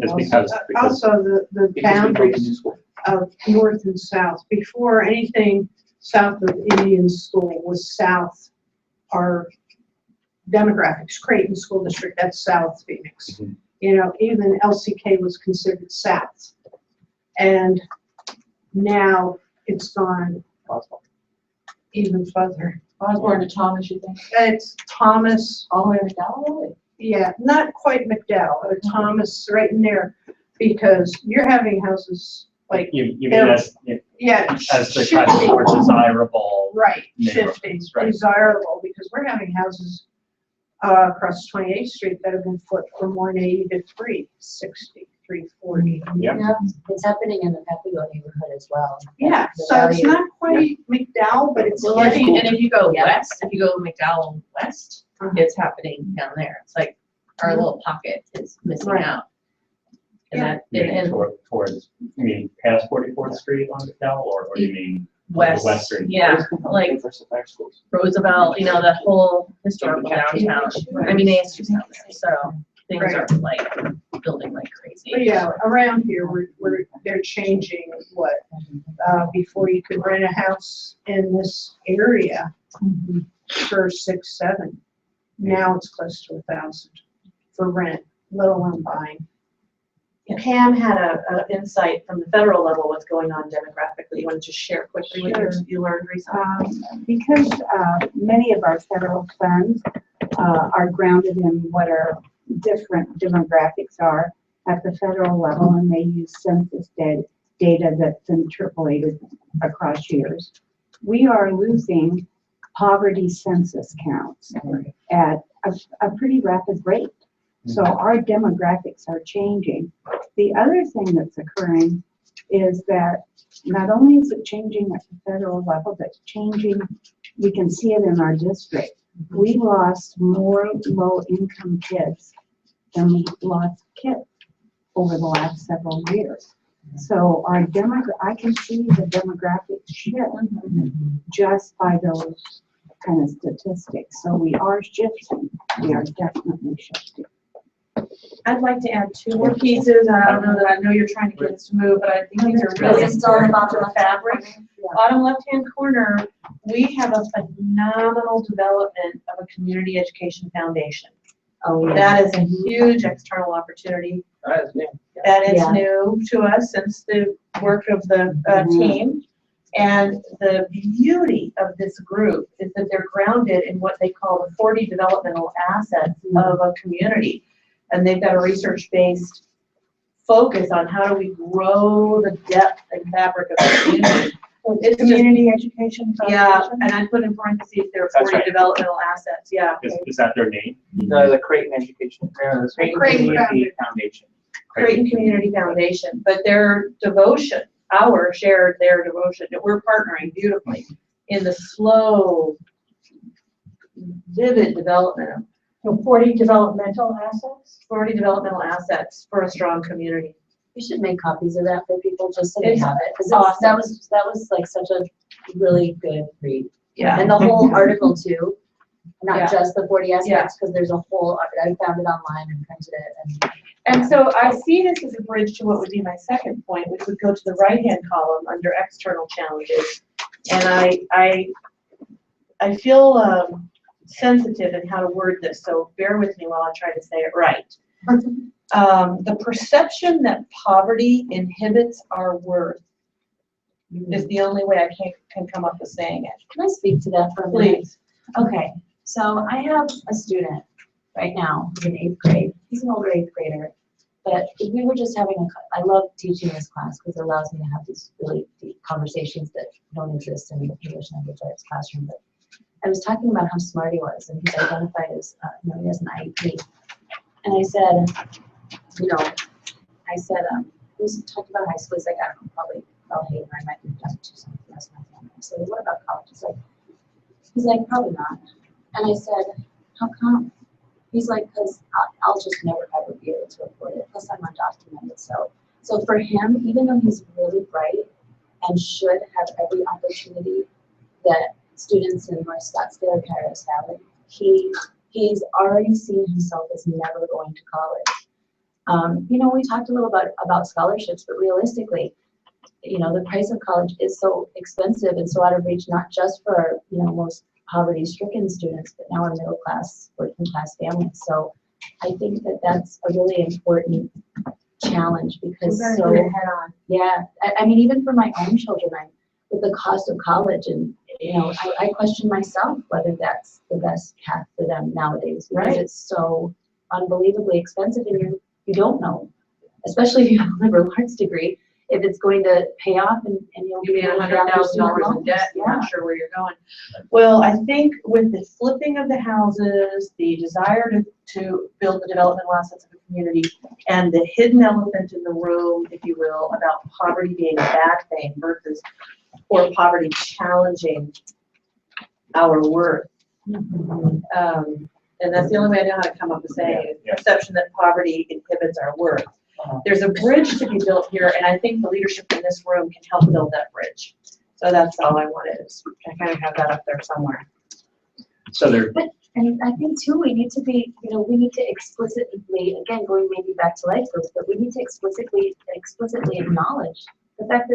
Just because Also, the Because we built a new boundaries school. of north and south, before anything south of Indian School was south, our demographics, Creighton School District, that's South Phoenix. Mhm. Even LCK was considered south. And now it's gone Possible. even further. Osborne to Thomas, you think? It's Thomas, All the way to McDowell? yeah, not quite McDowell, but Thomas right in there, because you're having houses like, you mean Yeah. as yeah, the kind of more shifting. desirable. Right, neighborhoods, shifting, right. desirable, because we're having houses across 28th Street that have been flipped from 180 to 360, 340. Yeah. It's happening in the Papago neighborhood as well. Yeah, The so it's value- not quite McDowell, but it's Well, and getting, if you go west, if you go McDowell west, it's happening down there. It's like our little pocket is missing Right. out. And Yeah. that, You mean and towards, you mean past 44th Street on McDowell, or you mean west, western? yeah, like Diversify our schools. Roosevelt, that whole historical downtown. I mean, it's just out there, so things Right. are building like crazy. but yeah, around here, they're changing before you could rent a house in this area for 6, 7. Now it's close to 1,000 for rent, let alone buying. Pam had a insight from the federal level what's going on demographically. You want to just share quickly what you learned recently? Because many of our federal funds are grounded in what our different demographics are at the federal level, and they use census data that's interpolated across years. We are losing poverty census counts at a pretty rapid rate. So our demographics are changing. The other thing that's occurring is that not only is it changing at the federal level, but it's changing, we can see it in our district. We lost more low-income kids than we lost kids over the last several years. So our I can see the demographics shift just by those kind of statistics. So we are shifting. We are definitely shifting. I'd like to add two more pieces. I know you're trying to get us to move, but I think these are really Is it still on the important bottom for left? fabric. Bottom left-hand corner, we have a phenomenal development of a community education foundation. Oh, yeah. That is a huge external opportunity. That is new. That is Yeah. new to us since the work of the team. And the beauty of this group is that they're grounded in what they call the 40 developmental assets of a community. And they've got a research-based focus on how do we grow the depth and fabric of the community. It's Community education Yeah, foundation. and I put in parentheses there are That's 40 right. developmental assets, yeah. Is that their name? The Creighton Education, the Creighton Creighton Community Foundation. Creighton Community Foundation, but their devotion, their devotion, that we're partnering beautifully in the slow, vivid development of So 40 developmental assets? 40 developmental assets for a strong community. We should make copies of that for people just so they It's have it. 'Cause awesome. that was like such a really good read. Yeah. And the whole article too, Yeah. not just the 40 aspects, because there's a whole, I found it online and printed it. And so I see this as a bridge to what would be my second point, which would go to the right-hand column under external challenges. And I feel sensitive in how to word this, so bear with me while I try to say it right. The perception that poverty inhibits our worth is the only way I can come up with saying it. Can I speak to that for a minute? Please. Okay, so I have a student right now who's in 8th grade. He's an older 8th grader, but we were just having I love teaching this class because it allows me to have these really deep conversations that don't exist in the English language arts classroom. But I was talking about how smart he was, and he's identified as, he has an IEP. And I said, we was talking about high school. He's like, I don't know, probably Belhaven, I might be done to something else. I said, what about college? He's like, probably not. And I said, how come? He's like, because I'll just never ever be able to afford it. Plus I'm undocumented. So for him, even though he's really bright and should have every opportunity that students in North Scottsdale or Paris have, he's already seen himself as never going to college. We talked a little about scholarships, but realistically, the price of college is so expensive and so out of reach, not just for, most poverty-stricken students, but now our middle class, working class families. So I think that that's a really important challenge because yeah, I mean, even for my own children, with the cost of college and, I question myself whether that's the best path for them nowadays because it's so unbelievably expensive and you don't know, especially if you have a liberal arts degree, if it's going to pay off and you'll You'll be able at to drop your student $100,000 in loans. debt, you're Yeah. not sure where you're going. Well, I think with the flipping of the houses, the desire to build the developmental assets of a community, and the hidden elephant in the room, if you will, about poverty being a bad thing versus, or poverty challenging our worth. And that's the only way I know how to come up with saying it, Yeah. perception that poverty inhibits our worth. There's a bridge to be built here, and I think the leadership in this room can help build that bridge. So that's all I wanted, I kind of have that up there somewhere. So there, And I think too, we need to be, we need to explicitly, again, going maybe back to life groups, but we need to explicitly acknowledge the fact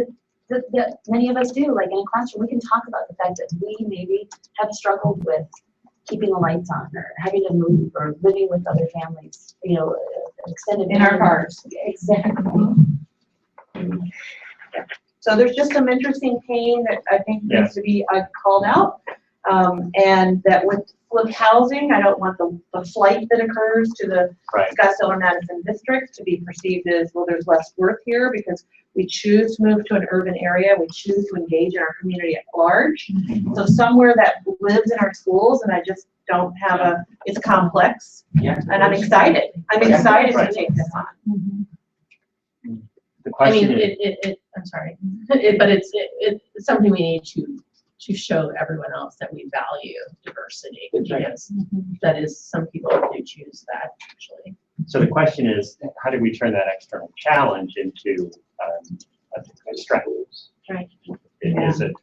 that many of us do, like in a classroom, we can talk about the fact that we maybe have struggled with keeping the lights on, or having to move, or living with other families, you know, extended. In our family cars. members. Exactly. So there's just some interesting pain that I think Yeah. needs to be called out. And that with housing, I don't want the flight that occurs to the Right. Scottsdale or Madison district to be perceived as, well, there's less worth here because we choose to move to an urban area, we choose to engage in our community at large. So somewhere that lives in our schools, and I just don't have it's complex, Yeah. and I'm excited. I'm excited to take this on. The I mean, question is, I'm sorry, but it's something we need to show everyone else that we value diversity, because that is, some people do choose that, actually. so the question is, how do we turn that external challenge into a strength? Right. Is it,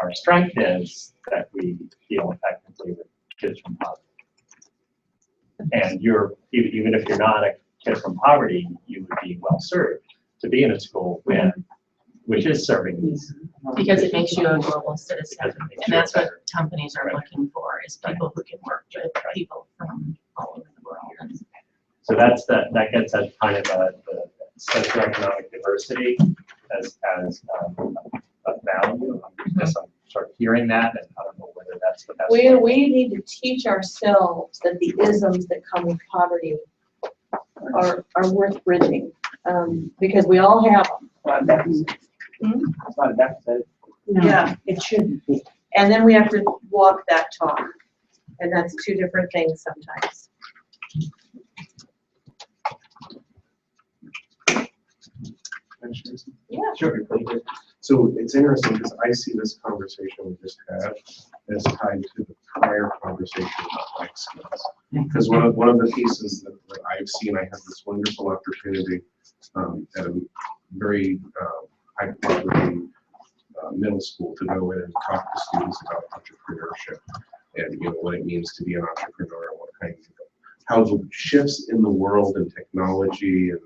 our strength is that we deal effectively with kids from poverty. And even if you're not a kid from poverty, you would be well served to be in a school which is serving these. Because it makes you a global citizen, Because it makes and you that's what better. companies are Right. looking for, is people who can work with people from all over the world. So that gets at kind of the socioeconomic diversity as a value. I'm sort of hearing that, and I don't know whether that's the best. We way. need to teach ourselves that the isms that come with poverty are worth bridging, because we all have them. It's not a deficit. Yeah. It shouldn't be. And then we have to walk that talk, and that's two different things sometimes. Yeah. Sure. So it's interesting because I see this conversation we just had as tied to the prior conversation about life skills. Because one of the pieces that I've seen, I have this wonderful opportunity at a very high poverty middle school to go in and talk to students about entrepreneurship and what it means to be an entrepreneur and what kind of how the shifts in the world and technology and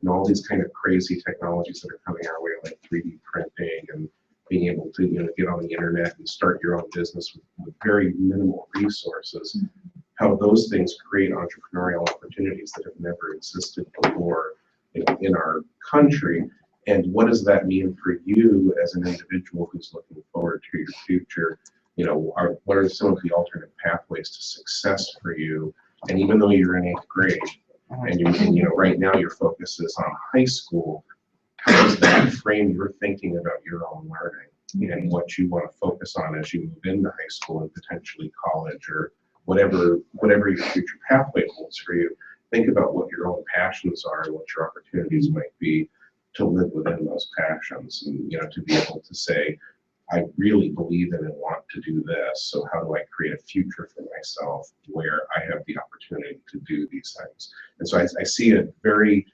all these kind of crazy technologies that are coming our way, like 3D printing and being able to get on the internet and start your own business with very minimal resources, how those things create entrepreneurial opportunities that have never existed before in our country. And what does that mean for you as an individual who's looking forward to your future? What are some of the alternate pathways to success for you? And even though you're in 8th grade, and right now your focus is on high school, how does that frame your thinking about your own learning and what you want to focus on as you move into high school and potentially college or whatever your future pathway holds for you? Think about what your own passions are and what your opportunities might be to live within those passions, and to be able to say, I really believe in and want to do this, so how do I create a future for myself where I have the opportunity to do these things? And so I see a very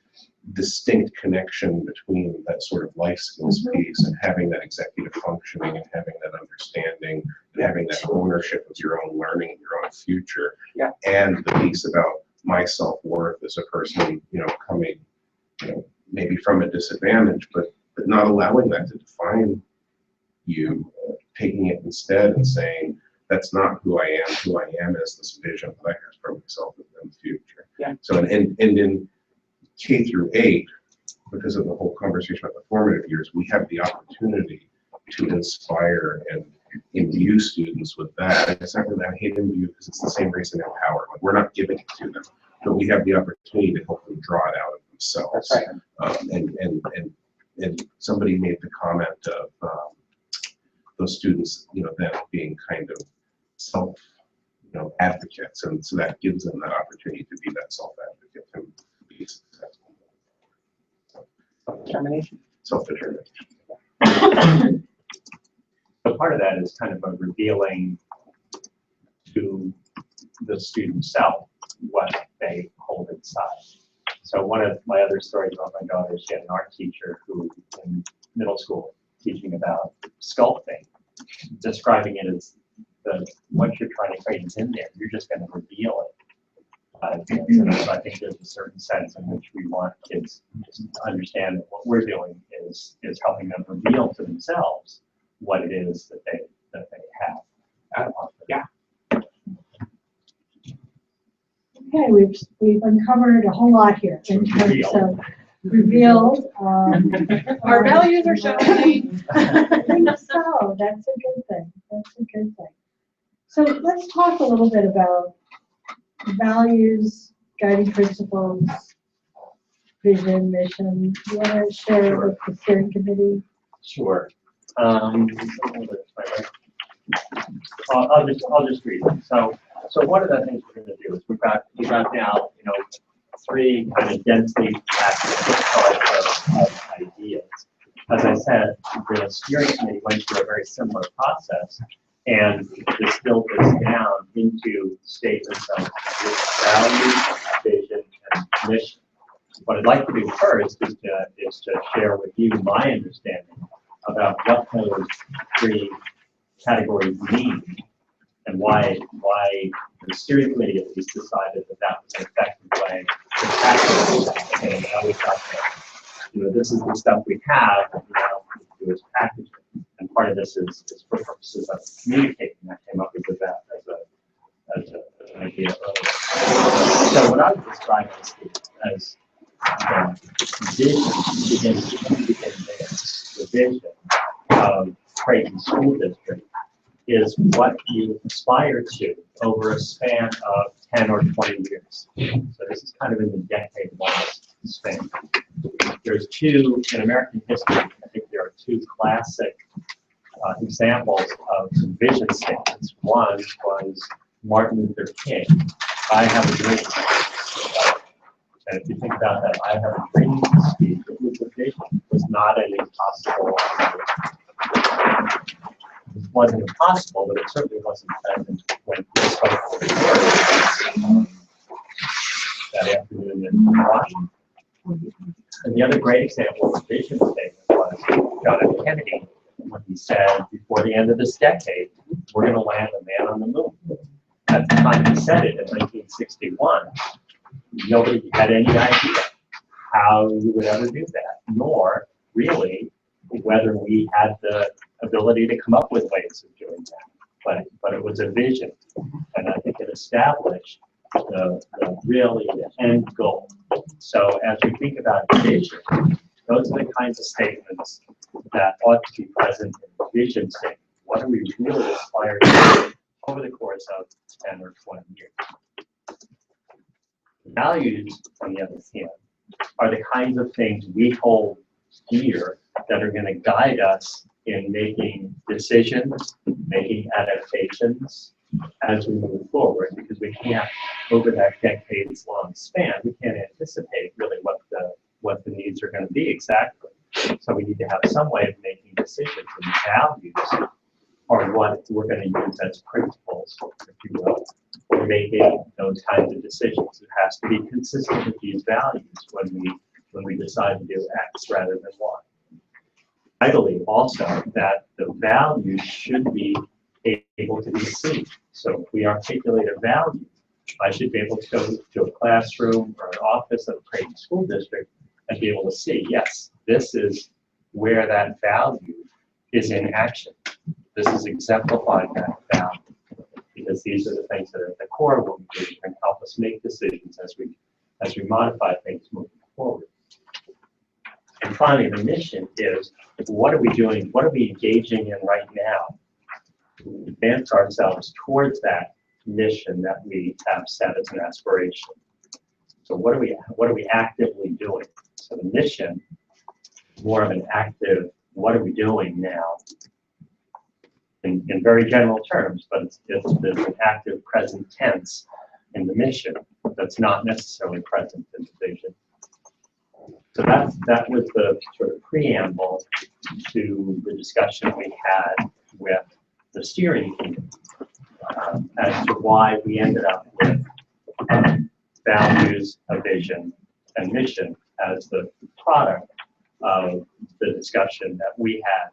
distinct connection between that sort of life skills piece and having that executive functioning and having that understanding and having that ownership of your own learning and your own future, and the piece about my self-worth as a person, coming, maybe from a disadvantage, but not allowing that to define you, taking it instead and saying, that's not who I am. Who I am is this vision that I have for myself in the future. So and in K through 8, because of the whole conversation about the formative years, we have the opportunity to inspire and imbue students with that. It's not really, I hate imbue because it's the same reason empowerment. We're not giving it to them, but we have the opportunity to help them draw it out of themselves. That's right. And somebody made the comment of those students, then being kind of self, advocates, and so that gives them that opportunity to be that self-advocate and be successful. Self-determination. Self-determination. So part of that is kind of a revealing to the student self what they hold inside. So one of my other stories about my daughter is she had an art teacher who in middle school teaching about sculpting, describing it as what you're trying to create is in there. You're just going to reveal it. So I think there's a certain sense in which we want kids to understand that what we're doing is helping them reveal to themselves what it is that they have. Okay, we've uncovered a whole lot here in terms of revealed. Our values are showing. I think so, that's a good thing, that's a good thing. So let's talk a little bit about values, guiding principles, vision, mission. Do you want to share with the steering committee? Sure. I'll just read it. So one of the things we're going to do is we've got now, three kind of densely packed parts of ideas. As I said, the steering committee went through a very similar process and distilled this down into statements of value, vision, and mission. What I'd like to do first is to share with you my understanding about what those three categories mean and why the steering committee at least decided that was an effective way to tackle that. And I always thought that, this is the stuff we have, and now we do is package it. And part of this is for purposes of communicating. I came up with that as an idea earlier. So what I would describe as the vision begins there. The vision of Creighton School District is what you aspire to over a span of 10 or 20 years. So this is kind of in the decade-long span. There's two, in American history, I think there are two classic examples of vision statements. One was Martin Luther King, I have a dream. And if you think about that, I have a dream speech, it was a vision. It was not an impossible. It wasn't impossible, but it certainly wasn't present when he spoke to the world that afternoon in Washington. And the other great example of a vision statement was John F. Kennedy, when he said, before the end of this decade, we're going to land a man on the moon. At the time he said it in 1961, nobody had any idea how you would ever do that, nor really whether we had the ability to come up with ways of doing that. But it was a vision, and I think it established the end goal. So as we think about vision, those are the kinds of statements that ought to be present in the vision statement. What do we really aspire to over the course of 10 or 20 years? Values, on the other hand, are the kinds of things we hold dear that are going to guide us in making decisions, making adaptations as we move forward, because we can't, over that decades-long span, we can't anticipate really what the needs are going to be exactly. So we need to have some way of making decisions, and values are what we're going to use as principles, if you will, for making those kinds of decisions. It has to be consistent with these values when we decide to do X rather than Y. I believe also that the values should be able to be seen. So if we articulate a value, I should be able to go to a classroom or an office of a Creighton School District and be able to see, yes, this is where that value is in action. This is exemplifying that value, because these are the things that are at the core of what we do and help us make decisions as we modify things moving forward. And finally, the mission is, what are we doing? What are we engaging in right now to advance ourselves towards that mission that we have set as an aspiration? So what are we actively doing? So the mission is more of an active, what are we doing now? In very general terms, but it's an active present tense in the mission that's not necessarily present in the vision. So that was the sort of preamble to the discussion we had with the steering committee as to why we ended up with values, a vision, and mission as the product of the discussion that we had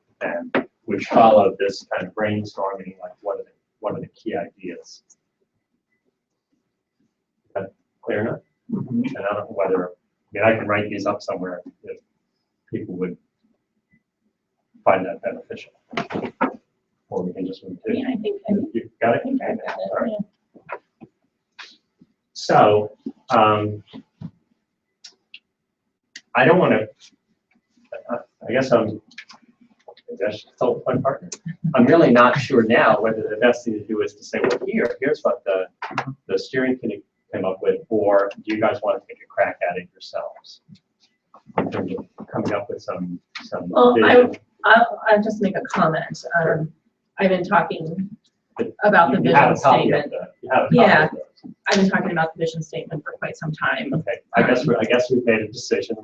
then, which followed this kind of brainstorming, like what are the key ideas? Is that clear enough? Mm-hmm. And I don't know whether, I can write these up somewhere if people would find that beneficial. Or we can just move to. Yeah, I think you got it? I got it, All right. yeah. So, I don't want to, I guess so my partner. I'm really not sure now whether the best thing to do is to say, well, here's what the steering committee came up with, or do you guys want to take a crack at it yourselves? In terms of coming up with some Well, vision. I'll just make a comment. I've been talking about the You have vision a copy of statement. you have a copy Yeah. of those. I've been talking about the vision statement for quite some time. Okay, I guess we've made a decision.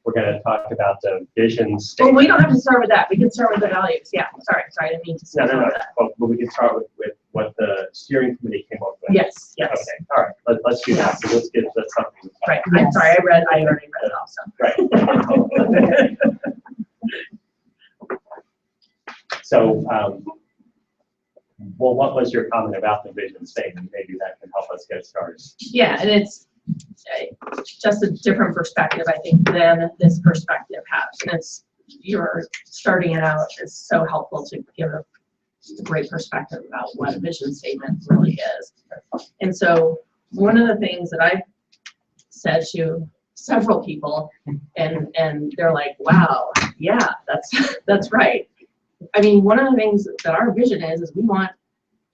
We're gonna talk about the vision Well, statement. we don't have to start with that. We can start with the values. Yeah, sorry, I didn't mean to say No. that. But we can start with what the steering committee came up with. Yes, yes. Okay, all right, let's do that. So let's get that something. Right, I'm sorry, I already read it also. Right. So, well, what was your comment about the vision statement? Maybe that can help us get started. Yeah, and it's just a different perspective, I think, than this perspective has. And it's, you're starting it out, it's so helpful to give a great perspective about what a vision statement really is. And so one of the things that I've said to several people, and they're like, wow, yeah, that's right. I mean, one of the things that our vision is we want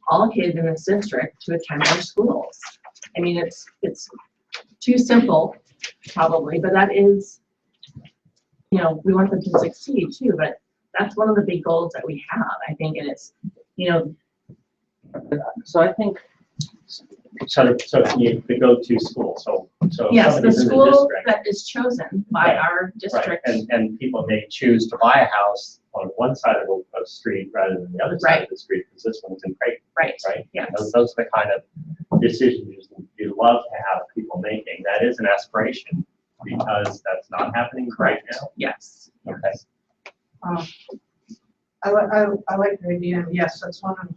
all kids in this district to attend our schools. I mean, it's too simple, probably, but that is, you know, we want them to succeed too, but that's one of the big goals that we have, I think, and it's, you know. So I think, So the go-to school, so Yes, the somebody's in school district, that is chosen by our right, district. and people may choose to buy a house on one side of a street rather than the other side of the street, because this one's in Creighton, Right, right? yes. Those are the kind of decisions you love to have people making. That is an aspiration, because that's not happening right now. Yes. Okay. I like the idea, and yes, that's one of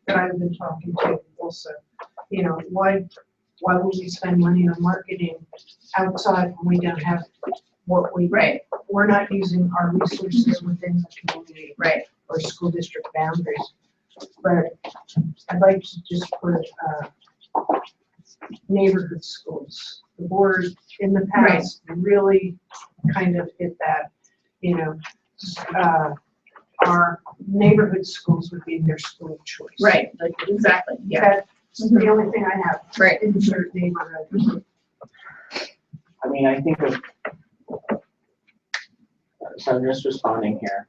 that I've been talking to also. You know, why would we spend money on marketing outside when we don't have what we, Right, we're not using our resources within the community right. or school district boundaries. But I'd like to just put neighborhood schools. The board in the past really kind of hit that, you know, our neighborhood schools would be their school of choice. Right, like, exactly, yeah. That's the only thing I have. Right. Insert neighborhood. I mean, I think of, so I'm just responding here.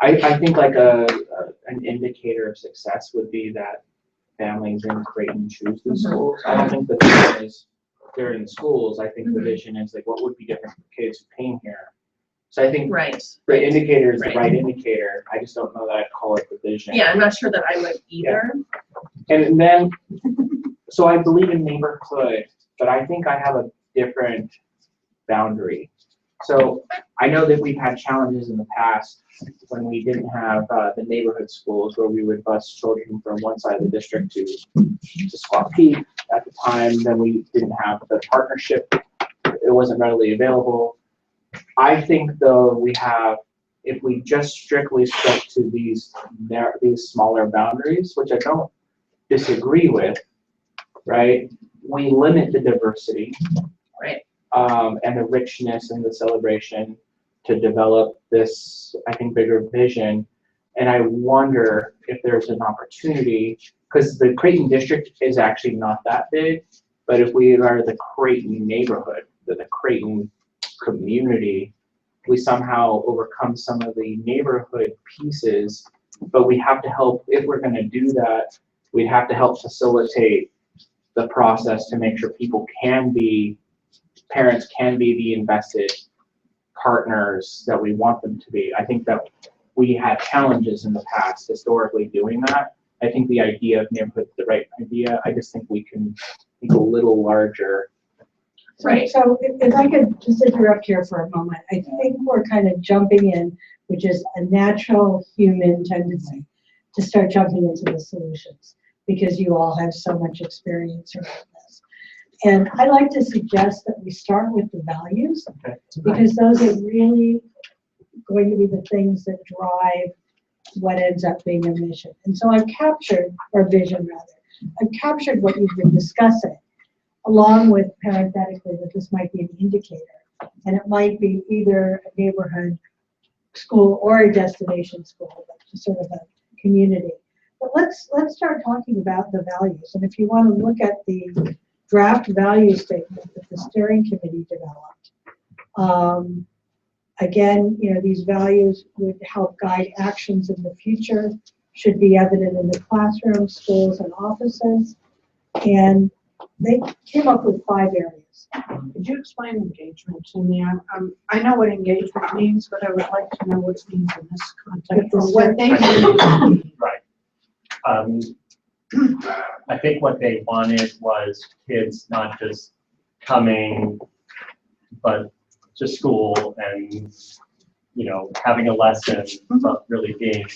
I think like an indicator of success would be that families in Creighton choose the schools. I don't think the vision is they're in schools. I think the vision is like what would be different for kids who came here. So I think Right. the indicator is the Right. right indicator. I just don't know that I'd call it the vision. Yeah, I'm not sure that I would either. And then, so I believe in neighborhood, but I think I have a different boundary. So I know that we've had challenges in the past when we didn't have the neighborhood schools where we would bus children from one side of the district to Squaw Peak at the time. Then we didn't have the partnership. It wasn't readily available. I think though we have, if we just strictly stuck to these smaller boundaries, which I don't disagree with, right? We limit the diversity. Right. And the richness and the celebration to develop this, I think, bigger vision. And I wonder if there's an opportunity, because the Creighton district is actually not that big, but if we are the Creighton neighborhood, the Creighton community, we somehow overcome some of the neighborhood pieces, but we have to help, if we're gonna do that, we'd have to help facilitate the process to make sure people can be, parents can be the invested partners that we want them to be. I think that we had challenges in the past historically doing that. I think the idea of neighborhood is the right idea. I just think we can think a little larger. Right. So if I could just interrupt here for a moment, I think we're kind of jumping in, which is a natural human tendency to start jumping into the solutions because you all have so much experience around this. And I'd like to suggest that we start with the values because those are really going to be the things that drive what ends up being a mission. And so I've captured, or vision rather, I've captured what you've been discussing. along with parenthetically that this might be an indicator. And it might be either a neighborhood school or a destination school, like just sort of a community. But let's start talking about the values. And if you want to look at the draft value statement that the steering committee developed, again, these values would help guide actions in the future, should be evident in the classroom, schools, and offices. And they came up with 5 areas. Could you explain engagement to me? I know what engagement means, but I would like to know what it means in this context, or what they do. Right. I think what they wanted was kids not just coming, but to school and, having a lesson, but really being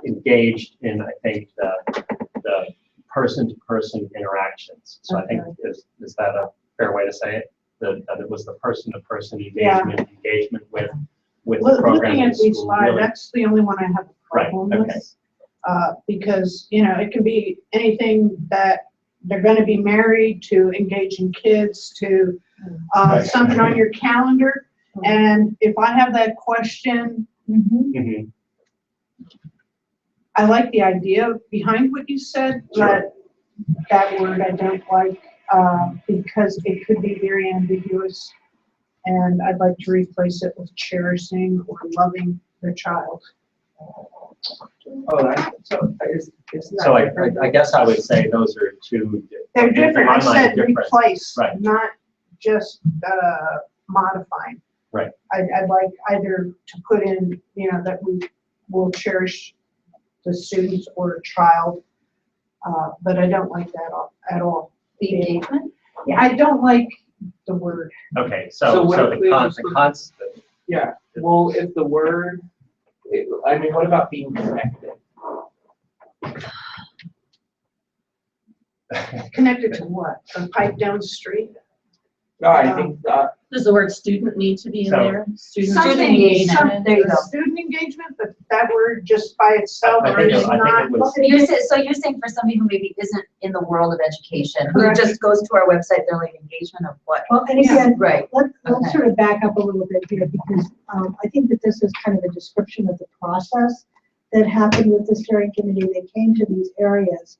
engaged in, I think, the person-to-person interactions. So I think, is that a fair way to say it? That it was the person-to-person engagement with the program Looking in at these school, 5, really. that's the only one I have a problem Right, with. okay. Because, it can be anything that they're gonna be married, to engaging kids, to something on your calendar. And if I have that question, Mhm. I like the idea behind what you said, but that word I don't like, because it could be very ambiguous. And I'd like to replace it with cherishing or loving the child. So I guess I would say those are two. They're in different, my I mind, said different. replace, Right. not just modifying. Right. I'd like either to put in, that we will cherish the students or a child, but I don't like that at all. The engagement? Yeah, I don't like the word. Okay, So so what if we the just- concept. Yeah, well, if the word, what about being connected? Connected to what? A pipe down the street? No, I think, Does the word student need to be in So- there? Student Something, engagement? there you go. Student engagement, but that word just by itself I think is it not. was, So you're saying for somebody who maybe isn't in the world of education, who Correct. just goes to our website, they're like engagement of what? Well, and again, Right. let's Okay. sort of back up a little bit here, because I think that this is kind of a description of the process that happened with the steering committee. They came to these areas,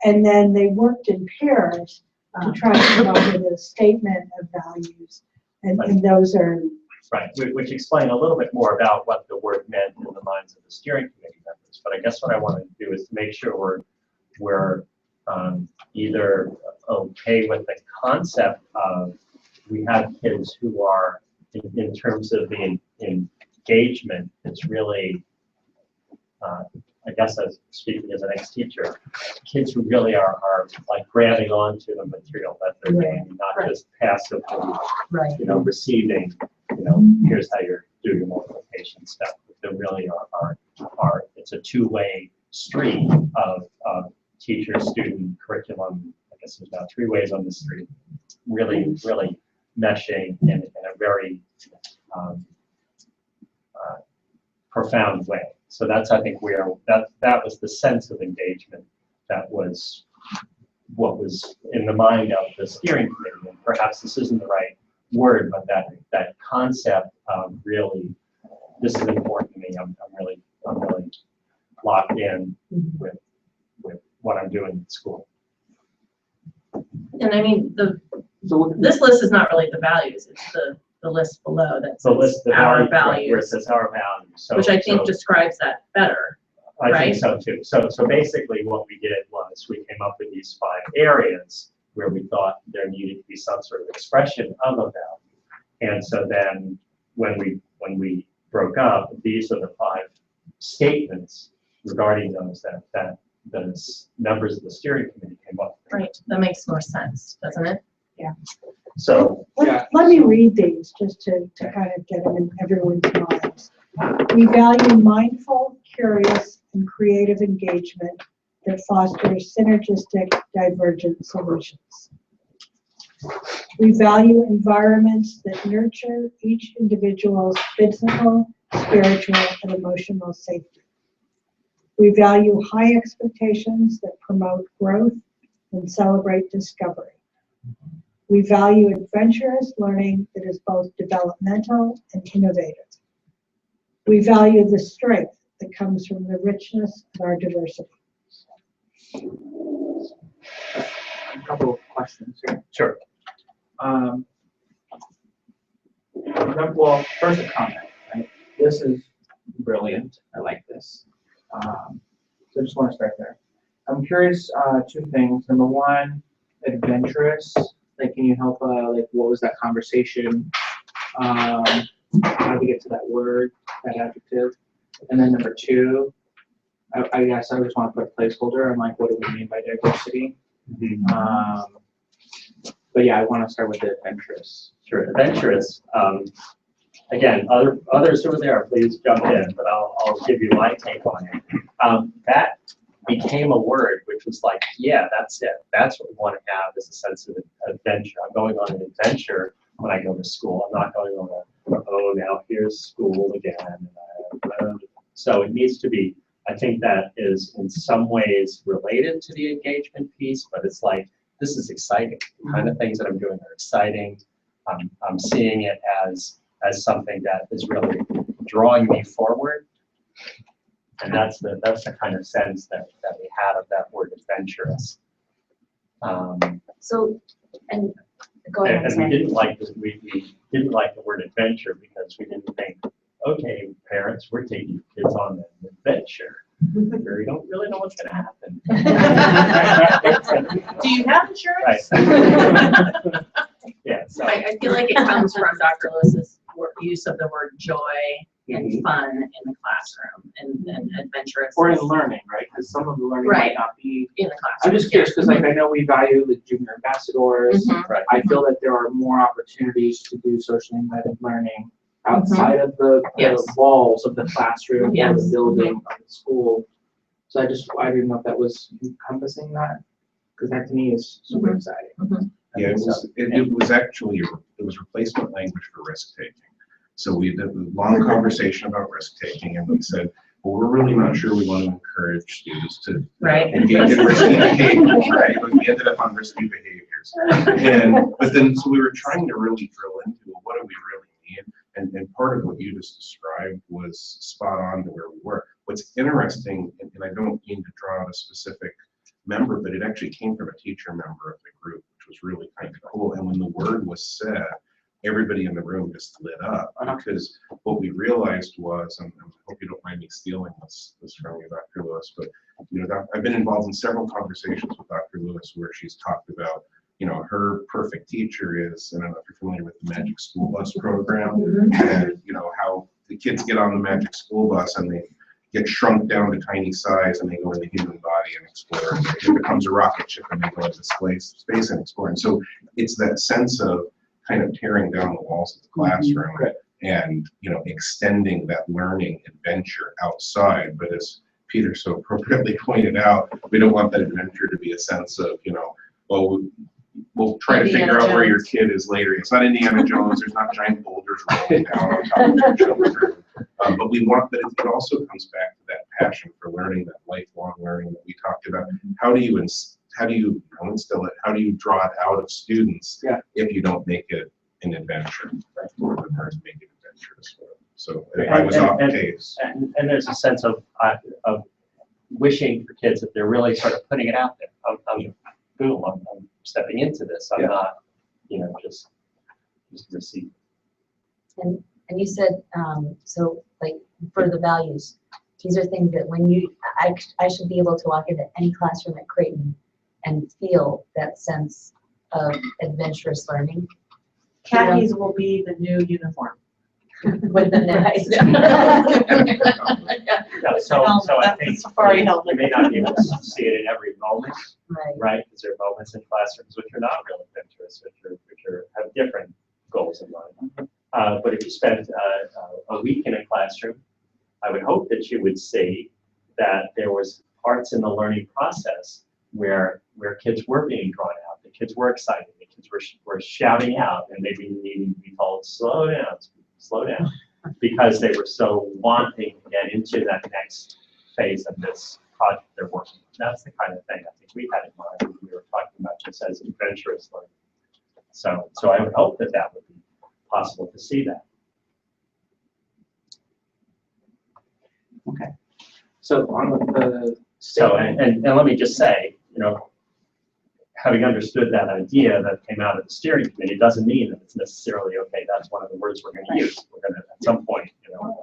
and then they worked in pairs to try to come up with a statement of values, and those are. right, which explain a little bit more about what the word meant in the minds of the steering committee members. But I guess what I want to do is to make sure we're either okay with the concept of, we have kids who are, in terms of the engagement, it's really, I guess as speaking as an ex-teacher, kids who really are like grabbing onto the material that they're getting, not just passively, Right. receiving, here's how you're doing your multiplication stuff. They really are, it's a two-way street of teacher, student, curriculum. I guess there's now 3 ways on the street, really meshing in a very profound way. So that's, I think, that was the sense of engagement that was what was in the mind of the steering committee. And perhaps this isn't the right word, but that concept of really, this is important to me. I'm really locked in with what I'm doing in school. And I mean, this list is not really the values, it's the list below that So list the our value, where it values, says our values. So, which I think so describes that better. I right? think so too. So basically what we did was we came up with these 5 areas where we thought there needed to be some sort of expression of a value. And so then when we broke up, these are the 5 statements regarding those that the members of the steering committee came up with. Right, that makes more sense, doesn't it? So Let me read these just to kind of get them in everyone's minds. We value mindful, curious, and creative engagement that fosters synergistic, divergent solutions. We value environments that nurture each individual's physical, spiritual, and emotional safety. We value high expectations that promote growth and celebrate discovery. We value adventurous learning that is both developmental and innovative. We value the strength that comes from the richness of our diversity. A couple of questions here. Sure. Well, first a comment, right? This is brilliant. I like this. So I just want to start there. I'm curious, two things. Number one, adventurous. Like, can you help, like, what was that conversation? How did we get to that word, that adjective? And then number two, I guess I just want to put a placeholder on, like, what do we mean by diversity? But yeah, I want to start with the adventurous. Sure, adventurous. Again, others who are there, please jump in, but I'll give you my take on it. That became a word which was like, yeah, that's it. That's what we want to have, is a sense of adventure. I'm going on an adventure when I go to school. I'm not going on oh, now here's school again. So it needs to be, I think that is in some ways related to the engagement piece, but it's like, this is exciting. The kind of things that I'm doing are exciting. I'm seeing it as something that is really drawing me forward. And that's the kind of sense that we had of that word adventurous. So, and go ahead. And we didn't like the word adventure because we didn't think, okay, parents, we're taking kids on an adventure. We don't really know what's going to happen. Do you have insurance? Right. Yeah. So I feel like it comes from Dr. Lewis's use of the word joy and fun in the classroom and adventurous. Or in learning, right? Because some of the learning might Right. not be. In the classroom. I'm just curious because, like, I know we value the junior ambassadors. right. I feel that there are more opportunities to do socially embedded learning outside of the Yes. walls of the classroom or the Yes. building of the school. So I didn't know if that was encompassing that, because that to me is super exciting. Yeah, it was actually, it was replacement language for risk taking. So we did a long conversation about risk taking, and we said, well, we're really not sure we want to encourage students to Right. engage in risky behaviors, right? But we ended up on risky behaviors. But then, so we were trying to really drill into, well, what do we really need? And part of what you just described was spot on to where we were. What's interesting, and I don't mean to draw out a specific member, but it actually came from a teacher member of the group, which was really kind of cool. And when the word was said, everybody in the room just lit up, because what we realized was, and I hope you don't mind me stealing this from you, Dr. Lewis, but you know, I've been involved in several conversations with Dr. Lewis where she's talked about, you know, her perfect teacher is, and I don't know if you're familiar with the Magic School Bus program, and you know how the kids get on the Magic School Bus and they get shrunk down to tiny size and they go in the human body and explore. It becomes a rocket ship and they go into space and explore. And so it's that sense of kind of tearing down the walls of the classroom and, you know, extending that learning adventure outside. But as Peter so appropriately pointed out, we don't want that adventure to be a sense of, you know, well, we'll try to Indiana figure out where your Jones. kid is later. It's not Indiana Jones. There's not giant boulders rolling down on top of your children. But we want that. It also comes back to that passion for learning, that lifelong learning that we talked about. How do you instill it? How do you draw it out of students if you don't make it an adventure? Or the parents make it adventurous. So I was off pace. And there's a sense of wishing for kids that they're really sort of putting it out there. I'm stepping into this. I'm not, you know, just receiving. And you said, so like for the values, these are things that when I should be able to walk into any classroom at Creighton and feel that sense of adventurous learning. Khakis will be the new uniform. With the nets. Yeah, so I That's the think safari you helmet. may not be able to see it in every moment, Right. right? Because there are moments in classrooms which are not real adventurous, which have different goals in mind. But if you spend a week in a classroom, I would hope that you would see that there was parts in the learning process where kids were being drawn out, the kids were excited, the kids were shouting out, and maybe needing to be told, slow down, because they were so wanting to get into that next phase of this project they're working on. That's the kind of thing I think we had in mind when we were talking about this as adventurous learning. So I would hope that that would be possible to see that. Okay. So on the So, statement, and let me just say, you know, having understood that idea that came out of the steering committee doesn't mean that it's necessarily, okay, that's one of the words we're gonna use. We're gonna, at some point, you know.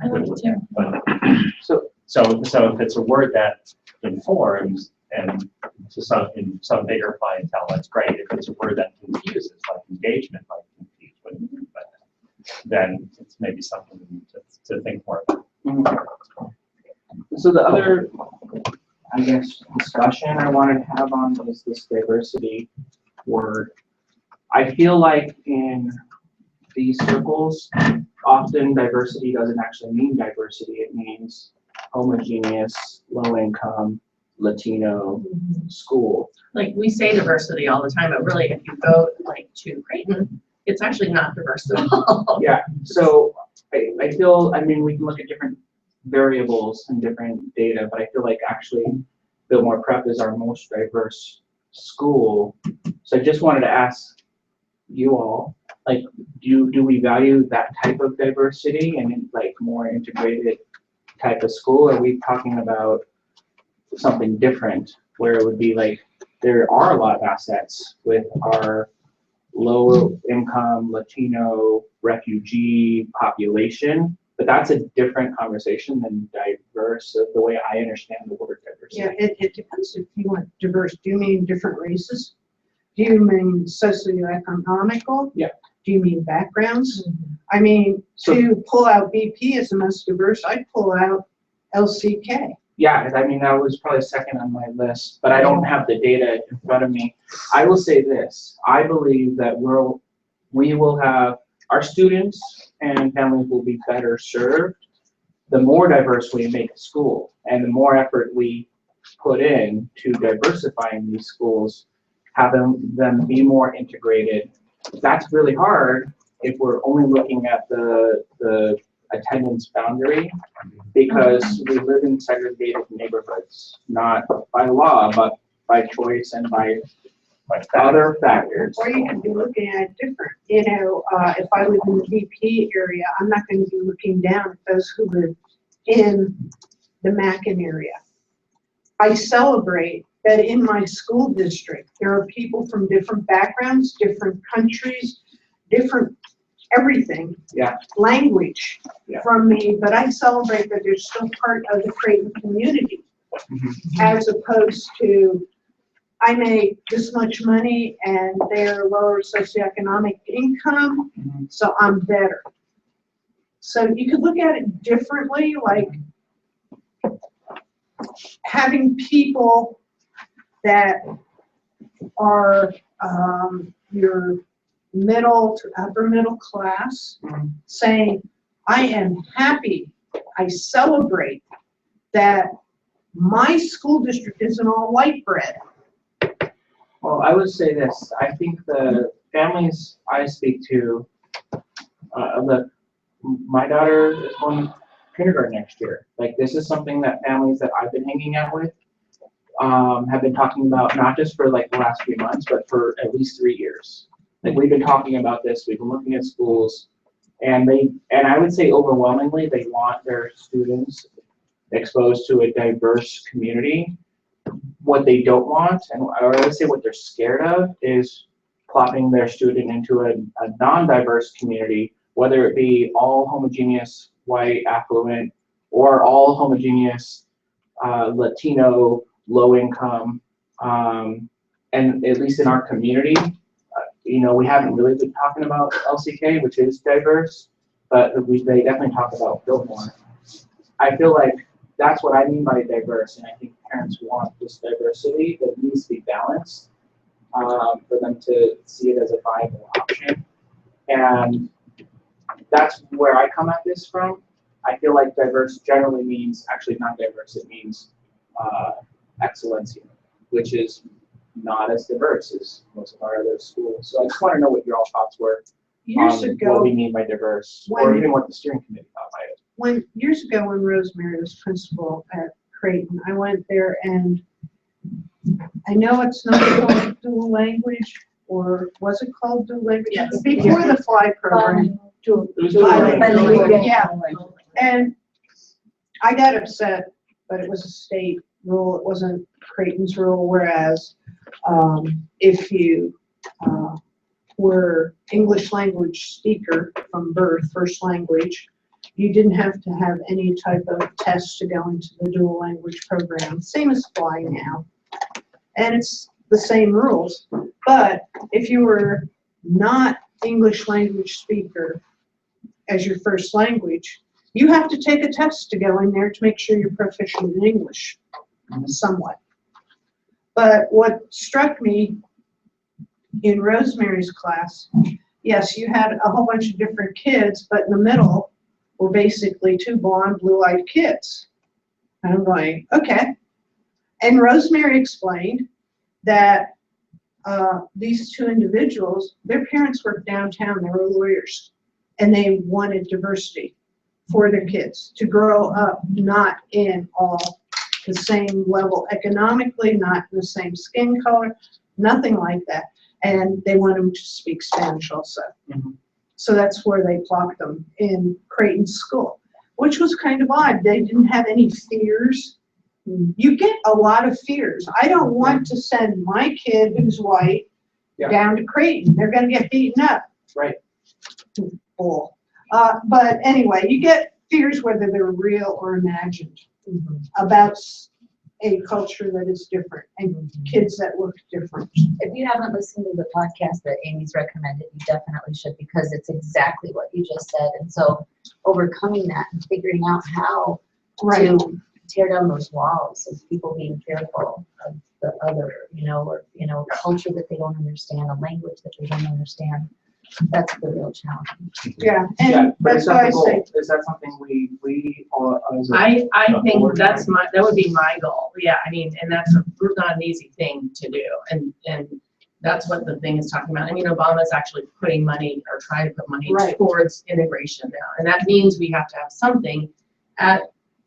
I like it too. But, so so if it's a word that informs and in some bigger clientele, that's great. If it's a word that confuses, like engagement might confuse, but then it's maybe something we need to think more about. So the other, I guess, discussion I wanted to have on was this diversity word. I feel like in these circles, often diversity doesn't actually mean diversity. It means homogeneous, low income, Latino school. Like, we say diversity all the time, but really, if you go like to Creighton, it's actually not diverse at all. Yeah, so I feel, I mean, we can look at different variables and different data, but I feel like actually Fillmore Prep is our most diverse school. So I just wanted to ask you all, like, do we value that type of diversity and like more integrated type of school? Or are we talking about something different where it would be like, there are a lot of assets with our low income Latino refugee population, but that's a different conversation than diverse of the way I understand the word diversity. Yeah, it depends if you want diverse. Do you mean different races? Do you mean socioeconomical? Yeah. Do you mean backgrounds? I mean, to pull out BP as the most diverse, I'd pull out LCK. Yeah, I mean, that was probably second on my list, but I don't have the data in front of me. I will say this, I believe that we will have, our students and families will be better served the more diverse we make a school and the more effort we put in to diversifying these schools, having them be more integrated. That's really hard if we're only looking at the attendance boundary, because we live in segregated neighborhoods, not by law, but by choice and by other factors. Or you could be looking at it different. You know, if I live in the BP area, I'm not going to be looking down at those who live in the Mackin area. I celebrate that in my school district, there are people from different backgrounds, different countries, different everything, Yeah. language Yeah. from me, but I celebrate that they're still part of the Creighton community, as opposed to I make this much money and they're lower socioeconomic income, so I'm better. So you could look at it differently, like having people that are your middle to upper middle class saying, I am happy, I celebrate that my school district isn't all white bread. Well, I would say this, I think the families I speak to, my daughter is going to kindergarten next year. Like, this is something that families that I've been hanging out with have been talking about, not just for like the last few months, but for at least 3 years. Like, we've been talking about this, we've been looking at schools, and I would say overwhelmingly, they want their students exposed to a diverse community. What they don't want, or I would say what they're scared of, is plopping their student into a non-diverse community, whether it be all homogeneous, white, affluent, or all homogeneous, Latino, low income, and at least in our community, you know, we haven't really been talking about LCK, which is diverse, but they definitely talk about Fillmore. I feel like that's what I mean by diverse, and I think parents want this diversity that needs to be balanced for them to see it as a viable option. And that's where I come at this from. I feel like diverse generally means, actually not diverse, it means excellency, which is not as diverse as most of our other schools. So I just want to know what your all thoughts were Years on ago, what we mean by diverse, or even what the steering committee thought by it. years ago when Rosemary was principal at Creighton, I went there and I know it's not a dual language, or was it called dual language? Yes. Before the FLY program. To- It was to- dual language. Yeah. And I got upset, but it was a state rule, it wasn't Creighton's rule, whereas if you were English language speaker from birth, first language, you didn't have to have any type of test to go into the dual language program, same as flying now. And it's the same rules, but if you were not English language speaker as your first language, you have to take a test to go in there to make sure you're proficient in English, somewhat. But what struck me in Rosemary's class, yes, you had a whole bunch of different kids, but in the middle were basically two blonde, blue-eyed kids. And I'm going, okay. And Rosemary explained that these two individuals, their parents worked downtown, they were lawyers, and they wanted diversity for their kids to grow up not in all the same level economically, not in the same skin color, nothing like that. And they want them to speak Spanish also. So that's where they plopped them in Creighton school, which was kind of odd. They didn't have any fears. You get a lot of fears. I don't want to send my kid who's white down to Creighton. They're going to get beaten up. Right. Bull. But anyway, you get fears whether they're real or imagined about a culture that is different and kids that look different. If you haven't listened to the podcast that Amy's recommended, you definitely should, because it's exactly what you just said. And so overcoming that and figuring out how to tear down those walls of people being fearful of the other, or, culture that they don't understand, a language that they don't understand. That's the real challenge. Yeah, Yeah, and but that's is why that I the goal? say, Is that something we all as a I think board that would be my goal. Yeah, I mean, and that's not an easy thing to do. And that's what the thing is talking about. I mean, Obama's actually putting money or trying to put money towards integration now. And that means we have to have something at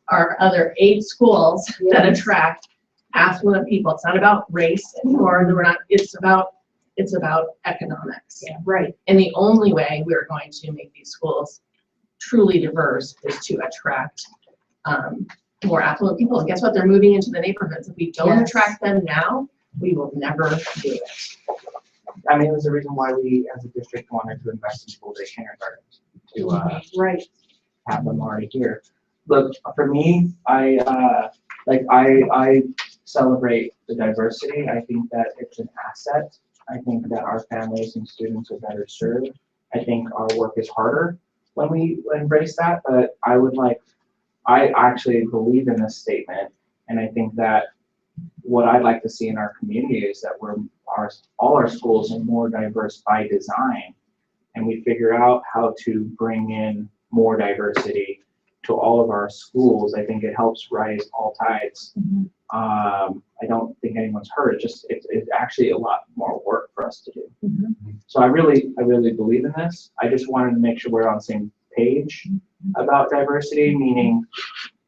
our other 8 schools that attract affluent people. It's not about race anymore. It's about economics. yeah, right. And the only way we're going to make these schools truly diverse is to attract more affluent people. And guess what? They're moving into the neighborhoods. If we don't attract them now, we will never do it. I mean, there's a reason why we, as a district, wanted to invest in school day kindergarten to have them already here. Look, for me, I celebrate the diversity. I think that it's an asset. I think that our families and students are better served. I think our work is harder when we embrace that, but I actually believe in this statement, and I think that what I'd like to see in our community is that all our schools are more diverse by design, and we figure out how to bring in more diversity to all of our schools. I think it helps rise all tides. I don't think anyone's hurt. It's actually a lot more work for us to do. So I really believe in this. I just wanted to make sure we're on the same page about diversity, meaning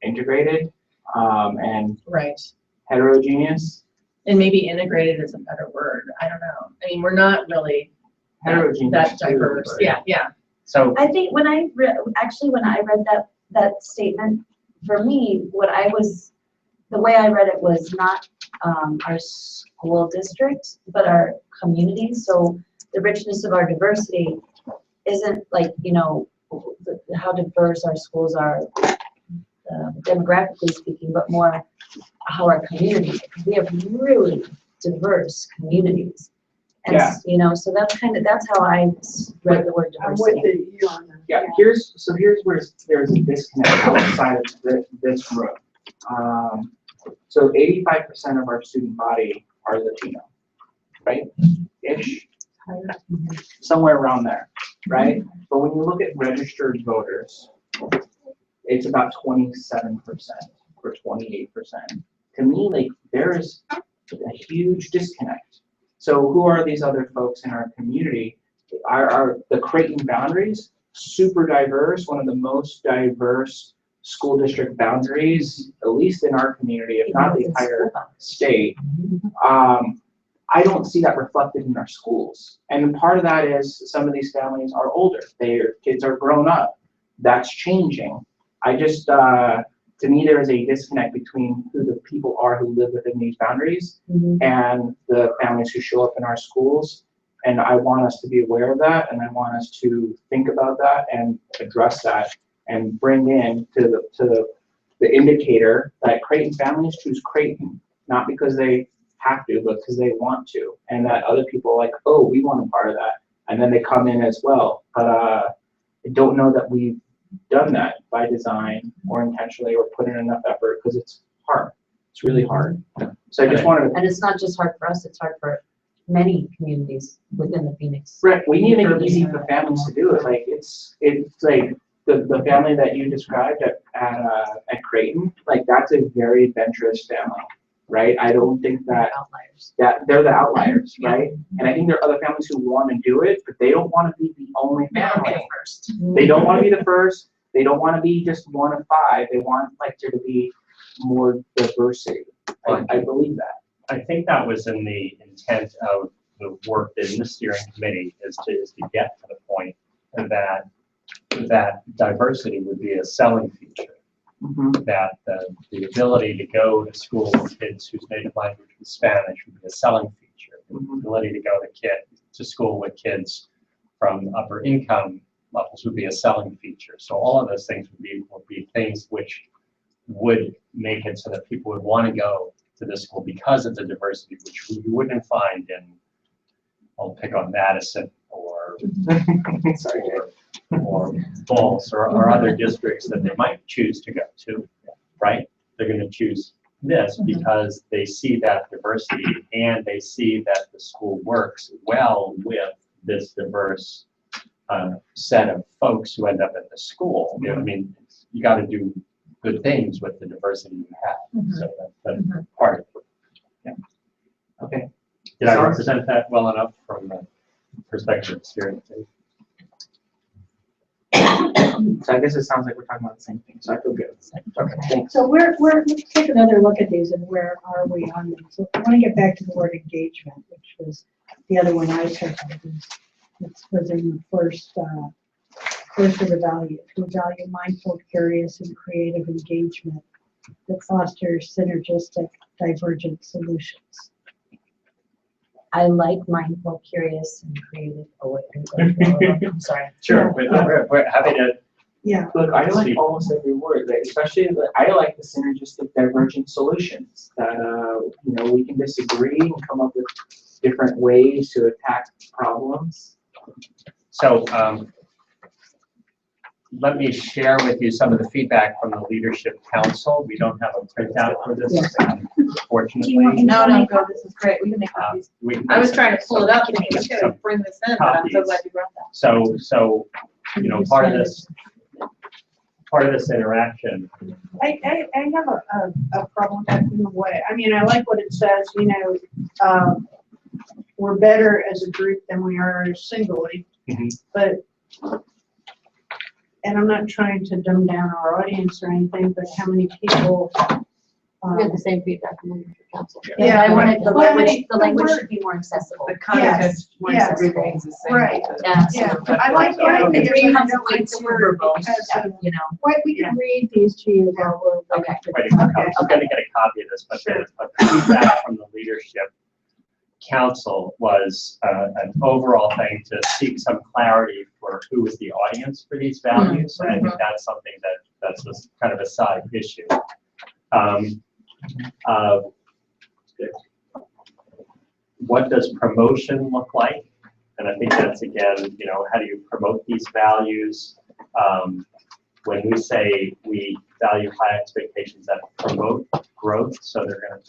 integrated and heterogeneous. And maybe integrated is a better word. I don't know. I mean, we're not really Heterogeneous that diverse. Yeah. So I think when I read that statement, for me, the way I read it was not our school district, but our community. So the richness of our diversity isn't like, how diverse our schools are demographically speaking, but more how our community is. We have really diverse communities. And, so that's how I read the word I'm diversity. with you on that. yeah, here's where there's a disconnect outside of this room. So 85% of our student body are Latino, right? Ish, somewhere around there, right? But when you look at registered voters, it's about 27% or 28%. To me, there's a huge disconnect. So who are these other folks in our community? Are the Creighton boundaries super diverse, one of the most diverse school district boundaries, at least in our community, if not the entire state. I don't see that reflected in our schools. And part of that is some of these families are older. Their kids are grown up. That's changing. I just, to me, there is a disconnect between who the people are who live within these boundaries and the families who show up in our schools. And I want us to be aware of that, and I want us to think about that and address that and bring in to the indicator that Creighton families choose Creighton, not because they have to, but because they want to, and that other people are like, oh, we want a part of that, and then they come in as well. But I don't know that we've done that by design or intentionally or put in enough effort, because it's hard. It's really hard. So I just wanted to. And it's not just hard for us, it's hard for many communities within the Phoenix. Right, we need to make it easy for families to do it. Like it's like the family that you described at Creighton, like that's a very adventurous family, right? I don't think that Outliers. that they're the outliers, right? And I think there are other families who want to do it, but they don't want to be the only family. They don't want to be the first. They don't want to be just one of five. They want like there to be more diversity. I believe that. I think that was in the intent of the work in the steering committee is to get to the point that diversity would be a selling feature. That the ability to go to school with kids whose native language is Spanish would be a selling feature. The ability to go to school with kids from upper income levels would be a selling feature. So all of those things would be things which would make it so that people would want to go to this school because of the diversity, which you wouldn't find in, I'll pick on Madison or Bulls or other districts that they might choose to go to, right? They're going to choose this because they see that diversity and they see that the school works well with this diverse set of folks who end up at the school. You know what I mean? You got to do good things with the diversity you have. So that's part of it. Yeah. Okay. Did I represent that well enough from the perspective of steering? So I guess it sounds like we're talking about the same thing, so I feel good. Okay, thanks. So let's take another look at these and where are we on them. So I want to get back to the word engagement, which was the other one I took. It was in the first of the value, to value mindful, curious, and creative engagement that fosters synergistic, divergent solutions. I like mindful, curious, and creative. Oh, wait, I'm sorry. Sure, we're happy to. Yeah. Look, I like almost every word, like, especially I like the synergistic, divergent solutions that we can disagree and come up with different ways to attack problems. So let me share with you some of the feedback from the Leadership Council. We don't have a printout for this, unfortunately. No, go, this is great, we can make copies. I was trying to pull it up and we could bring this in, but I'm so glad you brought that. So part of this interaction. I have a problem with that in a way. I mean, I like what it says, we're better as a group than we are singly, but, and I'm not trying to dumb down our audience or anything, but how many people, We had the same feedback from the Leadership Council. Yeah, I wanted the well, language, the the language word- should be more accessible. The context, Yes, yes. everything's the same. Right. Yeah. Yeah, I like It the becomes word way too verbal, you know. Why, we can read these to you while we're. Okay. Right, I'm going to get a copy of this, but the feedback from the Leadership Council was an overall thing to seek some clarity for who is the audience for these values. And I think that's something that's a, kind of a side issue. What does promotion look like? And I think that's, again, how do you promote these values? When we say we value high expectations that promote growth, so they're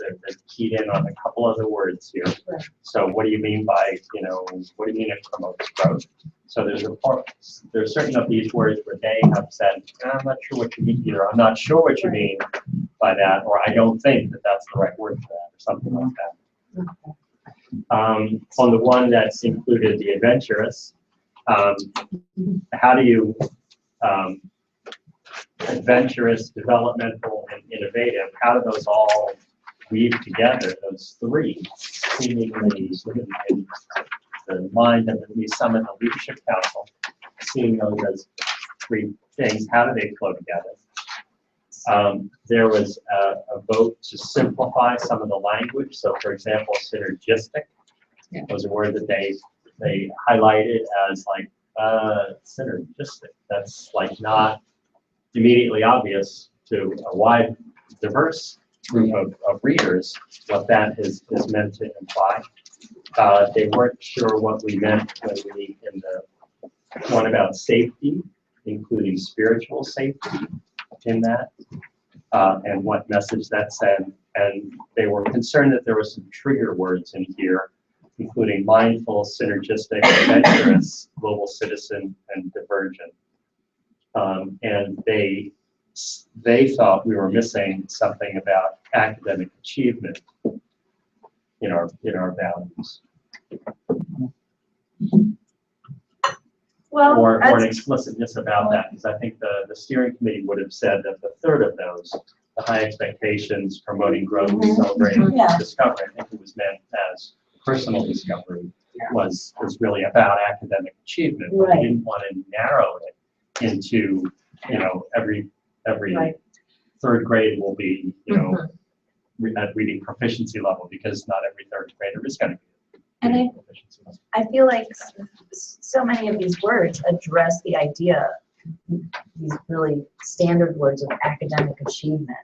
keyed in on a couple of the words here. Right. So what do you mean by, what do you mean it promotes growth? So there's certain of these words where they have said, I'm not sure what you mean here. I'm not sure what you mean by that, or I don't think that that's the right word for that, or something like that. On the one that's included the adventurous, how do you adventurous, developmental, and innovative, how do those all weave together, those three? seemingly in the mind of at least some in the leadership council, seeing those as three things. How do they flow together? There was a vote to simplify some of the language. So, for example, synergistic was a word that they highlighted as like synergistic. That's like not immediately obvious to a wide, diverse group of readers what that is meant to imply. They weren't sure what we meant when we, in the one about safety, including spiritual safety in that, and what message that sent. And they were concerned that there were some trigger words in here, including mindful, synergistic, adventurous, global citizen, and divergent. And they thought we were missing something about academic achievement in our values. Well, Or an explicitness about that, because I think the steering committee would have said that the third of those, the high expectations, promoting growth, celebrating Yeah. discovery, I think it was meant as personal discovery, was really about academic achievement. But Right. we didn't want to narrow it into, every Right. third grade will be, at reading proficiency level, because not every third grader is going to be And reading proficiency level. I feel like so many of these words address the idea, these really standard words of academic achievement.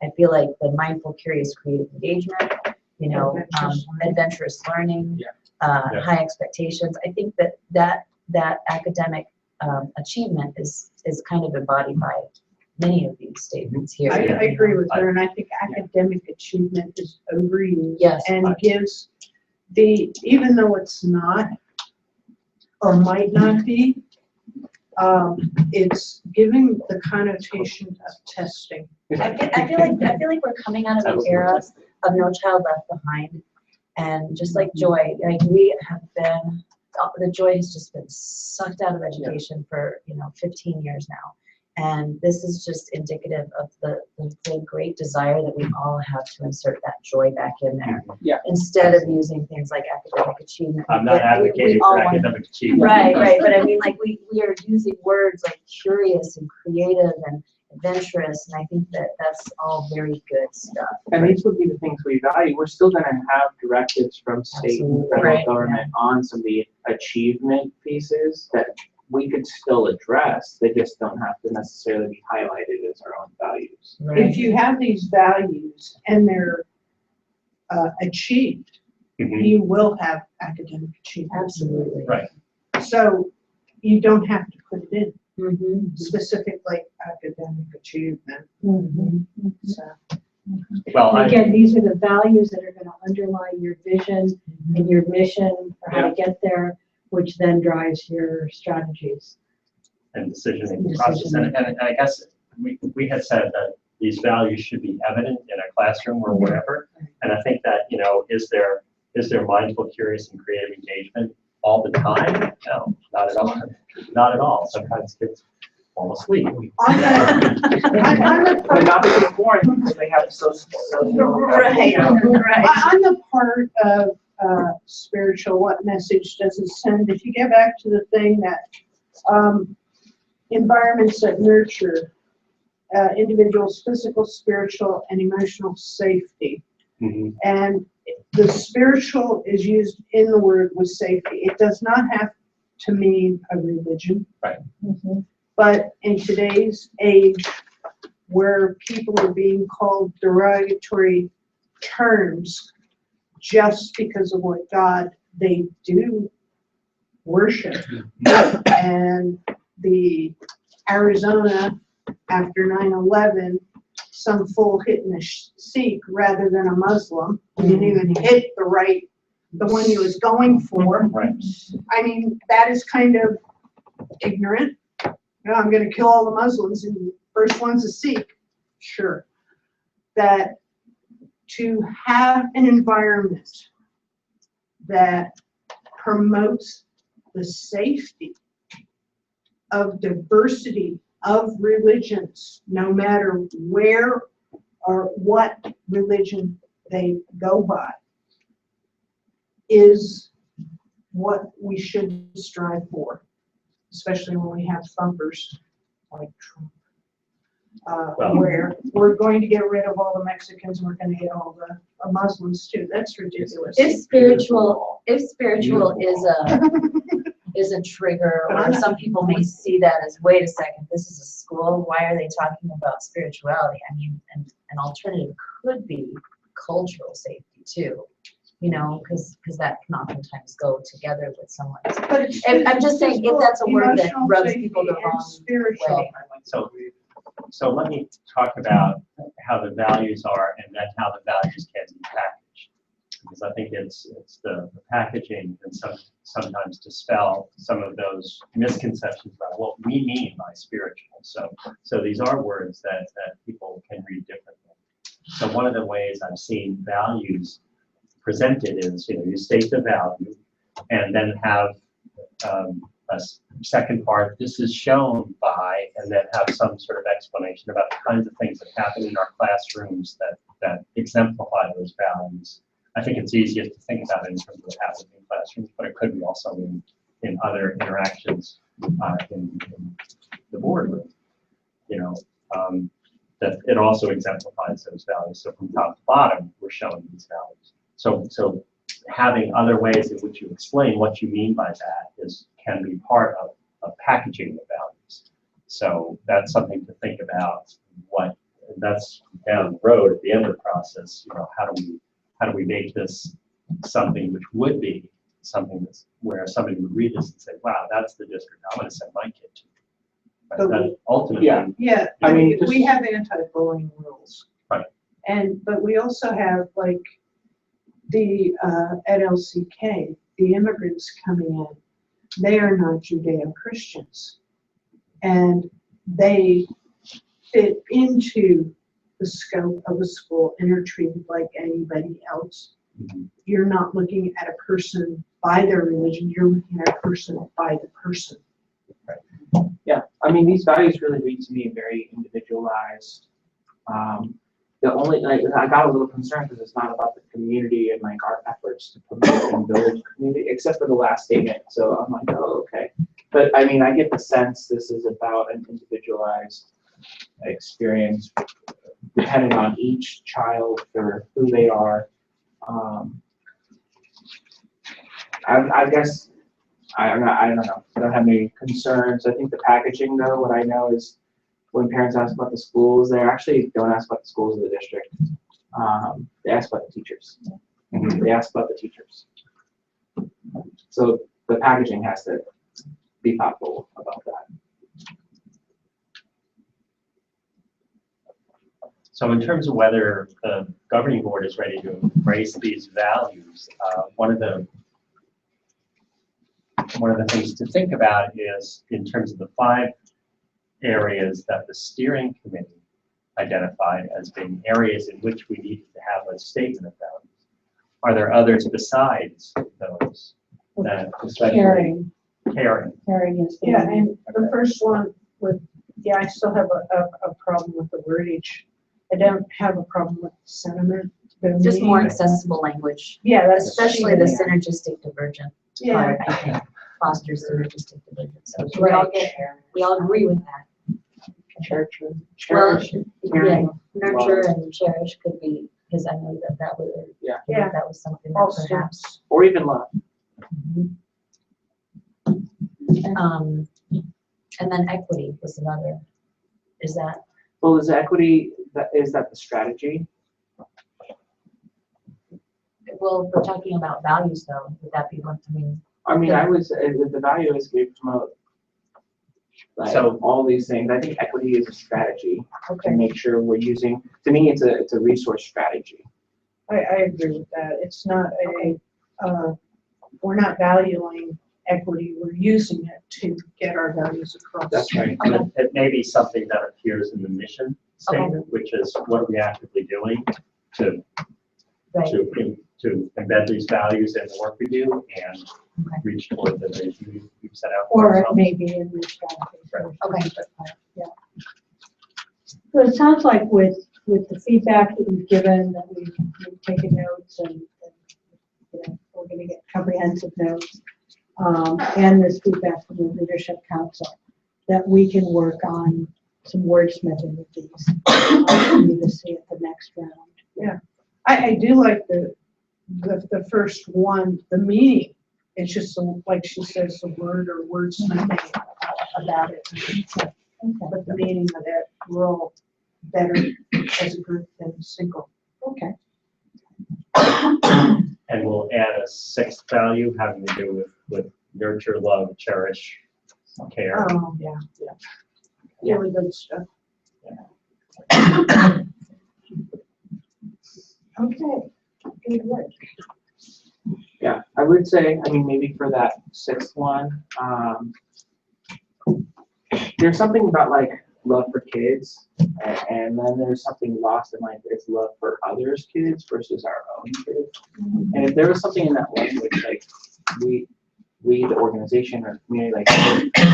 I feel like the mindful, curious, creative engagement, adventurous learning, high expectations. I think that academic acchievement is kind of embodied by many of these statements here. I agree with her, and I think academic achievement is overused. Yes. And gives even though it's not, or might not be, it's giving the connotation of testing. I feel like we're coming out of an era of No Child Left Behind, and just like joy, like we have been, the joy has just been sucked out of education for 15 years now. And this is just indicative of the great desire that we all have to insert that joy back in there. Yeah. Instead of using things like academic achievement. I'm not advocating all for want- academic achievement. Right, but I mean, like, we are using words like curious and creative and adventurous, and I think that's all very good stuff. And these would be the things we value. We're still gonna have directives from state and Absolutely. federal Right. government on some of the achievement pieces that we could still address. They just don't have to necessarily be highlighted as our own values. If you have these values and they're achieved, Mhm. you will have academic achievement. Absolutely. Right. So you don't have to put it in Mhm. specifically academic achievement. Mhm. So Well, And again, these are the values that are gonna underlie your vision and your mission for how to get there, which then drives your strategies. and decision-making process. And I guess we had said that these values should be evident in a classroom or whatever. And I think that, is there mindful, curious, and creative engagement all the time? No, not at all. Not at all. Sometimes kids fall asleep. on the But not because it's boring, because they have Right, right. On the part of spiritual, what message does it send? If you get back to the thing that environments that nurture individuals' physical, spiritual, and emotional safety. Mhm. And the spiritual is used in the word with safety. It does not have to mean a religion. Right. But in today's age, where people are being called derogatory terms just because of what God they do worship, and the Arizona after 9/11, some fool hitting a Sikh rather than a Muslim. He didn't even hit the one he was going for. Right. I mean, that is kind of ignorant. I'm going to kill all the Muslims, and the first one's a Sikh. Sure. That to have an environment that promotes the safety of diversity of religions, no matter where or what religion they go by, is what we should strive for, especially when we have thumpers like Trump. Well- Where we're going to get rid of all the Mexicans, and we're gonna get all the Muslims too. That's ridiculous. If spiritual is a trigger, or some people may see that as, wait a second, this is a school, why are they talking about spirituality? I mean, and an alternative could be cultural safety too, you know, because that can oftentimes go together with someone's. But it's I'm just saying, if that's a word that emotional rubs safety people the and wrong spiritual. way. So let me talk about how the values are and then how the values can be packaged. Because I think it's the packaging and sometimes dispel some of those misconceptions about what we mean by spiritual. So these are words that people can read differently. So one of the ways I've seen values presented is, you state the value and then have a second part, this is shown by, and then have some sort of explanation about the kinds of things that happen in our classrooms that exemplify those values. I think it's easiest to think about it in terms of what happens in classrooms, but it could be also in other interactions in the boardroom. That it also exemplifies those values. So from top to bottom, we're showing these values. So having other ways in which you explain what you mean by that can be part of packaging the values. So that's something to think about. That's down the road at the end of the process. How do we make this something which would be something where somebody would read this and say, wow, that's the district I want to send my kid to. That ultimately, Yeah, I mean, we have anti-bullying rules. Right. But we also have like at LCK, the immigrants coming in, they are not Judeo-Christians. And they fit into the scope of a school and are treated like anybody else. Mhm. You're not looking at a person by their religion, you're looking at a person by the person. Yeah, I mean, these values really read to me very individualized. The only, I got a little concerned because it's not about the community and like our efforts to promote and build community, except for the last statement. So I'm like, oh, okay. But I mean, I get the sense this is about an individualized experience depending on each child for who they are. I guess, I don't know. I don't have any concerns. I think the packaging, though, what I know is when parents ask about the schools, they actually don't ask about the schools of the district. They ask about the teachers. They ask about the teachers. So the packaging has to be thoughtful about that. So in terms of whether the governing board is ready to embrace these values, one of the things to think about is in terms of the 5 areas that the steering committee identified as being areas in which we needed to have a statement of values. Are there others besides those that especially Caring. caring? Caring is. Yeah, and the first one I still have a problem with the wordage. I don't have a problem with the sentiment. Just more accessible language, Yeah, that's especially the synergistic divergent Yeah. part, I think, fosters synergistic divergence. So Right. we all agree with that. Church. Well, Cherish, yeah, caring, nurture and cherish could be, because I know that was, Yeah. that was something All that perhaps. students. or even love. And then equity was another, is that, Well, is equity, is that the strategy? well, if we're talking about values though, would that be one, I mean, the value is we promote So- all these things. I think equity is a strategy to Okay, make sure we're using, to me, it's a resource strategy. I agree with that. It's not we're not valuing equity, we're using it to get our values across. That's right. And it may be something that appears in the mission statement, which is what are we actively doing to right, to embed these values in the work we do and reach toward the vision we've set out for Or it ourselves. may be in the strategy. okay. Yeah. So it sounds like with the feedback that we've given, that we've taken notes and we're gonna get comprehensive notes, and this feedback from the leadership council, that we can work on some wordsmithing with these. We need to see at the next round. I do like the first one, the meaning. It's just like she says, the word or wordsmithing about it. But the meaning of it, we're all better as a group than single. Okay. And we'll add a sixth value having to do with nurture, love, cherish, care. Oh, yeah. Really good stuff. Okay, good work. Yeah, I would say, I mean, maybe for that sixth one, there's something about like love for kids, and then there's something lost in like it's love for others' kids versus our own kids. And if there was something in that language, like we the organization or community, like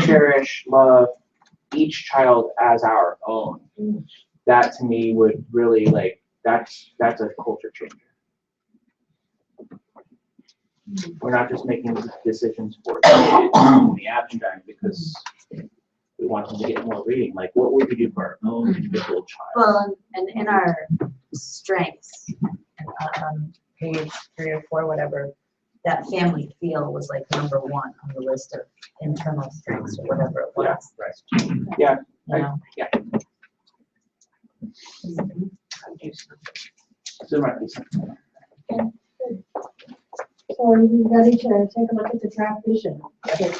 cherish, love each child as our own, that to me would really like, that's a culture changer. We're not just making decisions for kids in the abstract because we want them to get more reading. Like, what would we do for our own individual child? Well, and in our strengths, on page 3 or 4, whatever, that family feel was like number 1 on the list of internal strengths or whatever it was. Right. Yeah, You know? yeah. So there might be something. So are you ready to take a look at the draft vision? Okay.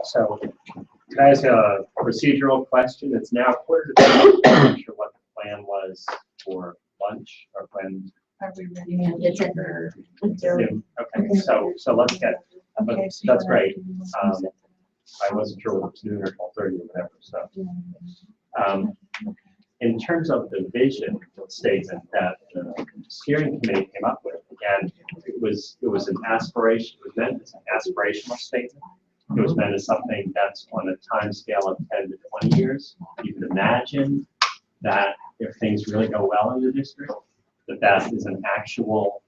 So, can I ask a procedural question? It's now 1:45. I'm not sure what the plan was for lunch or when. Are we ready? It's in Zoom. Okay, so let's get, but that's great. I wasn't sure whether it was noon or 12:30 or whatever, so. In terms of the vision statement that the steering committee came up with, again, it was an aspiration, it was meant as an aspirational statement. It was meant as something that's on a time scale of 10 to 20 years. You can imagine that if things really go well in the district, that is an actual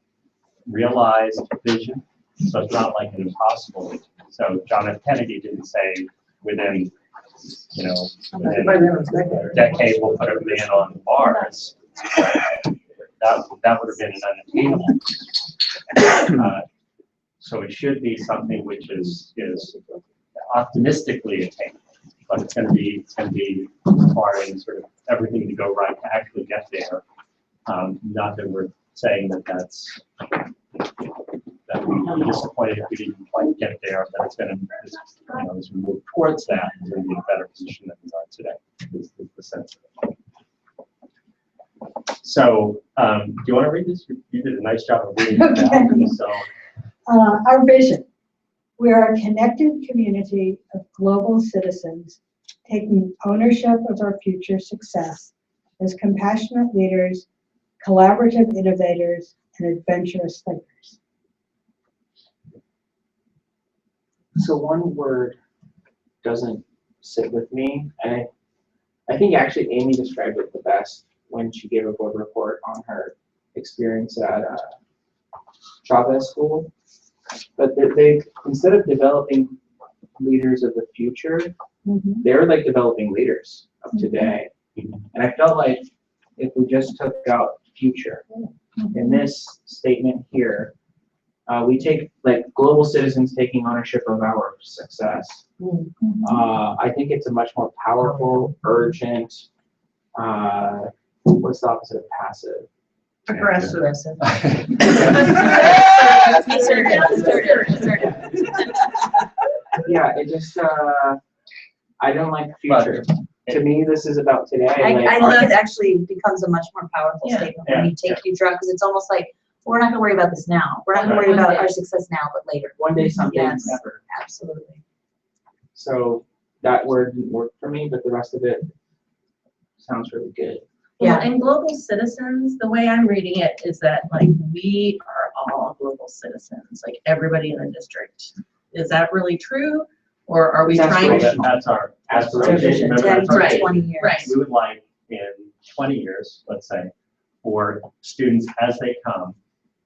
realized vision. So it's not like an impossible vision. So John F. Kennedy didn't say within, within a decade we'll put a man on Mars. That would have been an unattainable. So it should be something which is optimistically attainable, but it's going to be requiring sort of everything to go right to actually get there. Not that we're saying that we're disappointed if we didn't quite get there, but it's going to, as we move towards that, we're going to be in a better position than we are today, is the sense of it. So, do you want to read this? You did a nice job of reading it down, so. Our vision. We are a connected community of global citizens taking ownership of our future success as compassionate leaders, collaborative innovators, and adventurous thinkers. So one word doesn't sit with me, and I think actually Amy described it the best when she gave a board report on her experience at Chavez School. But they instead of developing leaders of the future, they're like developing leaders of today. And I felt like if we just took out future in this statement here, we take like global citizens taking ownership of our success. I think it's a much more powerful, urgent, what's the opposite of passive? Aggressive. Yeah, it just, I don't like future. To me, this is about today. I think it actually becomes a much more powerful statement when you take future out, because it's almost like, we're not gonna worry about this now. We're not gonna worry about our success now, but later. One day, someday, Yes. never. Absolutely. So that word didn't work for me, but the rest of it sounds really good. Well, and global citizens, the way I'm reading it is that like we are all global citizens, like everybody in the district. Is that really true? Or are we That's trying to? That's our aspiration. Vision, 10 to 20 years. Right. We would like in 20 years, let's say, for students as they come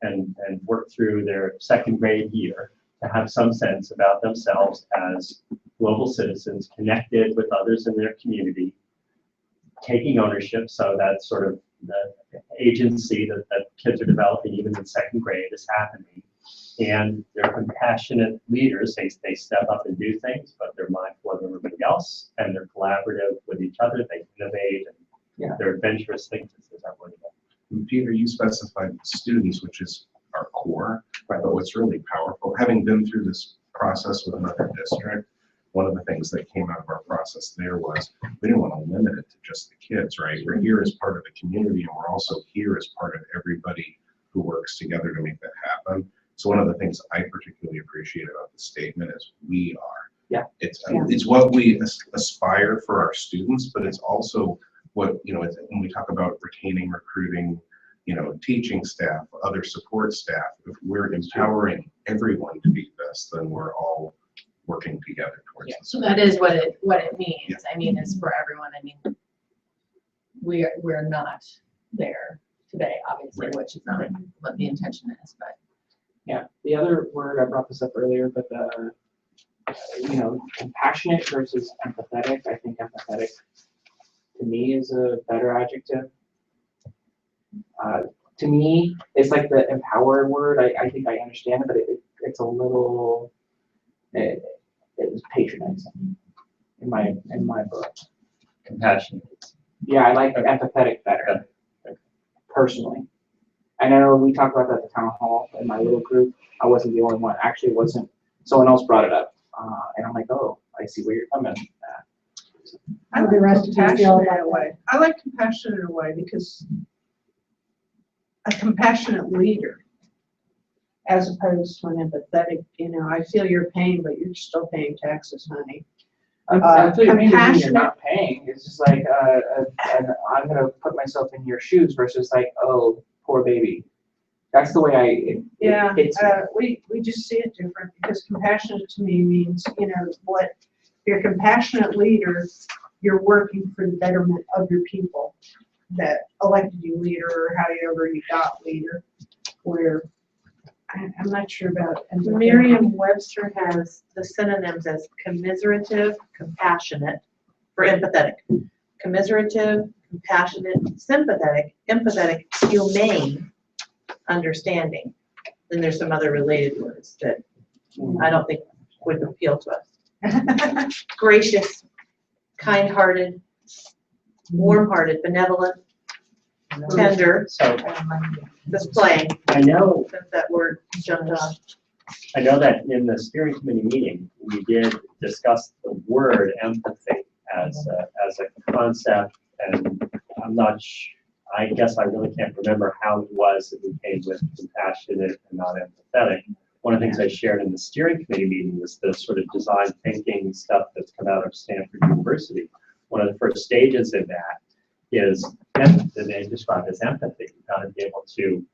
and work through their second grade year to have some sense about themselves as global citizens connected with others in their community, taking ownership, so that sort of the agency that kids are developing even in second grade is happening. And they're compassionate leaders. They step up and do things, but they're mindful of everybody else, and they're collaborative with each other. They innovate, and they're adventurous thinkers, as I would have. And Peter, you specified students, which is our core, right? But what's really powerful, having been through this process with another district, one of the things that came out of our process there was we didn't want to limit it to just the kids, right? We're here as part of the community, and we're also here as part of everybody who works together to make that happen. So one of the things I particularly appreciate about the statement is we are. Yeah. It's what we aspire for our students, but it's also what, you know, when we talk about retaining, recruiting, you know, teaching staff, other support staff, if we're empowering everyone to be this, then we're all working together towards this. So that is what it means. I mean, it's for everyone. I mean, we're not there today, obviously, which is not what the intention is, but. Yeah, the other word, I brought this up earlier, but you know, compassionate versus empathetic. I think empathetic to me is a better adjective. To me, it's like the empower word. I think I understand it, but it's a little, it's patronizing in my book. Compassionate. Yeah, I like empathetic better, personally. I know we talked about that at the town hall in my little group. I wasn't the only one. Actually, it wasn't. Someone else brought it up, and I'm like, oh, I see where you're coming at. I like The rest of you feel compassionate that in a way. I like compassionate in a way because a compassionate leader, as opposed to an empathetic, you know, I feel your pain, but you're still paying taxes, honey. I feel you're Compassionate. not paying. It's just like, and I'm gonna put myself in your shoes versus like, oh, poor baby. That's the way it's we just see it different because compassionate to me means, you know, what you're a compassionate leader, you're working for the betterment of your people that elected you leader or however you got leader, where I'm not sure about. Merriam-Webster has the synonyms as commiserative, compassionate, for empathetic. Commiserative, compassionate, sympathetic, empathetic, humane, understanding. Then there's some other related words that I don't think would appeal to us. Gracious, kind-hearted, warm-hearted, benevolent, tender, So just playing, I know since that word jumped off. I know that in the steering committee meeting, we did discuss the word empathy as a concept, and I'm not I guess I really can't remember how it was that we came with compassionate and not empathetic. One of the things I shared in the steering committee meeting was the sort of design thinking stuff that's come out of Stanford University. One of the first stages in that is that they described as empathy. You've got to be able to,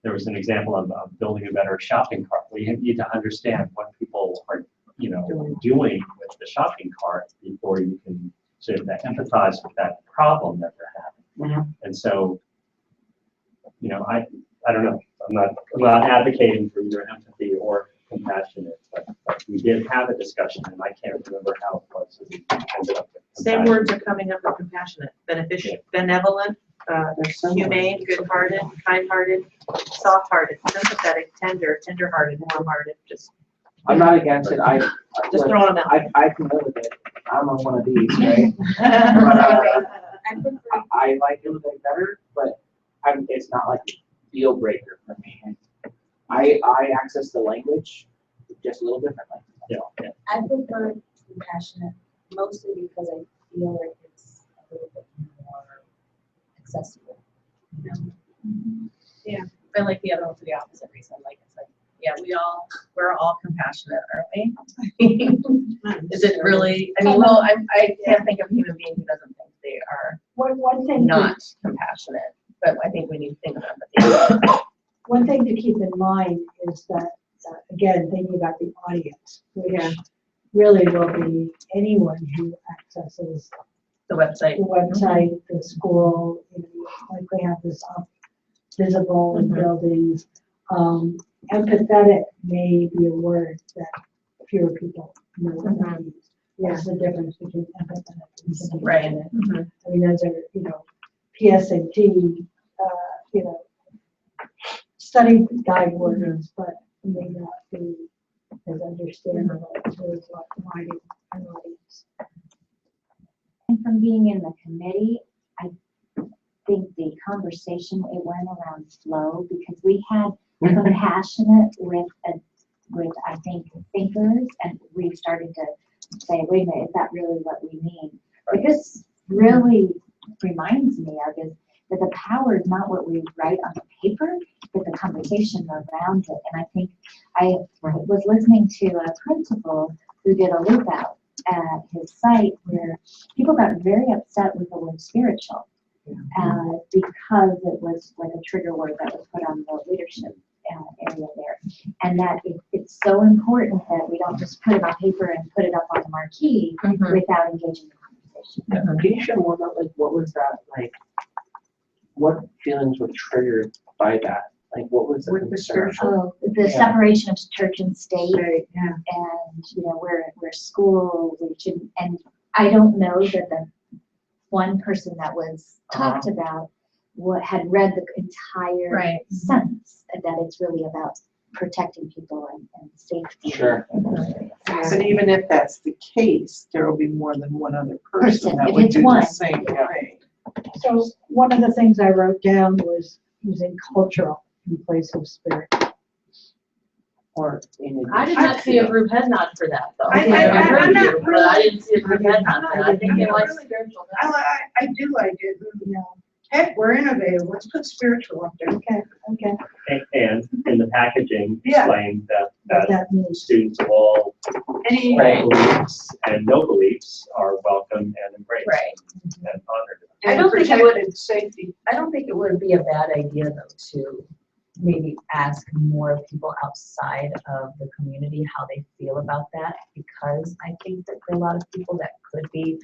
there was an example of building a better shopping cart, where you need to understand what people are, you know, doing with the shopping cart before you can sort of empathize with that problem that they're having. And so, you know, I don't know. I'm not advocating for either empathy or compassionate, but we did have a discussion, and I can't remember how it was. So we ended up with Same words are coming up with compassionate, beneficent, benevolent, humane, good-hearted, kind-hearted, soft-hearted, sympathetic, tender, tender-hearted, warm-hearted, just I'm not against it. just throwing them out. I can live with it. I'm on one of these, right? But, I like it a little bit better, but it's not like a deal breaker for me. I access the language just a little differently. Yeah. I prefer compassionate mostly because I feel like it's a little bit more accessible. You know? Yeah, I like the other one for the opposite reason. Like it's like, yeah, we're all compassionate, aren't we? Is it really? I mean, well, I can't think of a human being who doesn't think they are One thing not compassionate, but I think we need to think of empathy. one thing to keep in mind is that, again, thinking about the audience, which really will be anyone who accesses The website. the website, the school, you know, like we have this up visible in buildings. Empathetic may be a word that fewer people know what that means. What's the difference between empathetic and sympathetic? Right. I mean, those are, PSAT, study guide words, but may not be as understandable to a wide audience. And from being in the committee, I think the conversation, it went around flow because we had compassionate with I think thinkers, and we started to say, wait a minute, is that really what we mean? What this really reminds me of is that the power is not what we write on the paper, but the conversation around it. And I think I was listening to a principal who did a loop out at his site where people got very upset with the word spiritual because it was like a trigger word that was put on the leadership area there. And that it's so important that we don't just put it on paper and put it up on the marquee without engaging the conversation. Can you share more about like what was that like? What feelings were triggered by that? Like what was the With the concern? Oh, the separation of church and state, Yeah. and we're school, we shouldn't. And I don't know that the one person that was talked about had read the entire sentence, that it's really about protecting people and safety. Sure. In those areas. But even if that's the case, there will be more than one other person that If would it's do the one. same thing. So one of the things I wrote down was using cultural in place of spirit. Or in I did not see a group head nod for that, though. I heard I'm not you, but I didn't see a group head I'm nod for not that. I think they really- like spiritual. I do like it. Heck, we're innovative. Let's put spiritual up there. Okay. And in the packaging, Yeah. explain What that that means. students of all Any, Right. beliefs and no beliefs are welcome and embraced Right. and honored. I and don't think I would- protected safety. I don't think it would be a bad idea though to maybe ask more people outside of the community how they feel about that, because I think that for a lot of people that could be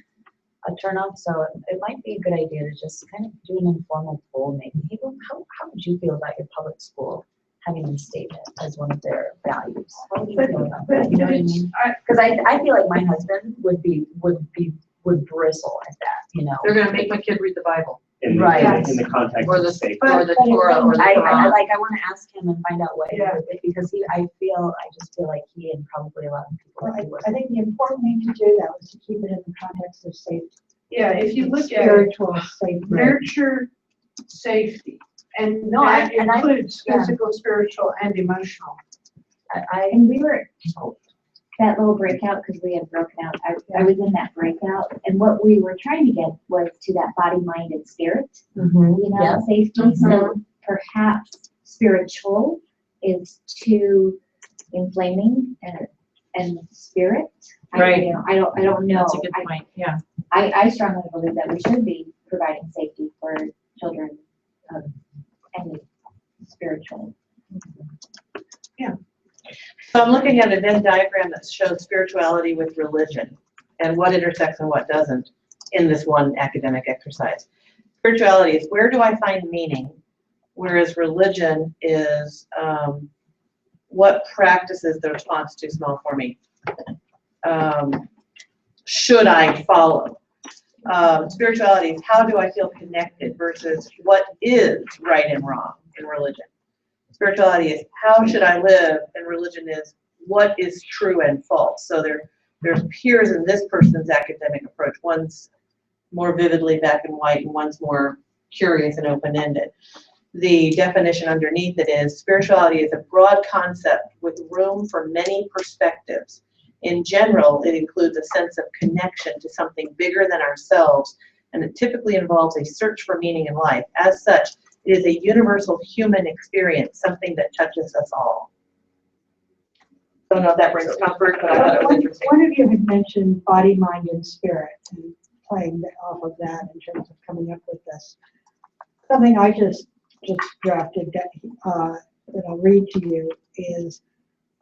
a turnoff. So it might be a good idea to just kind of do an informal poll, maybe. Hey, well, how would you feel about your public school having a statement as one of their values? How would you feel about that? You know what I mean? Because I feel like my husband would bristle at that, They're gonna make my kid read the Bible, In Right. in the context or of the, safety. or the Torah, or the I Quran. want to ask him and find out what he would think, because I just feel like he and probably a lot of people Well, that he would. I think the important thing to do that was to keep it in the context of safety. Yeah, if you look at Spiritual safety. nurture safety, and No, that and I- includes yeah. physical, spiritual, and emotional. And we were, that little breakout, because we had broken out, I was in that breakout, and what we were trying to get was to that body, mind, and spirit, Yeah. safety. So perhaps spiritual is too inflaming and spirit. Right. I don't know. That's a good point, yeah. I strongly believe that we should be providing safety for children of any spiritual. So I'm looking at a Venn diagram that shows spirituality with religion and what intersects and what doesn't in this one academic exercise. Spirituality is where do I find meaning, whereas religion is what practices the response too small for me should I follow. Spirituality is how do I feel connected versus what is right and wrong in religion. Spirituality is how should I live, and religion is what is true and false. So there's peers in this person's academic approach. One's more vividly black and white, and one's more curious and open-ended. The definition underneath it is spirituality is a broad concept with room for many perspectives. In general, it includes a sense of connection to something bigger than ourselves, and it typically involves a search for meaning in life. As such, it is a universal human experience, something that touches us all. Don't know if that brings comfort, but I thought it was interesting. One of you had mentioned body, mind, and spirit, and playing off of that in terms of coming up with this. Something I just drafted that I'll read to you is,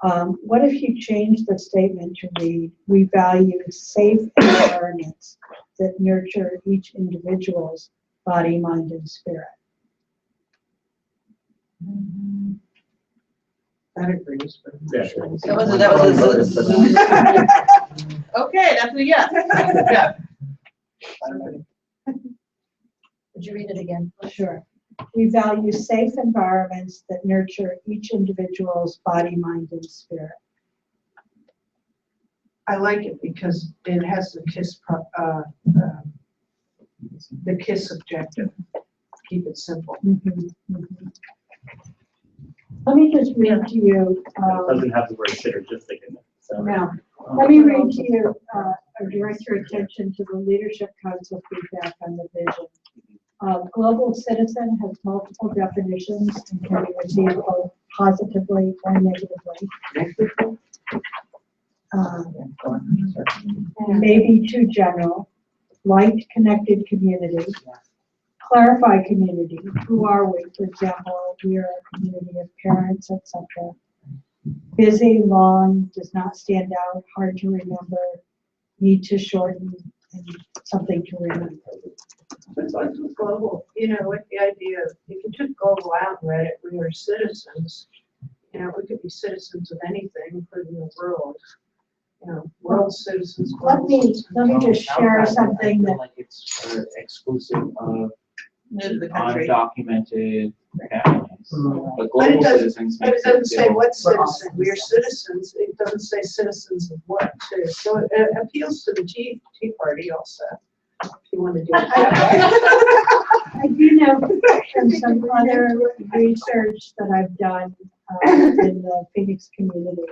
what if you change the statement to read, we value safe environments that nurture each individual's body, mind, and spirit. That agrees, but. Yeah. Okay, that's what you get. Yeah. Would you read it again? Sure. We value safe environments that nurture each individual's body, mind, and spirit. I like it because it has the KISS objective. Keep it simple. Let me just read to you. It doesn't have the word synergistic in it, so. No. Let me read to you, or direct your attention to the Leadership Council feedback on the vision. Global citizen has multiple definitions and can be received both positively or negatively. Maybe too general. Light connected community. Clarify community. Who are we? For example, we are a community of parents, etc. Busy, long, does not stand out, hard to remember, need to shorten, and something to remember. It's like with global, you know, with the idea of, if you took global out and read it, we are citizens. You know, we could be citizens of anything, including the world. You know, world citizens, Let global me citizens. just share something I that feel like it's exclusive of The country. undocumented families. But But it global doesn't- citizens But makes it doesn't say feel- what citizen, we are citizens, it doesn't say citizens of what too, so it appeals to the Tea Party also, if you want to do it that I do know from some other research that I've done in the Phoenix community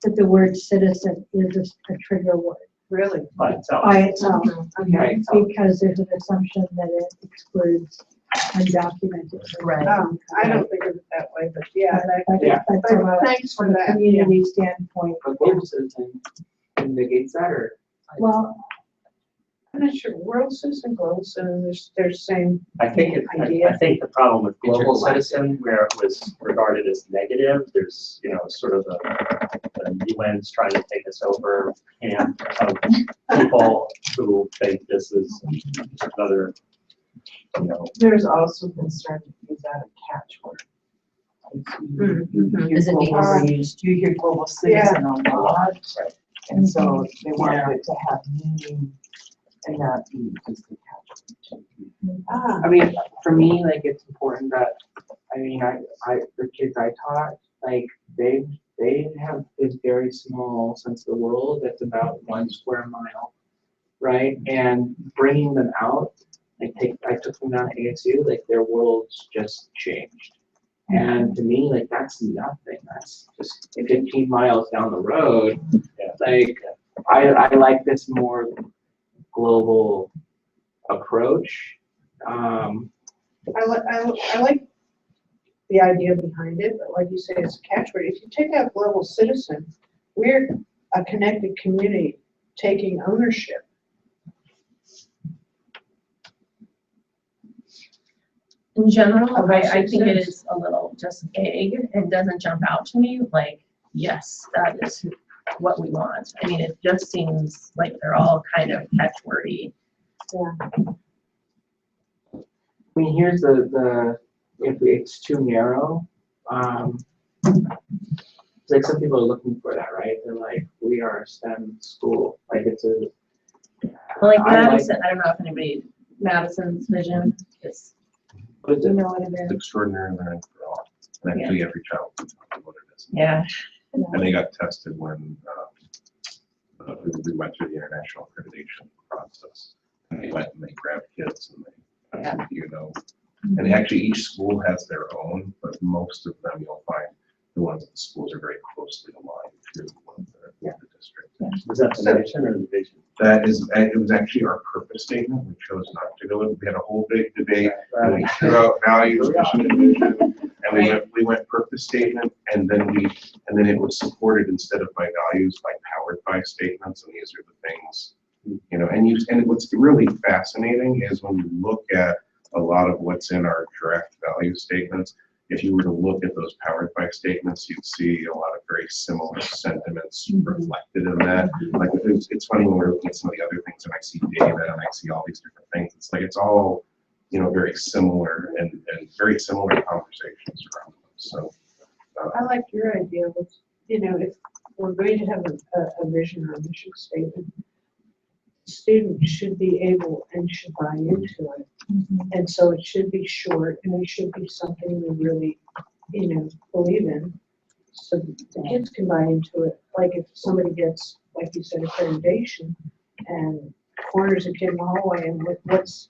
that the word citizen is a trigger word way. Really? By itself. by itself. Okay. Because there's an assumption that it excludes undocumented. Right. I don't think of it that way, but yeah, Yeah. But but from a thanks for that. community standpoint, But global citizen negates that, or? well, I'm not sure, world citizen, global citizen, they're same I think idea. I think the problem with global Intergalactic. citizen, where it was regarded as negative, there's, you know, sort of the UN's trying to take us over camp of people who think this is another, you know. There's also concern to use that a catchword. Mhm. Is it being overused? You hear global citizen a lot, and so they want it to have meaning and not be just a catchword. I mean, for me, like, it's important that, I mean, the kids I taught, like, they have this very small sense of the world that's about 1 square mile, right? And bringing them out, I took them down to ASU, like, their worlds just changed. And to me, like, that's nothing, that's just 15 miles down the road. Like, I like this more global approach. I like the idea behind it, but like you say, it's a catchword. If you take out global citizen, we're a connected community taking ownership. In general, Of I our think it citizens. is a little just vague and doesn't jump out to me like, yes, that is what we want. I mean, it just seems like they're all kind of catchwordy. I mean, here's the if it's too narrow, it's like some people are looking for that, right? They're like, we are a STEM school, like it's a. Well, like I like- Madison, I don't know if anybody, Madison's vision is, What is you it? know what it It's is? extraordinary learning for all. And actually, every child can tell you what it is. Yeah. And they got tested when we went through the international accreditation process. And they went and they grabbed kids and they, you know, and actually each school has their own, but most of them you'll find the ones at the schools are very closely aligned to what the district. Was that the mission or the vision? That is, it was actually our purpose statement. We chose not to go in. We had a whole big debate. And we threw out values, mission, and vision. And we went purpose statement, and then it was supported instead of by values, by powered by statements, and these are the things, you know, and what's really fascinating is when you look at a lot of what's in our draft value statements, if you were to look at those powered by statements, you'd see a lot of very similar sentiments reflected in that. Like, it's funny when we're looking at some of the other things and I see data and I see all these different things, it's like, it's all, you know, very similar and very similar conversations around them. So I like your idea with, if we're going to have a vision or a mission statement, students should be able and should buy into it. And so it should be short and it should be something we really, believe in. So the kids can buy into it. Like if somebody gets, like you said, accreditation and corners a kid in the hallway and what's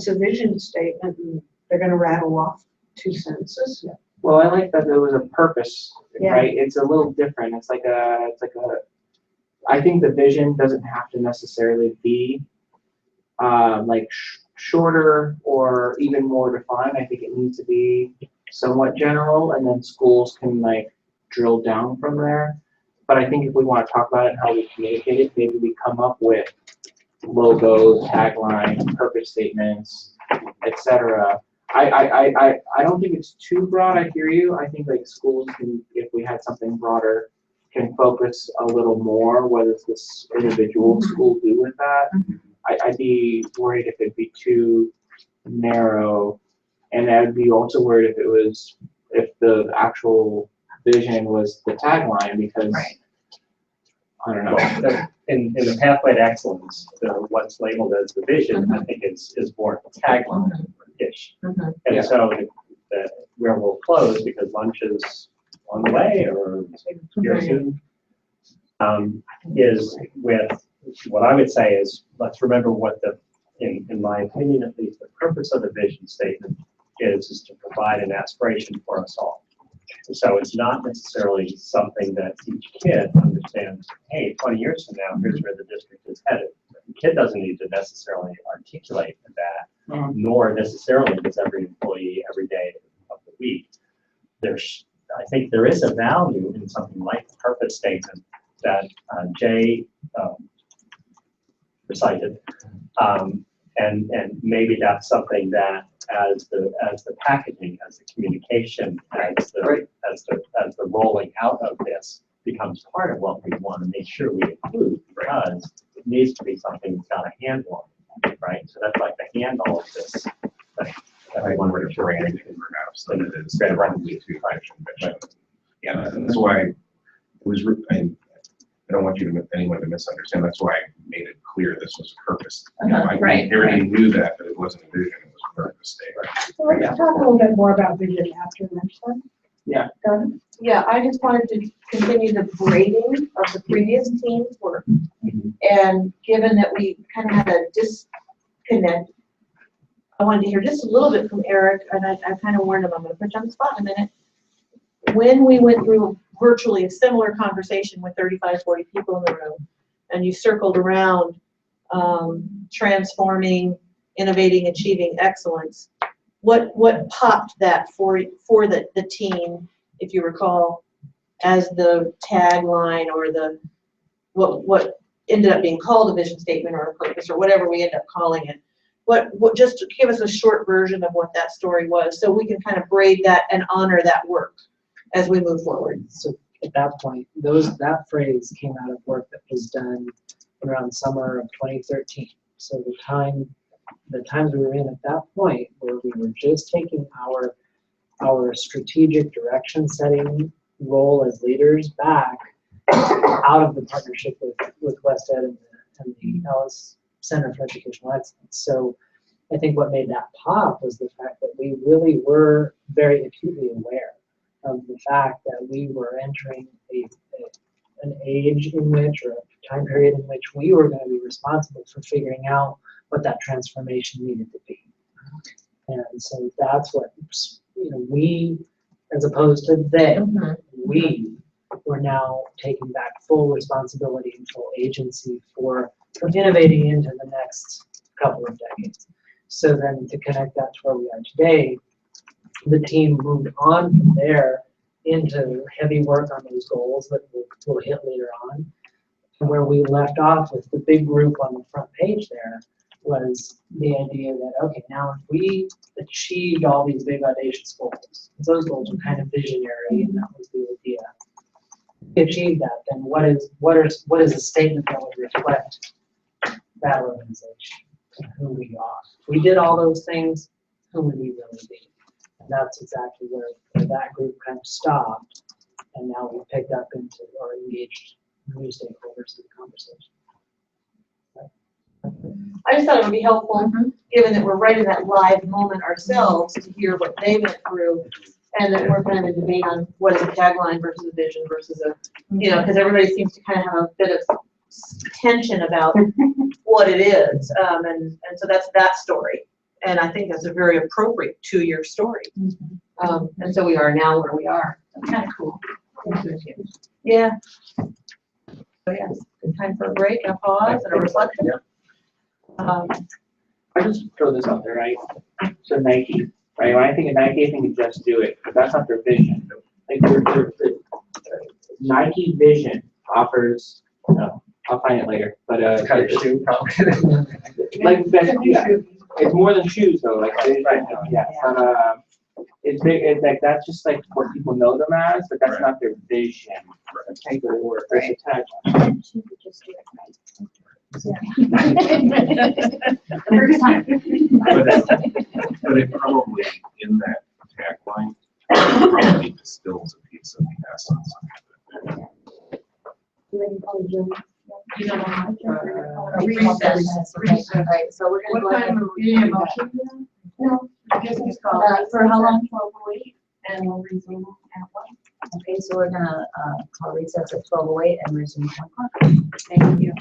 the vision statement, and they're gonna rattle off 2 sentences. Well, I like that there was a purpose, Yeah. right? It's a little different. It's like I think the vision doesn't have to necessarily be shorter or even more defined. I think it needs to be somewhat general, and then schools can drill down from there. But I think if we want to talk about it, how we communicate it, maybe we come up with logos, taglines, purpose statements, etc. I don't think it's too broad. I hear you. I think schools can, if we had something broader, can focus a little more. What does this individual school do with that? I'd be worried if it'd be too narrow, and I'd be also worried if the actual vision was the tagline, because I don't know. Well, in the pathway to excellence, what's labeled as the vision, I think is more tagline-ish. And so where we'll close, because lunch is on the way or here soon, is with what I would say is, let's remember what in my opinion at least, the purpose of the vision statement is to provide an aspiration for us all. So it's not necessarily something that each kid understands, hey, 20 years from now, here's where the district is headed. The kid doesn't need to necessarily articulate that, nor necessarily does every employee every day of the week. I think there is a value in something like the purpose statement that Jay recited, and maybe that's something that as the packaging, as the communication, as the rolling out of this becomes part of what we want to make sure we include, because it needs to be something that's got a handle on it, right? So that's like the handle of this thing. I wanted to bring it perhaps that it is probably too high conviction. Yeah, and that's why it was. I don't want anyone to misunderstand. That's why I made it clear this was a purpose. Everybody knew that, but it wasn't a vision. It was a purpose statement. So let's talk a little bit more about vision after lunch then. Yeah. Done? Yeah, I just wanted to continue the grading of the previous team's work. And given that we kind of had a disconnect, I wanted to hear just a little bit from Eric, and I kind of warned him, I'm going to put you on the spot in a minute. When we went through virtually a similar conversation with 35, 40 people in the room, and you circled around transforming, innovating, achieving excellence, what popped that for the team, if you recall, as the tagline or what ended up being called a vision statement or a purpose or whatever we end up calling it? What just to give us a short version of what that story was, so we can kind of braid that and honor that work as we move forward. So at that point, that phrase came out of work that was done around summer of 2013. So the times we were in at that point, where we were just taking our strategic direction setting role as leaders back out of the partnership with West Ed and the Ellis Center for Educational Excellence. So I think what made that pop was the fact that we really were very acutely aware of the fact that we were entering an age in which, or a time period in which, we were going to be responsible for figuring out what that transformation needed to be. And so that's what, we, as opposed to they, we were now taking back full responsibility and full agency for innovating into the next couple of decades. So then to connect that to where we are today, the team moved on from there into heavy work on those goals that we'll hit later on. And where we left off with the big group on the front page there was the idea that, okay, now if we achieved all these big audacious goals, those goals were kind of visionary, and that was the idea. If we achieved that, then what is a statement that would reflect that organization and who we are? If we did all those things, who would we really be? And that's exactly where that group kind of stopped. And now we've picked up into or engaged new stakeholders in the conversation. I just thought it would be helpful, given that we're right in that live moment ourselves, to hear what they went through, and that we're kind of in debate on what is a tagline versus a vision versus a, you know, because everybody seems to kind of have a bit of tension about what it is, and so that's that story, and I think that's a very appropriate two-year story, and so we are now where we are. That's kind of cool. Yeah. So yes, good time for a break, and a pause, and a reflection. I just throw this out there, right? So Nike, right? When I think of Nike, I think of just do it, but that's not their vision. Like their Nike vision offers, I'll find it later, but Kind of shoe, probably. like that, yeah, it's more than shoes though. Like yeah, but it's big. It's like that's just like what people know them as, but that's not their vision. Take the word, right? First time. But it probably, in that tagline, probably distills a piece of the essence of it. Right, so we're gonna go What ahead. time are we in motion? No. I guess it's called. For how long? 12:08, and we'll resume at 1. Okay, so we're gonna, call recess at 12:08 and resume at 1 o'clock. Thank you.